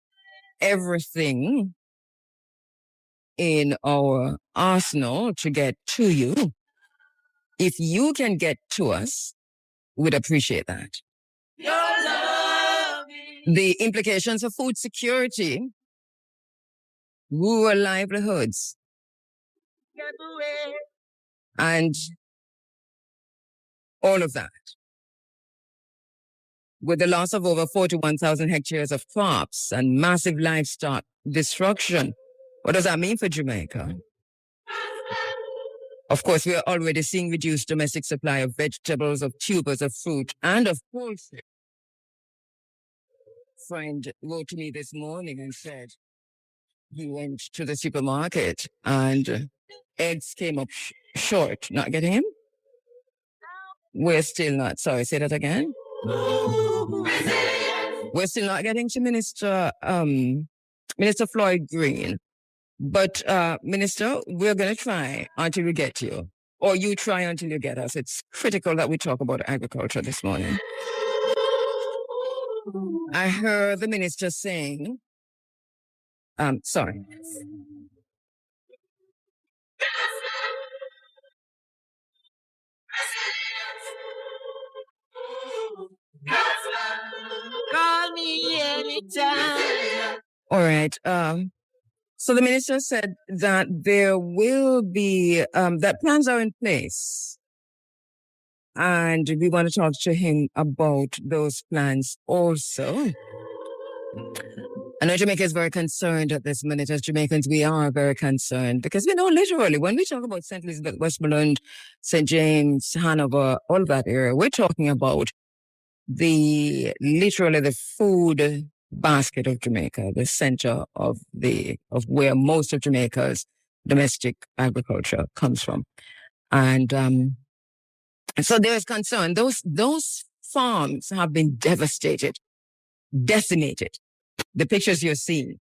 everything in our arsenal to get to you. If you can get to us, we'd appreciate that. The implications of food security, rural livelihoods, and all of that. With the loss of over 41,000 hectares of crops and massive livestock destruction, what does that mean for Jamaica? Of course, we are already seeing reduced domestic supply of vegetables, of tubers, of fruit, and of poultry. A friend wrote to me this morning and said he went to the supermarket and eggs came up short. Not getting him? We're still not. Sorry, say that again. We're still not getting to Minister Floyd Green. But, Minister, we're going to try until we get you. Or you try until you get us. It's critical that we talk about agriculture this morning. I heard the minister saying, sorry. Call me anytime. All right. So the minister said that there will be, that plans are in place. And we want to talk to him about those plans also. I know Jamaica is very concerned at this minute. As Jamaicans, we are very concerned because we know literally when we talk about St. Elizabeth, Westmoreland, St. James, Hanover, all that area, we're talking about literally the food basket of Jamaica, the center of where most of Jamaica's domestic agriculture comes from. And so there is concern. Those farms have been devastated, decimated. The pictures you're seeing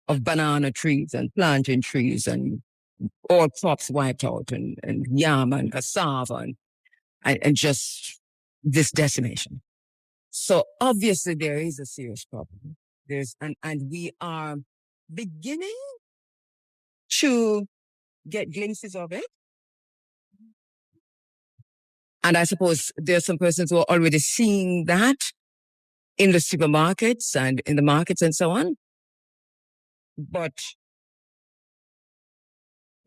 of banana trees and plantain trees and all crops wiped out and yam and cassava and just this decimation. So obviously there is a serious problem. And we are beginning to get glimpses of it. And I suppose there are some persons who are already seeing that in the supermarkets and in the markets and so on. But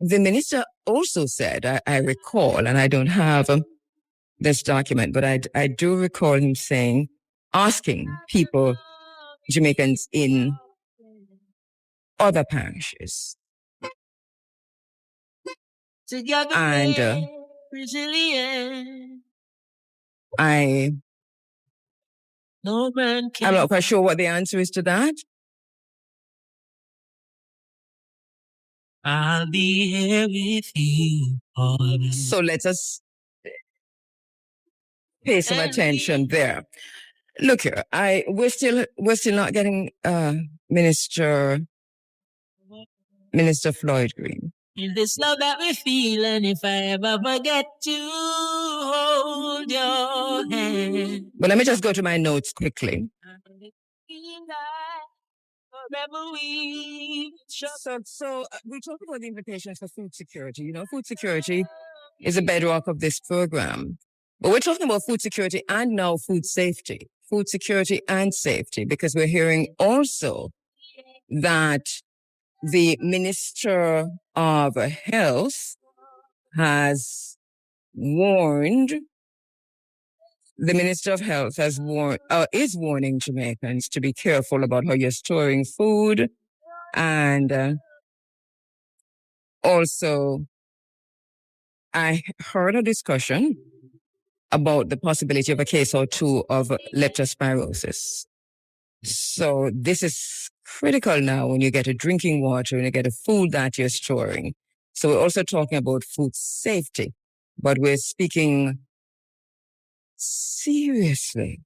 the minister also said, I recall, and I don't have this document, but I do recall him asking people, Jamaicans in other parishes. Together And resilient. I'm not quite sure what the answer is to that. I'll be here with you. So let us pay some attention there. Look here, we're still not getting Minister Floyd Green. In this love that we feel, and if I ever forget to hold your hand. But let me just go to my notes quickly. So we talk about the implications for food security. You know, food security is a bedrock of this program. But we're talking about food security and now food safety. Food security and safety, because we're hearing also that the Minister of Health has warned, is warning Jamaicans to be careful about how you're storing food. And also, I heard a discussion about the possibility of a case or two of leptospirosis. So this is critical now when you get a drinking water and you get a food that you're storing. So we're also talking about food safety, but we're speaking seriously.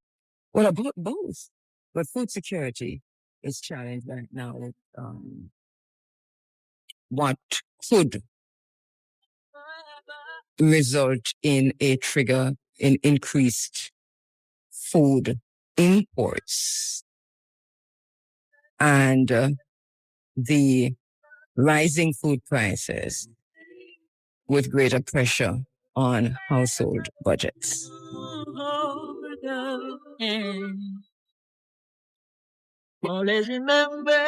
Well, about both. But food security is challenged right now with what could result in a trigger in increased food imports and the rising food prices with greater pressure on household budgets. Always remember.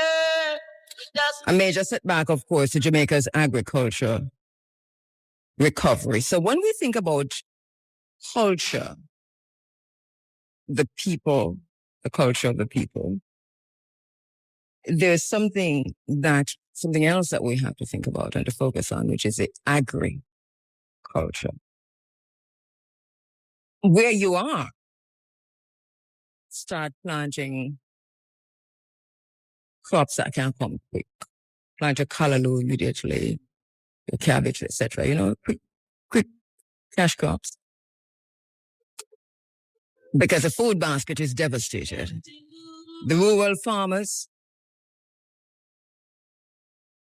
A major setback, of course, to Jamaica's agriculture recovery. So when we think about culture, the people, the culture of the people, there's something else that we have to think about and to focus on, which is the agriculture. Where you are, start planting crops that can come quick. Plant your callaloo immediately, your cabbage, etc. Quick cash crops. Because the food basket is devastated. The rural farmers,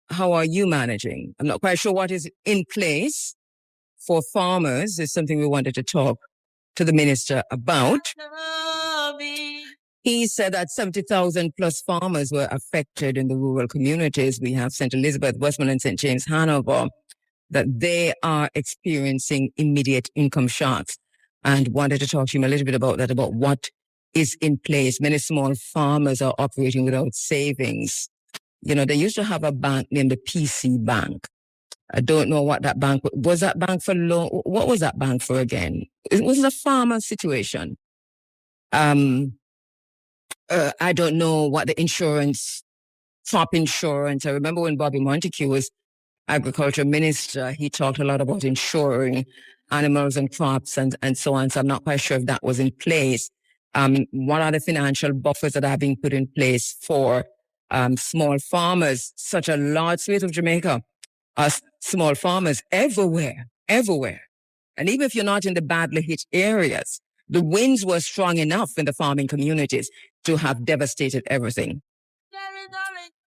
how are you managing? I'm not quite sure what is in place for farmers. Is something we wanted to talk to the minister about. He said that 70,000 plus farmers were affected in the rural communities. We have St. Elizabeth, Westmoreland, St. James, Hanover, that they are experiencing immediate income shocks. And wanted to talk to him a little bit about that, about what is in place. Many small farmers are operating without savings. They used to have a bank named the PC Bank. I don't know what that bank was. That bank for loan? What was that bank for again? It was a farmer situation. I don't know what the insurance, crop insurance. I remember when Bobby Montague was agriculture minister, he talked a lot about insuring animals and crops and so on. So I'm not quite sure if that was in place. What are the financial buffers that are being put in place for small farmers? Such a large swathe of Jamaica are small farmers everywhere. And even if you're not in the badly hit areas, the winds were strong enough in the farming communities to have devastated everything.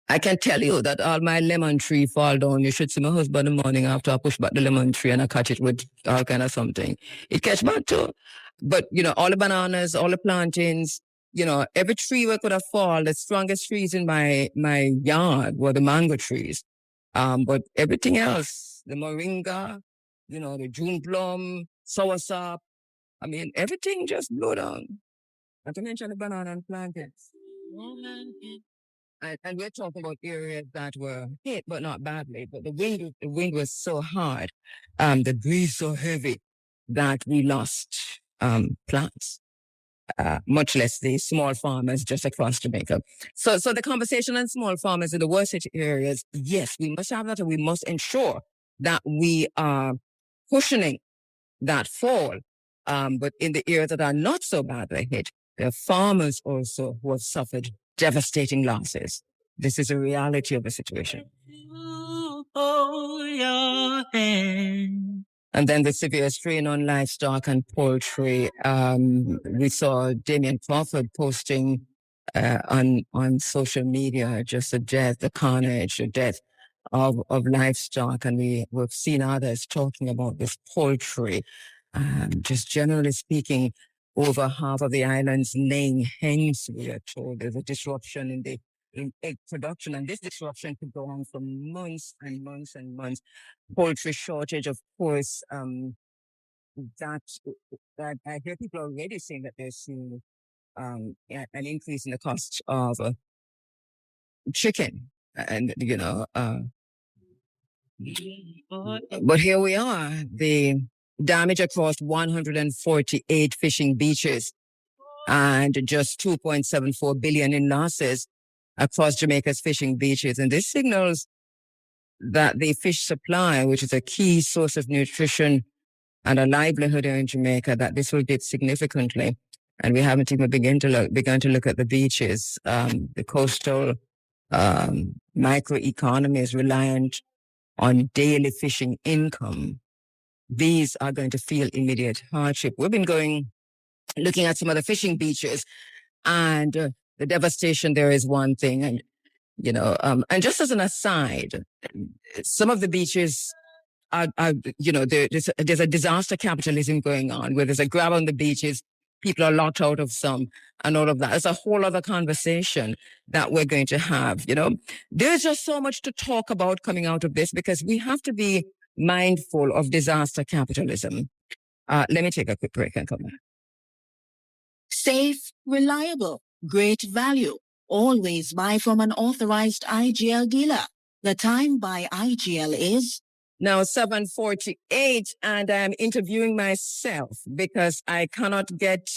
I can tell you that all my lemon tree fall down. You should see my husband in the morning after I push back the lemon tree and I catch it with all kind of something. It catch back too. But, all the bananas, all the plantains, every tree where could have fall, the strongest trees in my yard were the mango trees. But everything else, the moringa, the June plum, soursop, everything just blew down. Not to mention the banana and plantains. And we're talking about areas that were hit, but not badly. But the wind was so hard, the breeze so heavy that we lost plants. Much less the small farmers just across Jamaica. So the conversation on small farmers in the worst hit areas, yes, we must have that, and we must ensure that we are cushioning that fall. But in the areas that are not so badly hit, there are farmers also who have suffered devastating losses. This is a reality of the situation. Hold your hand. And then the severe strain on livestock and poultry. We saw Damien Crawford posting on social media just the carnage, the death of livestock. And we've seen others talking about this poultry. Just generally speaking, over half of the island's laying hens, we are told there's a disruption in egg production, and this disruption could go on for months and months and months. Poultry shortage, of course, that I hear people already saying that they're seeing an increase in the cost of chicken, and but here we are, the damage across 148 fishing beaches and just 2.74 billion in losses across Jamaica's fishing beaches. And this signals that the fish supply, which is a key source of nutrition and a livelihood here in Jamaica, that this will dip significantly. And we haven't even begun to look at the beaches. The coastal microeconomy is reliant on daily fishing income. These are going to feel immediate hardship. We've been looking at some of the fishing beaches, and the devastation there is one thing. And, and just as an aside, some of the beaches are there's a disaster capitalism going on, where there's a grab on the beaches people are locked out of some and all of that. It's a whole other conversation that we're going to have, you know. There's just so much to talk about coming out of this because we have to be mindful of disaster capitalism. Let me take a quick break and come back. Safe, reliable, great value. Always buy from an authorized IGL dealer. The time by IGL is now 7:48, and I'm interviewing myself because I cannot get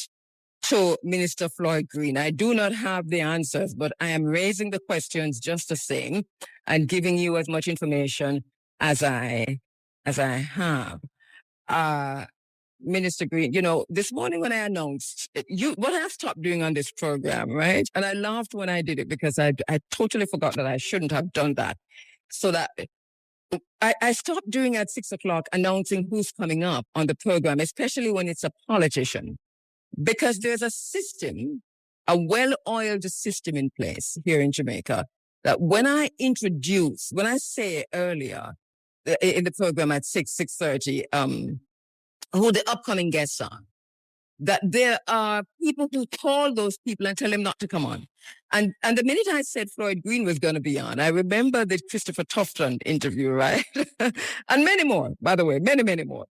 to Minister Floyd Green. I do not have the answers, but I am raising the questions just the same and giving you as much information as I have. Minister Green, you know, this morning when I announced what I've stopped doing on this program, right? And I laughed when I did it because I totally forgot that I shouldn't have done that. So that I stopped doing at 6 o'clock announcing who's coming up on the program, especially when it's a politician, because there's a system, a well-oiled system in place here in Jamaica that when I say earlier in the program at 6:30, who the upcoming guests are, that there are people who call those people and tell them not to come on. And the minute I said Floyd Green was going to be on, I remember the Christopher Tufton interview, right? And many more, by the way, many, many more.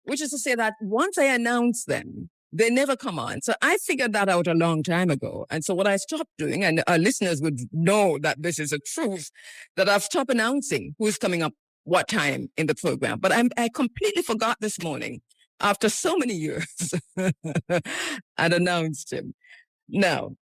Which is to say that once I announce them, they never come on. So I figured that out a long time ago. And so what I stopped doing, and our listeners would know that this is a truth, that I've stopped announcing who's coming up what time in the program. But I completely forgot this morning, after so many years, I'd announced him. Now,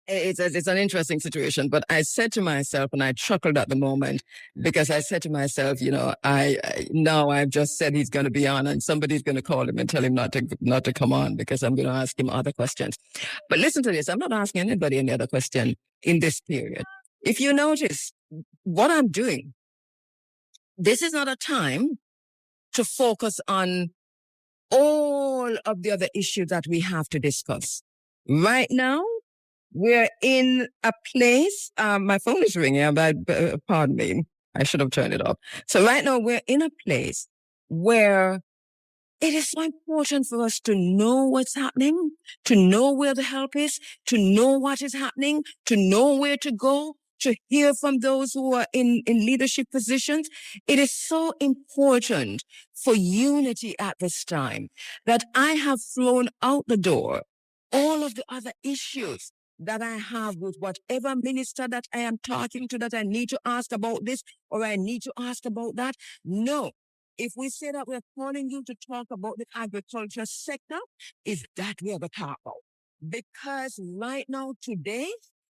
it's an interesting situation, but I said to myself, and I chuckled at the moment, because I said to myself, you know, I've just said he's going to be on, and somebody's going to call him and tell him not to come on, because I'm going to ask him other questions. But listen to this. I'm not asking anybody any other question in this period. If you notice what I'm doing, this is not a time to focus on all of the other issues that we have to discuss. Right now, we're in a place, my phone is ringing, but pardon me, I should have turned it off. So right now we're in a place where it is so important for us to know what's happening, to know where the help is, to know what is happening, to know where to go, to hear from those who are in leadership positions. It is so important for unity at this time that I have thrown out the door all of the other issues that I have with whatever minister that I am talking to, that I need to ask about this or I need to ask about that. No. If we say that we're calling you to talk about the agriculture sector, is that we have a talk about? Because right now, today,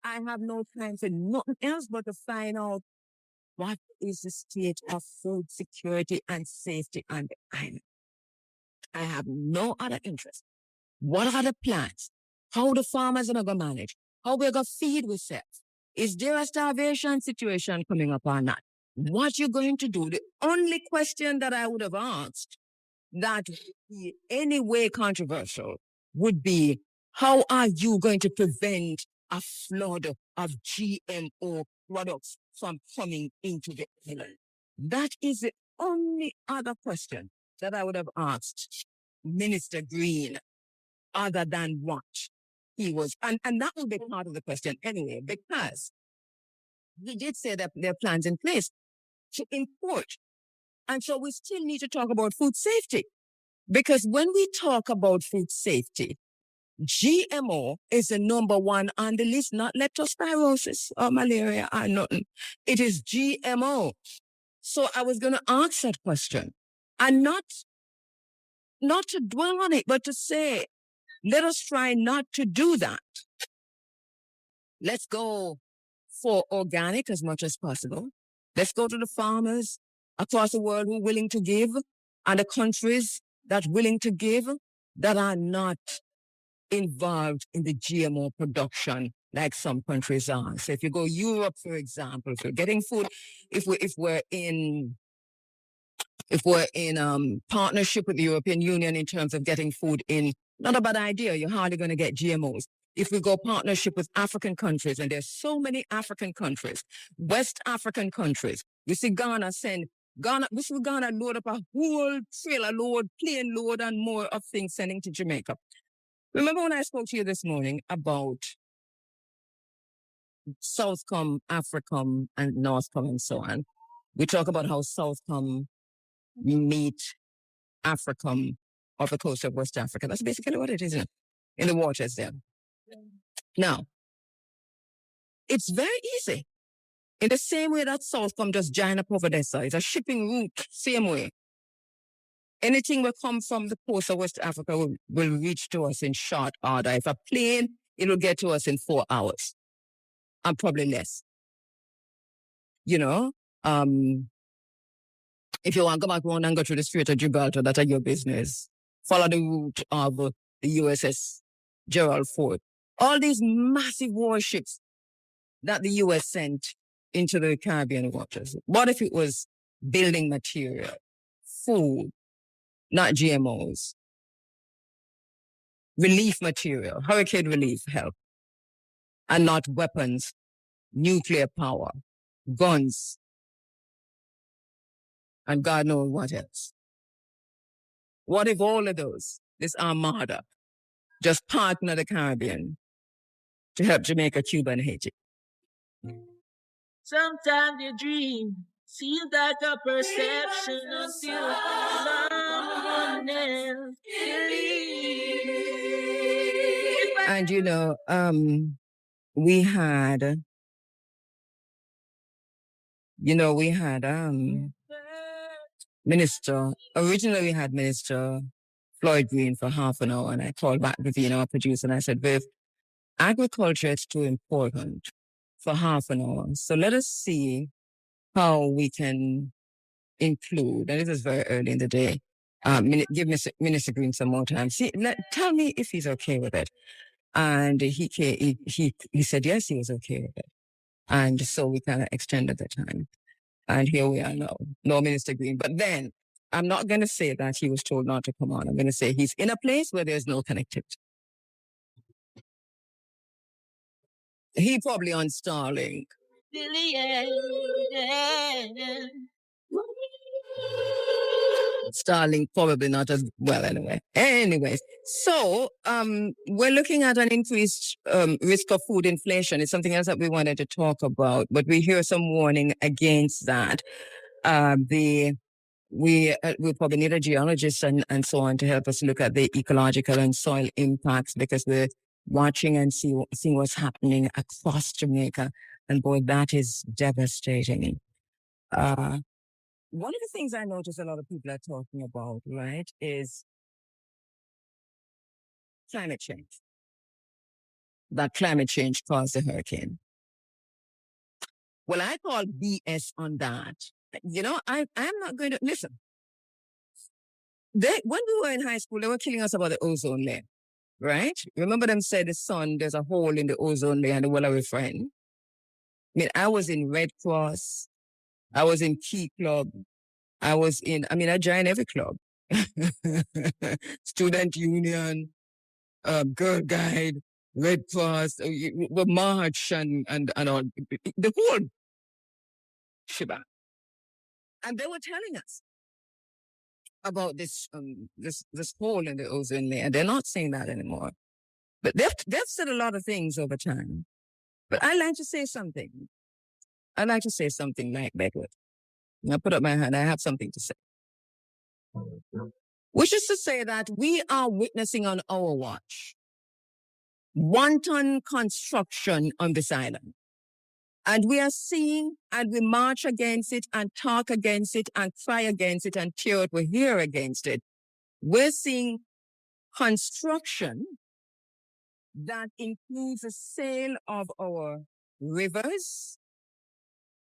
I have no time for nothing else but to find out what is the state of food security and safety on the island. I have no other interest. What are the plans? How the farmers are going to manage? How we're going to feed ourselves? Is there a starvation situation coming up or not? What you're going to do? The only question that I would have asked that would be any way controversial would be, how are you going to prevent a flood of GMO products from coming into the island? That is the only other question that I would have asked Minister Green, other than what he was. And that will be part of the question anyway, because he did say that there are plans in place to import. And so we still need to talk about food safety. Because when we talk about food safety, GMO is the number one on the list, not leptospirosis or malaria or nothing. It is GMO. So I was going to ask that question, and not to dwell on it, but to say, let us try not to do that. Let's go for organic as much as possible. Let's go to the farmers across the world who are willing to give, and the countries that are willing to give, that are not involved in the GMO production like some countries are. So if you go Europe, for example, if you're getting food, if we're in partnership with the European Union in terms of getting food in, not a bad idea. You're hardly going to get GMOs. If we go partnership with African countries, and there's so many African countries, West African countries, we see Ghana load up a whole trailer load, plane load, and more of things sending to Jamaica. Remember when I spoke to you this morning about Southcom, Africom, and Northcom, and so on? We talk about how Southcom meet Africom off the coast of West Africa. That's basically what it is, isn't it? In the waters there. Now, it's very easy. In the same way that Southcom just join up over there, so it's a shipping route, same way. Anything will come from the coast of West Africa will reach to us in short order. If a plane, it will get to us in 4 hours, and probably less. You know, if you want to go back around and go through the Strait of Gibraltar, that's your business. Follow the route of the USS Gerald Ford. All these massive warships that the U.S. sent into the Caribbean waters. What if it was building material, food, not GMOs, relief material, hurricane relief help, and not weapons, nuclear power, guns, and God knows what else? What if all of those, this armada, just partner the Caribbean to help Jamaica, Cuba, and Haiti? Sometimes you dream, seems like a perception until someone else believes. And you know, we had Minister, originally we had Minister Floyd Green for half an hour, and I called back Vivian, our producer, and I said, Viv, agriculture is too important for half an hour. So let us see how we can include, and this is very early in the day, give Minister Green some more time. See, tell me if he's okay with it. And he said, yes, he was okay with it. And so we kind of extended the time. And here we are now, no Minister Green. But then I'm not going to say that he was told not to come on. I'm going to say he's in a place where there's no connectivity. He probably on Starlink. Starlink probably not as well anyway. Anyways, so we're looking at an increased risk of food inflation. It's something else that we wanted to talk about, but we hear some warning against that. We probably need a geologist and so on to help us look at the ecological and soil impacts, because we're watching and seeing what's happening across Jamaica. And boy, that is devastating. One of the things I notice a lot of people are talking about, right, is climate change. That climate change caused the hurricane. Well, I call BS on that. You know, I'm not going to, listen. When we were in high school, they were killing us about the ozone layer, right? Remember them said the sun, there's a hole in the ozone layer and the world are friend. I mean, I was in Red Cross. I was in Key Club. I joined every club. Student Union, Girl Guide, Red Cross, the march and all, the whole shebang. And they were telling us about this hole in the ozone layer. They're not saying that anymore. But they've said a lot of things over time. But I like to say something. I like to say something like Beckwood. I put up my hand. I have something to say. Which is to say that we are witnessing on our watch wanton construction on this island. And we are seeing and we march against it and talk against it and cry against it and tear it, we hear against it. We're seeing construction that includes the sale of our rivers,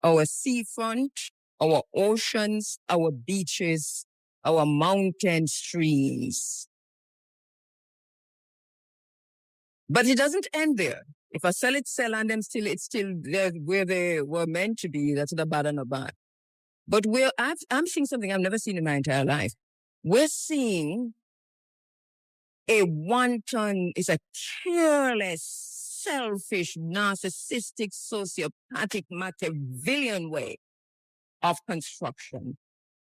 our seafront, our oceans, our beaches, our mountain streams. But it doesn't end there. If I sell and then it's still there where they were meant to be, that's not bad or not bad. But I'm seeing something I've never seen in my entire life. We're seeing it's a careless, selfish, narcissistic, sociopathic, Machiavellian way of construction,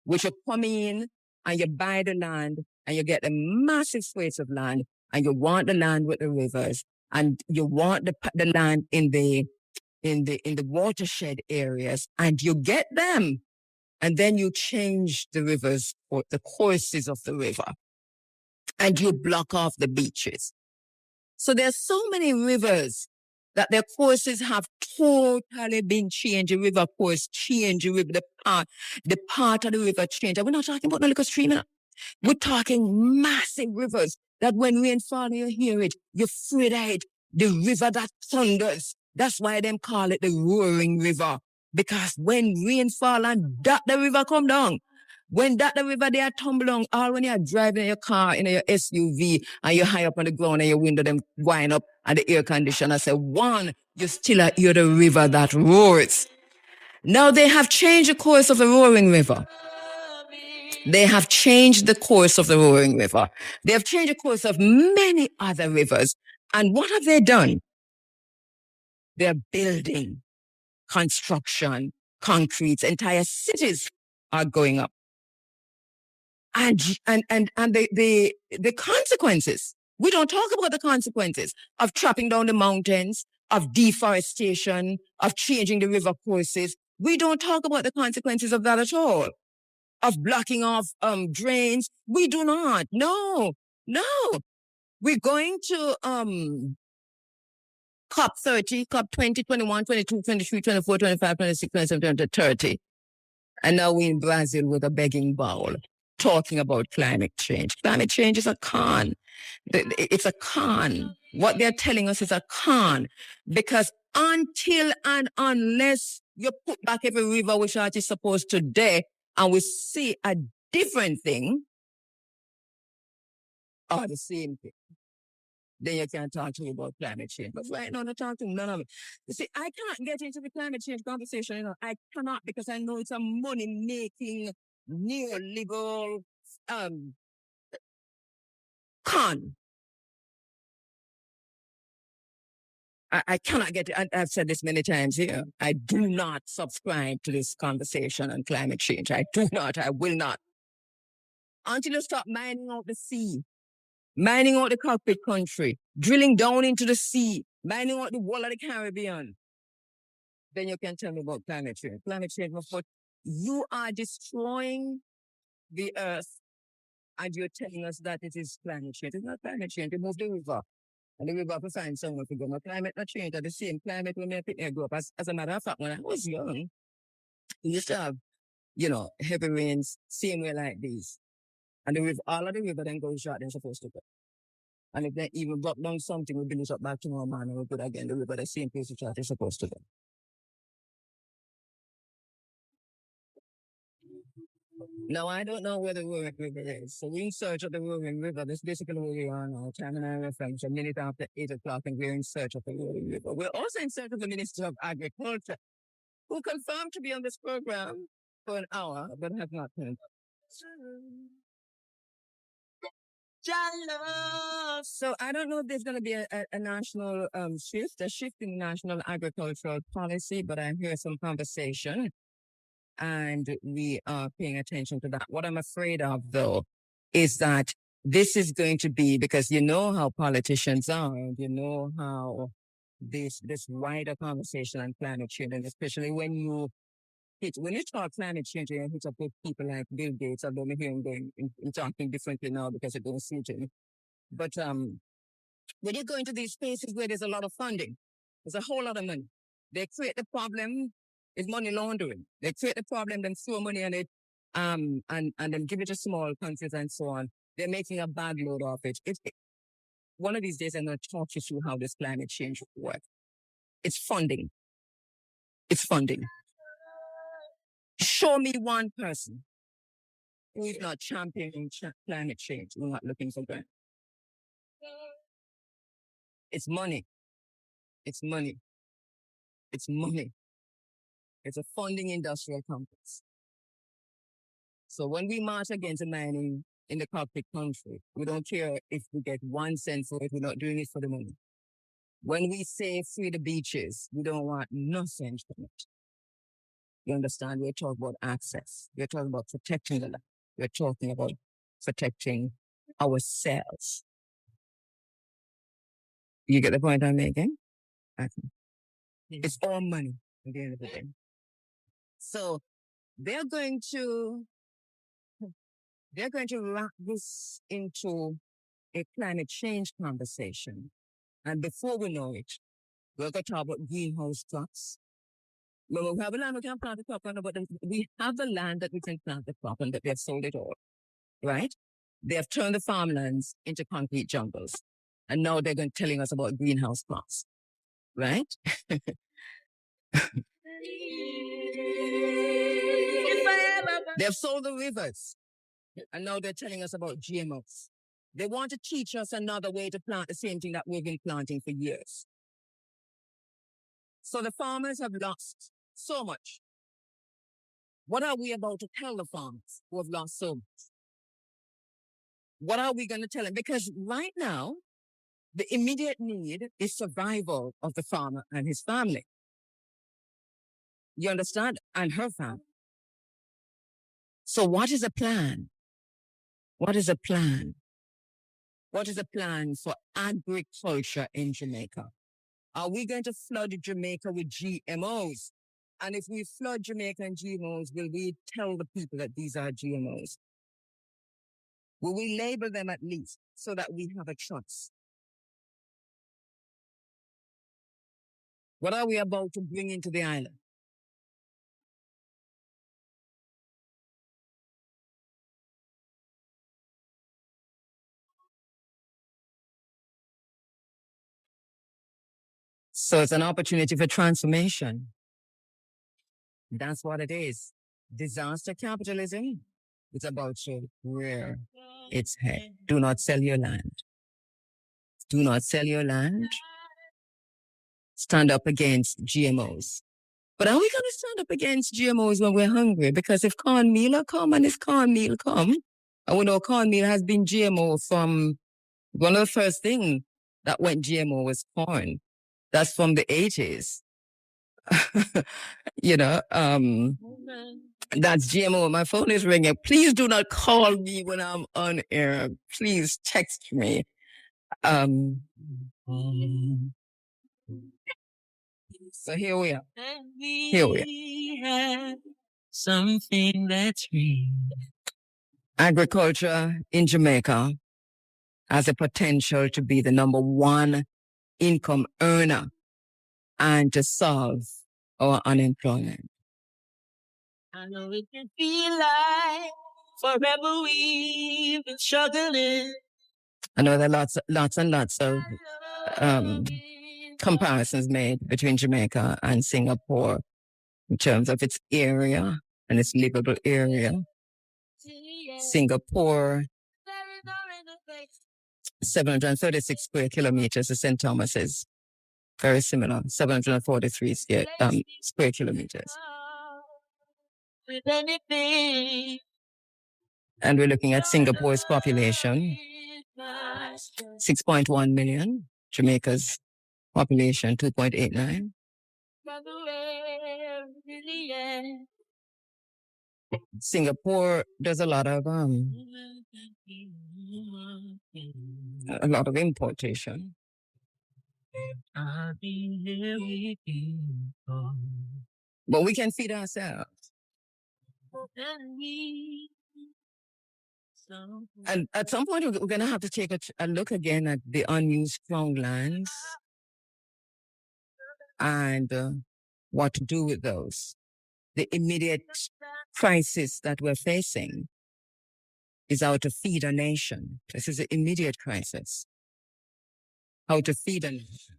which you come in and you buy the land and you get a massive swathes of land and you want the land with the rivers, and you want the land in the watershed areas, and you get them, and then you change the rivers or the courses of the river, and you block off the beaches. So there's so many rivers that their courses have totally been changed. The river course changed, the part of the river changed. And we're not talking about no little stream. We're talking massive rivers that when rainfall, you hear it, you feel it. The river that thunders. That's why them call it the roaring river. Because when rainfall and that the river come down, when that the river they are tumble down, all when you're driving in your car, in your SUV, and you're high up on the ground and your window them wind up and the air conditioner say, one, you still hear the river that roars. Now they have changed the course of the roaring river. They have changed the course of the roaring river. They have changed the course of many other rivers. And what have they done? They're building, construction, concrete, entire cities are going up. And the consequences. We don't talk about the consequences of chopping down the mountains, of deforestation, of changing the river courses. We don't talk about the consequences of that at all. Of blocking off drains. We do not. No. We're going to COP 30, COP 20, 21, 22, 23, 24, 25, 26, 27, 30. And now we're in Brazil with a begging bowl, talking about climate change. Climate change is a con. It's a con. What they're telling us is a con. Because until and unless you put back every river which is supposed today, and we see a different thing, or the same thing, then you can talk to me about climate change. But right now, I'm not talking none of it. You see, I can't get into the climate change conversation, I cannot, because I know it's a money-making, neoliberal con. I cannot get it. I've said this many times here. I do not subscribe to this conversation on climate change. I do not. I will not. Until you stop mining out the sea, mining out the cockpit country, drilling down into the sea, mining out the wall of the Caribbean, then you can tell me about climate change. Climate change, but you are destroying the earth and you're telling us that it is climate change. It's not climate change. You move the river. And the river to find somewhere to go. No climate not change. At the same climate when I grew up. As a matter of fact, when I was young, we used to have, heavy rains, same way like this. And the river, all of the river then goes short, they're supposed to go. And if they even drop down something, we build it up back to normal and we put again the river the same place which they're supposed to go. Now, I don't know where the Roaring River is. So we're in search of the Roaring River. That's basically where we are now. Time and I reference a minute after 8 o'clock, and we're in search of the Roaring River. We're also in search of the Minister of Agriculture, who confirmed to be on this program for an hour, but have not turned up. So I don't know if there's going to be a national shift in national agricultural policy, but I hear some conversation. And we are paying attention to that. What I'm afraid of, though, is that this is going to be, because you know how politicians are, and you know how this wider conversation on climate change, and especially when you talk climate change, you hit up with people like Bill Gates, although I'm hearing them talking differently now because it don't suit him. But when you go into these spaces where there's a lot of funding, there's a whole lot of money. They create the problem, is money laundering. They create the problem, then throw money on it, and then give it to small countries and so on. They're making a bag load of it. One of these days, I'm going to talk you through how this climate change works. It's funding. Show me one person who is not championing climate change, who is not looking for grant. It's money. It's a funding industrial complex. So when we march against the mining in the cockpit country, we don't care if we get 1 cent for it. We're not doing it for the money. When we say free the beaches, we don't want nothing from it. You understand? We're talking about access. We're talking about protecting the land. We're talking about protecting ourselves. You get the point I'm making? Okay. It's all money at the end of the day. So they're going to wrap this into a climate change conversation. And before we know it, we're going to talk about greenhouse crops. Well, we have a land we can plant the crop on, but we have the land that we can plant the crop on, but they've sold it all, right? They have turned the farmlands into concrete jungles. And now they're going to telling us about greenhouse crops, right? They've sold the rivers. And now they're telling us about GMOs. They want to teach us another way to plant the same thing that we've been planting for years. So the farmers have lost so much. What are we about to tell the farmers who have lost so much? What are we going to tell them? Because right now, the immediate need is survival of the farmer and his family. You understand? And her family. So what is a plan? What is a plan? What is a plan for agriculture in Jamaica? Are we going to flood Jamaica with GMOs? And if we flood Jamaica and GMOs, will we tell the people that these are GMOs? Will we label them at least so that we have a choice? What are we about to bring into the island? So it's an opportunity for transformation. That's what it is. Disaster capitalism is about to rear its head. Do not sell your land. Do not sell your land. Stand up against GMOs. But are we going to stand up against GMOs when we're hungry? Because if cornmeal come and if cornmeal come, and we know cornmeal has been GMO from one of the first things that went GMO was corn. That's from the 80s. You know, that's GMO. My phone is ringing. Please do not call me when I'm on air. Please text me. So here we are. Here we are. Something that's real. Agriculture in Jamaica has a potential to be the number one income earner and to solve our unemployment. I know it can feel like forever we've been struggling. I know there are lots and lots of comparisons made between Jamaica and Singapore in terms of its area and its livable area. Singapore, 736 square kilometers to St. Thomas's. Very similar, 743 square kilometers. And we're looking at Singapore's population, 6.1 million. Jamaica's population, 2.89. Singapore does a lot of importation. But we can feed ourselves. And at some point, we're going to have to take a look again at the unused crown lands and what to do with those. The immediate crisis that we're facing is how to feed a nation. This is an immediate crisis. How to feed a nation.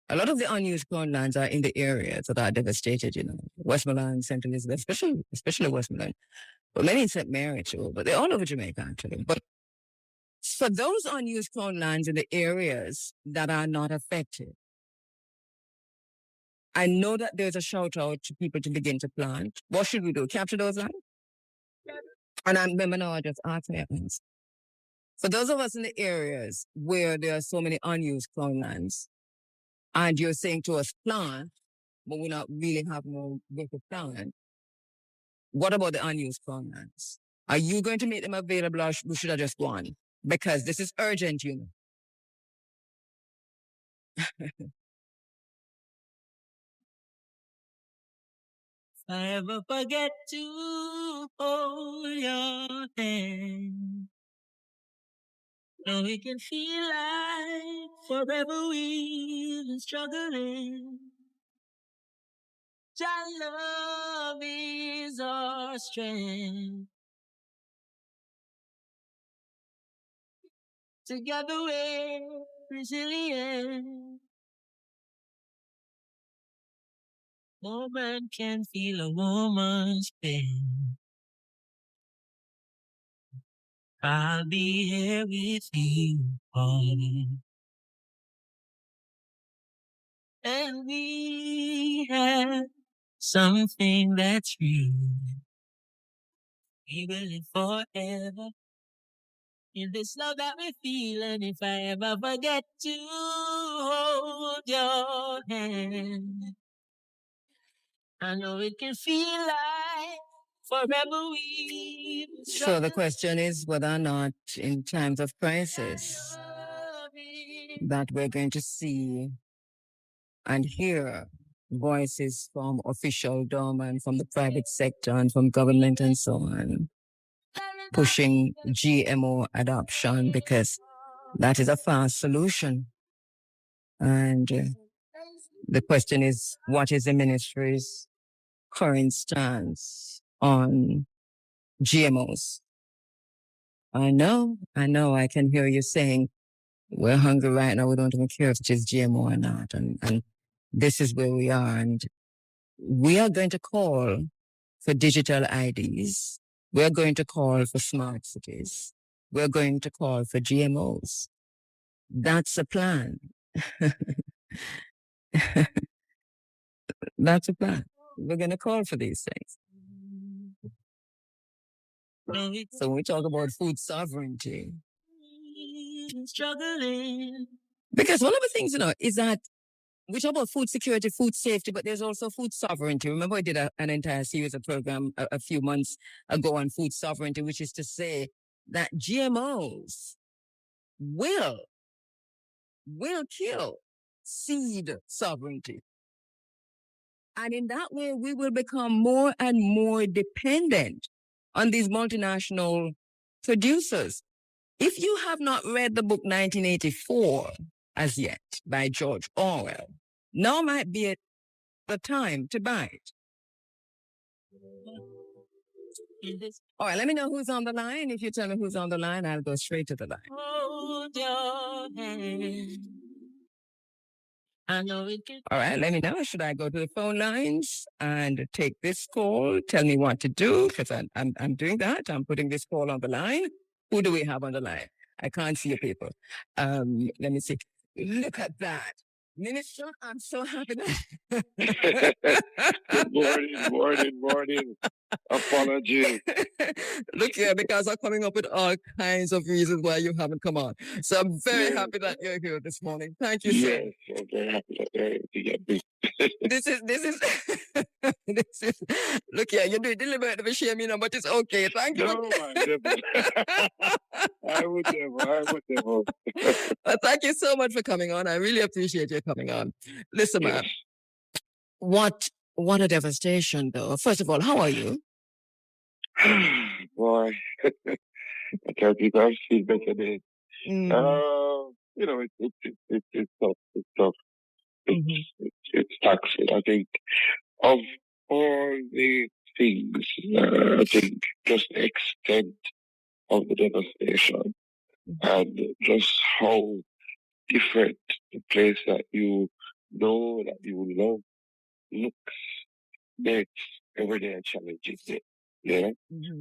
A lot of the unused crown lands are in the areas that are devastated, you know, Westmoreland, St. Elizabeth, especially Westmoreland. But many in St. Mary too, but they're all over Jamaica actually. But for those unused crown lands in the areas that are not affected, I know that there's a shout out to people to begin to plant. What should we do? Capture those lands? And I remember now I just asked me. For those of us in the areas where there are so many unused crown lands, and you're saying to us plant, but we not really have no way to plant, what about the unused crown lands? Are you going to make them available or should I just go on? Because this is urgent, you know. If I ever forget to hold your hand, no, it can feel like forever we've been struggling. Your love is our strength. Together we're resilient. No man can feel a woman's pain. I'll be here with you, boy. And we have something that's real. We will live forever in this love that we feel. And if I ever forget to hold your hand, I know it can feel like forever we. So the question is whether or not in times of crisis that we're going to see and hear voices from official and from the private sector and from government and so on, pushing GMO adoption because that is a fast solution. And the question is, what is the ministry's current stance on GMOs? I know, I can hear you saying, we're hungry right now, we don't even care if it is GMO or not. And this is where we are. And we are going to call for digital IDs. We're going to call for smart cities. We're going to call for GMOs. That's a plan. That's a plan. We're going to call for these things. So when we talk about food sovereignty, struggling. Because one of the things, is that we talk about food security, food safety, but there's also food sovereignty. Remember, I did an entire series of program a few months ago on food sovereignty, which is to say that GMOs will kill seed sovereignty. And in that way, we will become more and more dependent on these multinational producers. If you have not read the book 1984 as yet by George Orwell, now might be the time to buy it. All right, let me know who's on the line. If you tell me who's on the line, I'll go straight to the line. Hold your hand. I know it can. All right, let me know. Should I go to the phone lines and take this call? Tell me what to do, because I'm doing that. I'm putting this call on the line. Who do we have on the line? I can't see you people. Let me see. Look at that. Minister, I'm so happy that... Morning. Apologies. Look here, because I'm coming up with all kinds of reasons why you haven't come on. So I'm very happy that you're here this morning. Thank you, sir. Yes, I'm very happy that you're able to get me. This is, look here, you do it deliberately shame me, but it's okay. Thank you. No, I would never. Well, thank you so much for coming on. I really appreciate you coming on. Listen, man, what a devastation, though. First of all, how are you? Boy, I can't think I feel better than it's tough. It's tough. It's taxing. I think of all the things, I think just the extent of the devastation and just how different the place that you know, that you love, looks, makes everyday a challenge, isn't it? Yeah.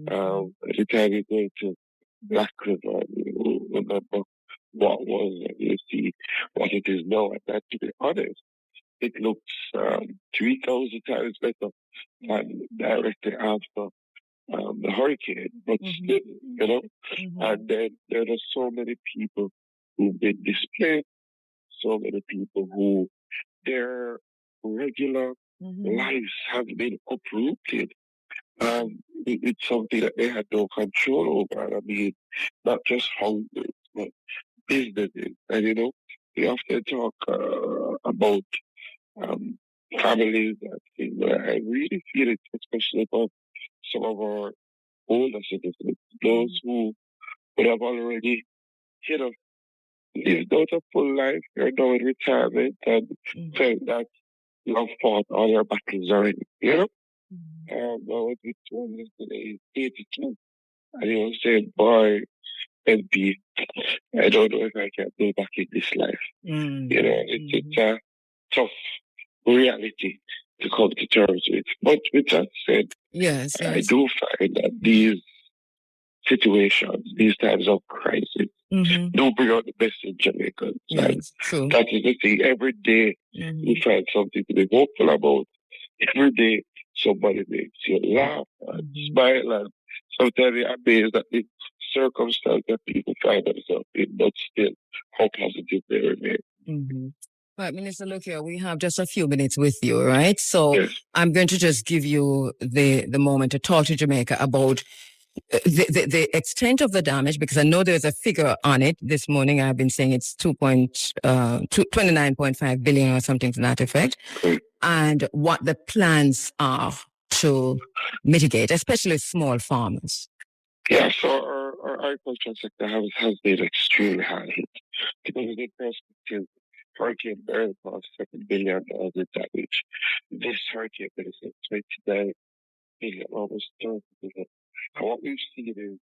Every time you go to Black River, you remember what was, and you see what it is now. And that, to be honest, it looks 3,000 times better than directly after the hurricane. But still, and then there are so many people who've been displaced, so many people who their regular lives have been uprooted. It's something that they had no control over. I mean, not just houses, but businesses. And we often talk about families that thing, but I really feel it, especially for some of our older citizens, those who would have already, you know, lived out a full life, you're now in retirement and felt that you have fought all your battles already, you know? I was with one yesterday, 82, and he was saying, boy, MP, I don't know if I can go back in this life. You know, it's a tough reality to come to terms with. But with that said, yes. I do find that these situations, these times of crisis, do bring out the best in Jamaicans. Yes, true. That is the thing. Every day you find something to be hopeful about. Every day somebody makes you laugh and smile, and sometimes you're amazed at the circumstance that people find themselves in, but still how positive they remain. Right, Minister, look here, we have just a few minutes with you, right? So I'm going to just give you the moment to talk to Jamaica about the extent of the damage, because I know there's a figure on it. This morning I've been saying it's 29.5 billion or something to that effect, and what the plans are to mitigate, especially small farmers. Yeah, so our agricultural sector has been extremely hard hit. To put it in perspective, Hurricane Beryl cost $7 billion in damage. This hurricane is 29 billion, almost 30 billion. And what we've seen is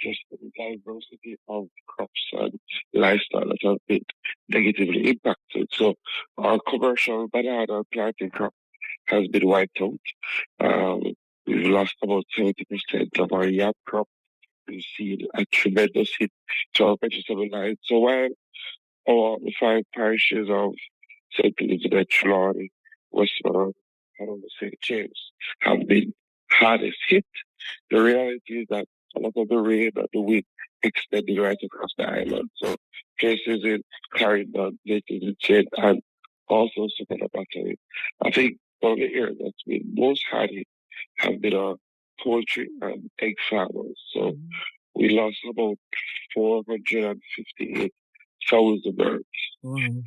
just the diversity of crops and livestock that have been negatively impacted. So our commercial banana planting crop has been wiped out. We've lost about 70% of our yam crop. We've seen a tremendous hit to our vegetable line. So while our 5 parishes of St. Elizabeth, Trelawney, Westmoreland, and St. James have been hardest hit, the reality is that a lot of the rain and the wind extended right across the island. So places in Clarendon, places in St. and also Savannah Battery. I think one of the areas that's been most hard hit have been our poultry and egg farmers. So we lost about 458,000 birds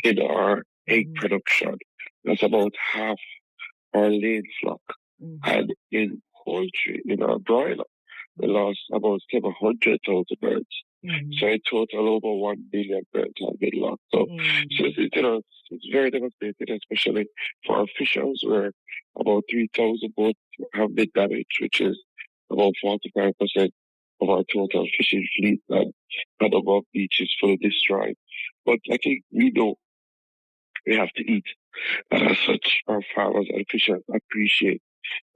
in our egg production. That's about half our laid flock. And in poultry, in our broiler, we lost about 700,000 birds. So in total, over 1 billion birds have been lost. So it's very devastating, especially for our fishers, where about 3,000 boats have been damaged, which is about 45% of our total fishing fleet, and above beaches fully destroyed. But I think we know we have to eat. And as such, our farmers and fishers appreciate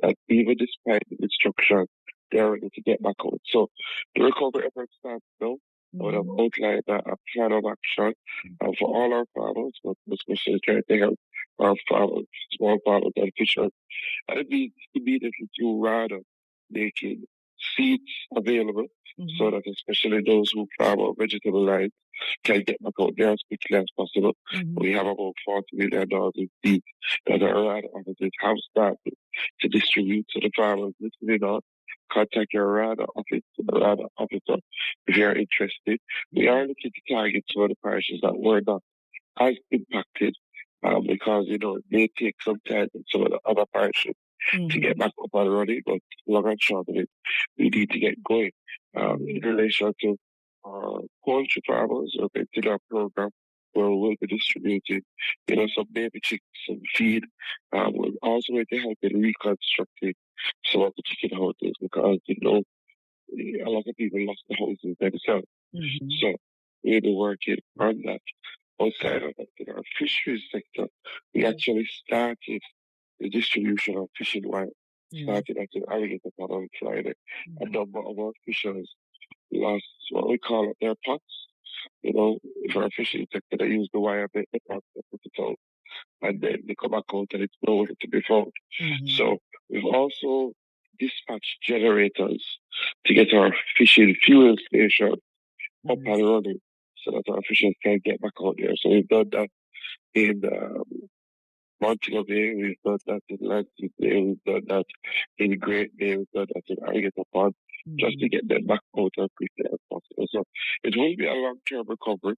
that even despite the destruction, they're ready to get back out. So the recovery efforts start now. I would have outlined a plan of action for all our farmers, but especially trying to help our farmers, small farmers and fishers. And it means immediately to rather making seeds available so that especially those who farm our vegetable lines can get back out there as quickly as possible. We have about $40 million in seeds that our RAD offices have started to distribute to the farmers listening on. Contact your RAD office, the RAD officer, if you're interested. We are looking to target some of the parishes that were not as impacted because, it may take some time in some of the other parishes to get back up and running, but long and short of it, we need to get going. In relation to poultry farmers, we're going to do a program where we'll be distributing, some baby chicks, some feed. We're also going to help in reconstructing some of the chicken houses because, a lot of people lost the houses themselves. So we'll be working on that. Outside of that, in our fisheries sector, we actually started the distribution of fishing wire. Started at the alligator pond on Friday. A number of our fishers lost what we call their pots. For our fishing sector, they use the wire, they put it out, and then they come back out and it's nowhere to be found. So we've also dispatched generators to get our fishing fuel station up and running so that our fishers can get back out there. So we've done that in Montego Bay, we've done that in Lansing Bay, we've done that in Great Bay, we've done that in Alligator Pond, just to get them back out as quickly as possible. So it will be a long-term recovery,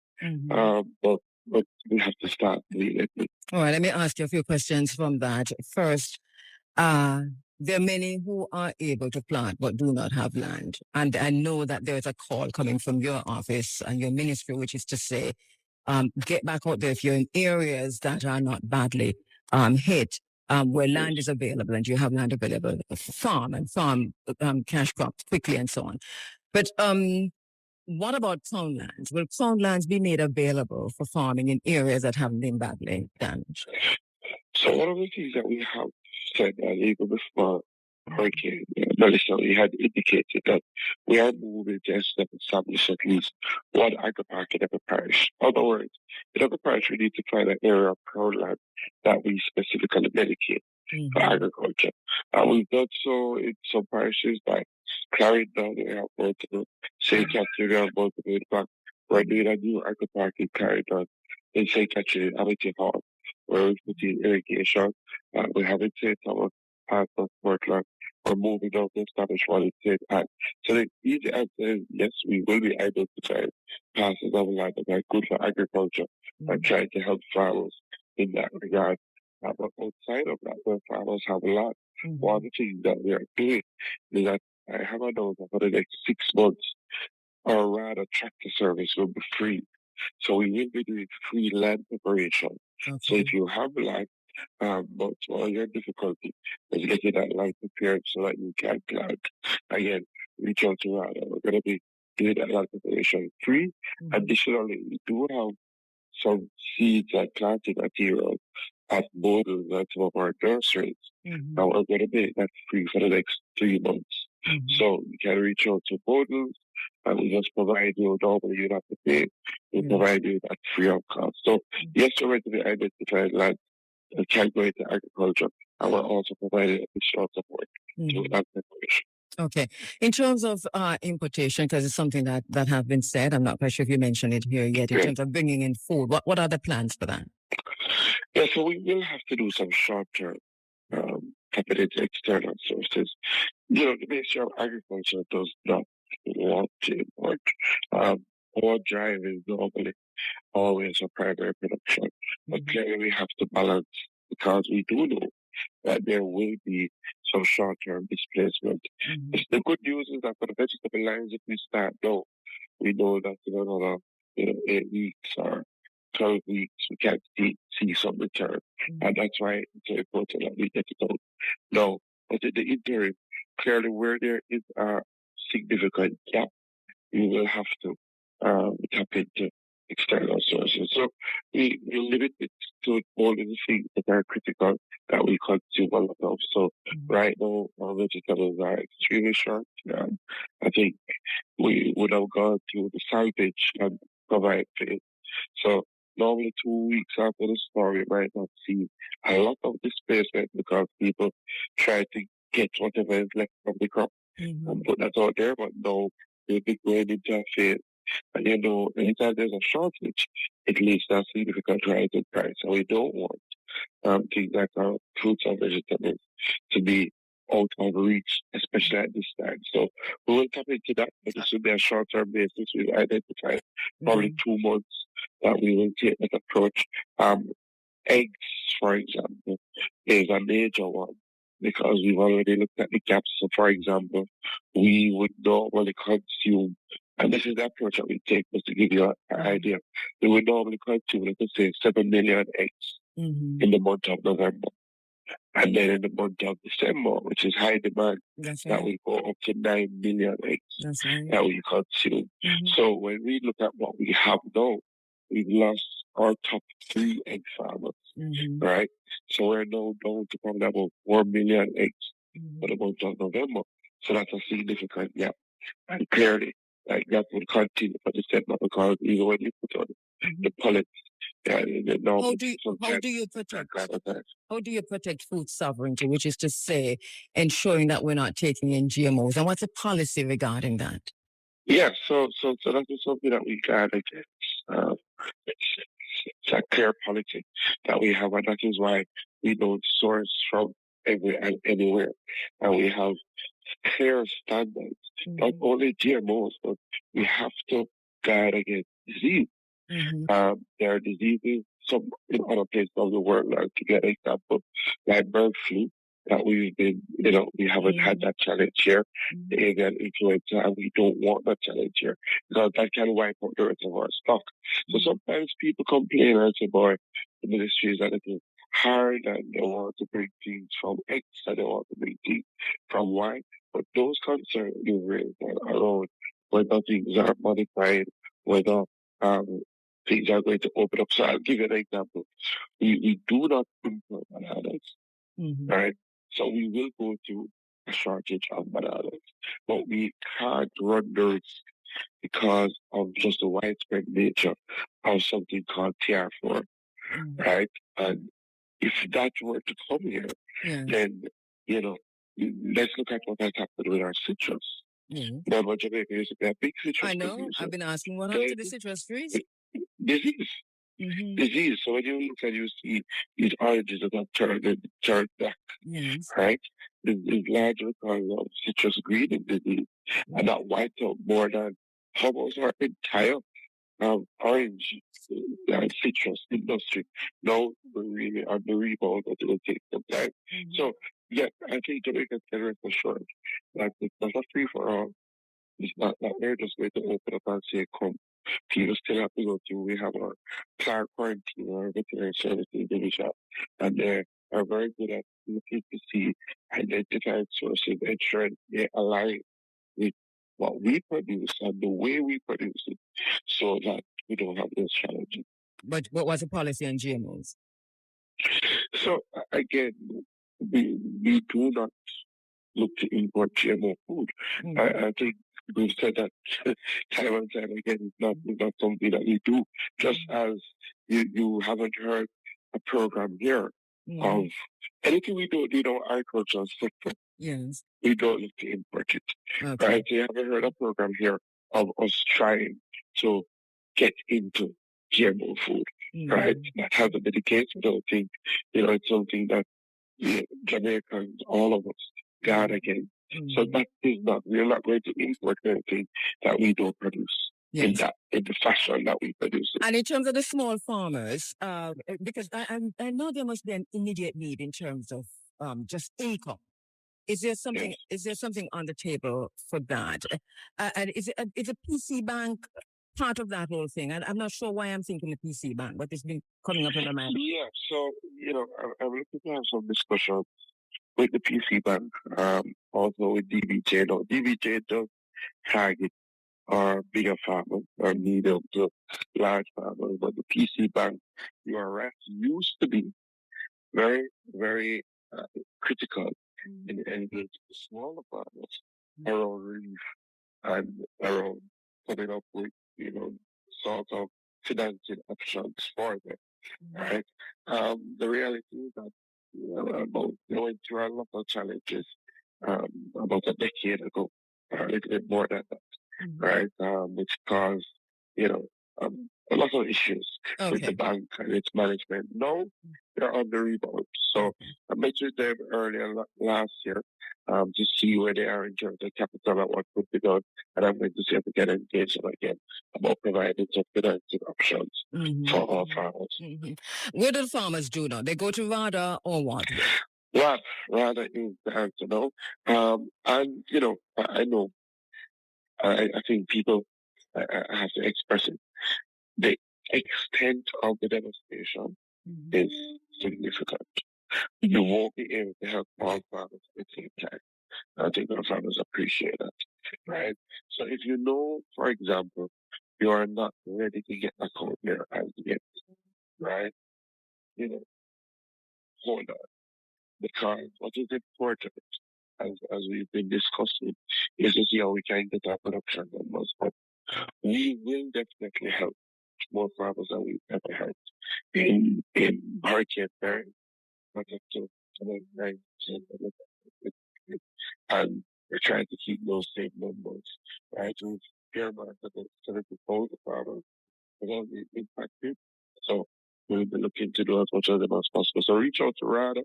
but but we have to start doing it. All right, let me ask you a few questions from that. First, there are many who are able to plant but do not have land. And I know that there's a call coming from your office and your ministry, which is to say, get back out there if you're in areas that are not badly hit, where land is available and you have land available, farm cash crops quickly and so on. But what about town lands? Will town lands be made available for farming in areas that haven't been badly damaged? So one of the things that we have said even before Hurricane Melissa, we had indicated that we are moving to establish at least one agri park in every parish. In other words, in every parish we need to find an area of prone land that we specifically dedicate for agriculture. We've done so in some parishes like Clarendon, we have multiple, St. Catherine, we have multiple. In fact, we're doing a new agri park in Clarendon, in St. Catherine, Amity Hall, where we put in irrigation. We have in St. Thomas, part of Portland. We're moving out to establish one in St. Anne. So the easy answer is yes, we will be able to try passes of land that are good for agriculture and try to help farmers in that regard. But outside of that, where farmers have a lot, one of the things that we are doing is that I have announced that for the next 6 months, or rather tractor service will be free. So we will be doing free land preparation. So if you have land, but all your difficulty is getting that land prepared so that you can plant. Again, reach out to Rada. We're going to be doing that land preparation free. Additionally, we do have some seeds and planting material at borders at some of our nurseries. Now we're going to make that free for the next 3 months. So you can reach out to borders and we just provide you, normally you don't have to pay. We provide you that free of cost. So yes, we're ready to identify land that can go into agriculture, and we're also providing additional support to that preparation. Okay. In terms of importation, because it's something that have been said, I'm not quite sure if you mentioned it here yet, in terms of bringing in food, what are the plans for that? Yeah, so we will have to do some short-term capital external sources. You know, the Ministry of Agriculture does not want to import. Our drive is normally always a primary production, but clearly we have to balance because we do know that there will be some short-term displacement. The good news is that for the vegetable lines, if we start now, we know that in another 8 weeks or 12 weeks, we can see some return. And that's why it's so important that we get it out now. But in the interim, clearly where there is a significant gap, we will have to tap into external sources. So we limit it to only the things that are critical that we consume a lot of. So right now, our vegetables are extremely short. I think we would have gone to the salvage and provide for it. So normally 2 weeks after the storm, we might not see a lot of displacement because people try to get whatever is left from the crop and put that out there, but no, they'll be going into a phase. And anytime there's a shortage, it leads to a significant rise in price. And we don't want things like our fruits and vegetables to be out of reach, especially at this time. So we will tap into that, but this will be a short-term basis. We've identified probably 2 months that we will take that approach. Eggs, for example, is a major one because we've already looked at the gaps. So, for example, we would normally consume, and this is the approach that we take, just to give you an idea, we would normally consume, let's say, 7 million eggs in the month of November. And then in the month of December, which is high demand, that we go up to 9 million eggs that we consume. So when we look at what we have now, we've lost our top 3 egg farmers, right? So we're now down to probably about 4 million eggs for the month of November. So that's a significant gap. And clearly, that will continue for December because even when you put on the pellets, how do you protect food sovereignty, which is to say, ensuring that we're not taking in GMOs? And what's the policy regarding that? Yeah, so that is something that we guard against. It's a clear policy that we have, and that is why we don't source from anywhere. And we have clear standards, not only GMOs, but we have to guard against disease. There are diseases, some in other places of the world, like to get an example, like bird flu, that we've been, we haven't had that challenge here, the avian influenza, and we don't want that challenge here, because that can wipe out the rest of our stock. So sometimes people complain and say, boy, the ministry is a little hard and they want to bring things from X and they want to bring things from Y. But those concerns you raised are around whether things are modified, whether things are going to open up. So I'll give you an example. We do not import bananas, right? So we will go through a shortage of bananas, but we can't run the risk because of just the widespread nature of something called TR4, right? And if that were to come here, then, let's look at what has happened with our citrus. Now, Jamaica used to be a big citrus I know. producer. I've been asking what happened to the citrus trees. Disease. Disease. So when you look and you see these oranges that have turned black, right? It's largely because of citrus green disease. And that wiped out more than almost our entire orange citrus industry. Now we really are the rebound, but it will take some time. So yeah, I think Jamaica can rest assured that it's not a free for all. It's not that we're just going to open up and say, come. People still have to go through. We have our quarantine or veterinary services division, and they are very good at looking to see identified sources, ensuring they align with what we produce and the way we produce it, so that we don't have those challenges. But what was the policy on GMOs? So again, we do not look to import GMO food. I think we've said that time and time again. It's not something that we do. Just as you haven't heard a program here of anything we do in our agricultural sector. Yes. We don't look to import it. Right? You haven't heard a program here of us trying to get into GMO food. Right? That hasn't been the case. I don't think, it's something that Jamaicans, all of us, guard against. So that is not, we're not going to import anything that we don't produce in the fashion that we produce it. And in terms of the small farmers, because I know there must be an immediate need in terms of just income. Is there something? Is there something on the table for that? And is a PC bank part of that whole thing? And I'm not sure why I'm thinking the PC bank, but it's been coming up in my mind. Yeah. So I'm looking to have some discussion with the PC bank, also with DBJ. Now, DBJ does target our bigger farmers, our medium to large farmers, but the PC bank, you are right, used to be very, very critical in engaging the smaller farmers around relief and around coming up with, sort of financing options for them, right? The reality is that about going through a lot of challenges about a decade ago, or a little bit more than that, right? Which caused, a lot of issues with the bank and its management. Now they're on the rebound. So I mentioned them earlier last year to see where they are in terms of capital and what could be done. And I'm going to see if we can engage them again about providing some financing options for our farmers. What do the farmers do now? They go to RADA or what? RADA is the answer now. And, I know, I think people have to express it. The extent of the devastation is significant. You won't be able to help all farmers at the same time. I think our farmers appreciate that, right? So if you know, for example, you are not ready to get back out there as yet, right? Hold on. Because what is important, as we've been discussing, is to see how we can get our production numbers up. We will definitely help more farmers than we've ever helped in Hurricane Perry, not up to 9%, and we're trying to keep those same numbers, right? We've earmarked about 70,000 farmers that have been impacted. So we'll be looking to do as much of them as possible. So reach out to RADA.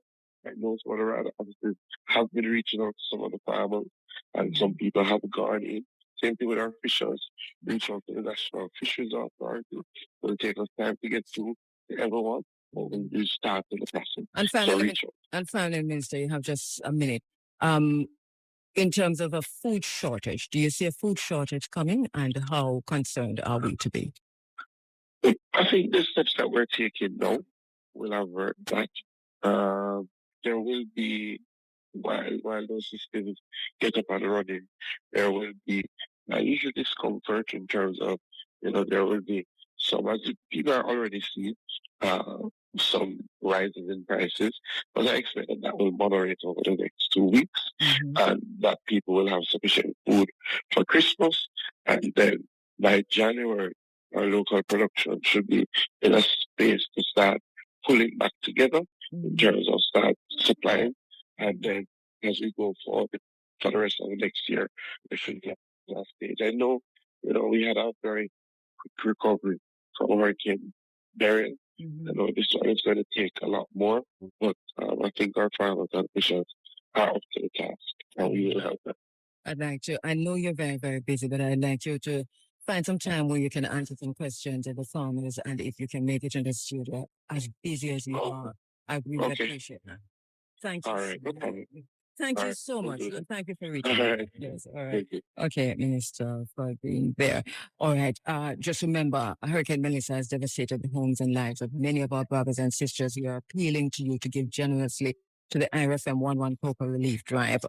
I know some of the RADA officers have been reaching out to some of the farmers, and some people have gone in same thing with our fishers. Reach out to the National Fisheries Authority. It will take us time to get through to everyone, but we start in the process. And finally, Minister, you have just a minute. In terms of a food shortage, do you see a food shortage coming, and how concerned are we to be? I think the steps that we're taking now will avert that. There will be, while those systems get up and running, there will be usual discomfort in terms of, there will be some, as people are already seeing, some rises in prices, but I expect that will moderate over the next 2 weeks, and that people will have sufficient food for Christmas, and then by January, our local production should be in a space to start pulling back together in terms of start supplying, and then as we go forward for the rest of the next year, we should get to that stage. I know, we had a very quick recovery from Hurricane Darian. I know this one is going to take a lot more, but I think our farmers and fishers are up to the task, and we will help them. I know you're very, very busy, but I'd like you to find some time where you can answer some questions of the farmers, and if you can make it in the studio, as busy as you are, I really appreciate that. Thank you. All right, no problem. Thank you so much. And thank you for reaching out. Yes, all right. Okay, Minister, for being there. All right. Just remember, Hurricane Melissa has devastated the homes and lives of many of our brothers and sisters. We are appealing to you to give generously to the IRFM 11 Cocoa Relief Drive.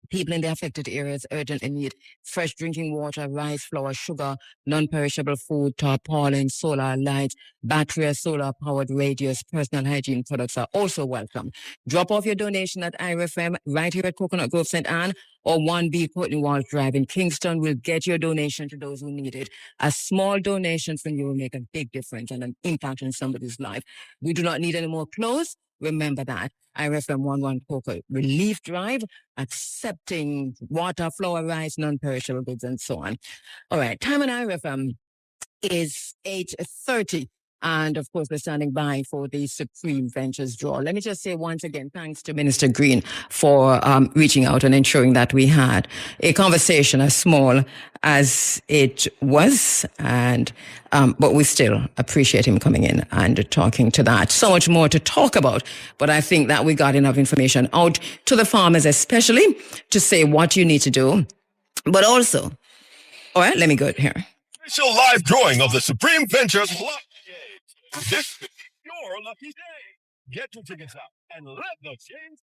People in the affected areas urgently need fresh drinking water, rice, flour, sugar, non-perishable food, tarpaulin, solar lights, battery or solar-powered radios. Personal hygiene products are also welcome. Drop off your donation at IRFM right here at Coconut Grove, St. Anne, or 1B Courtney Walsh Drive in Kingston. Will get your donation to those who need it. A small donation from you will make a big difference and an impact in somebody's life. We do not need any more clothes. Remember that. IRFM 11 Cocoa Relief Drive, accepting water, flour, rice, non-perishable goods, and so on. All right, time on IRFM is 8:30. And of course, we're standing by for the Supreme Ventures draw. Let me just say once again, thanks to Minister Green for reaching out and ensuring that we had a conversation as small as it was. And but we still appreciate him coming in and talking to that. So much more to talk about. But I think that we got enough information out to the farmers, especially to say what you need to do. But also, all right, let me go here. Special live drawing of the Supreme Ventures. This is your lucky day. Get your tickets out and let the change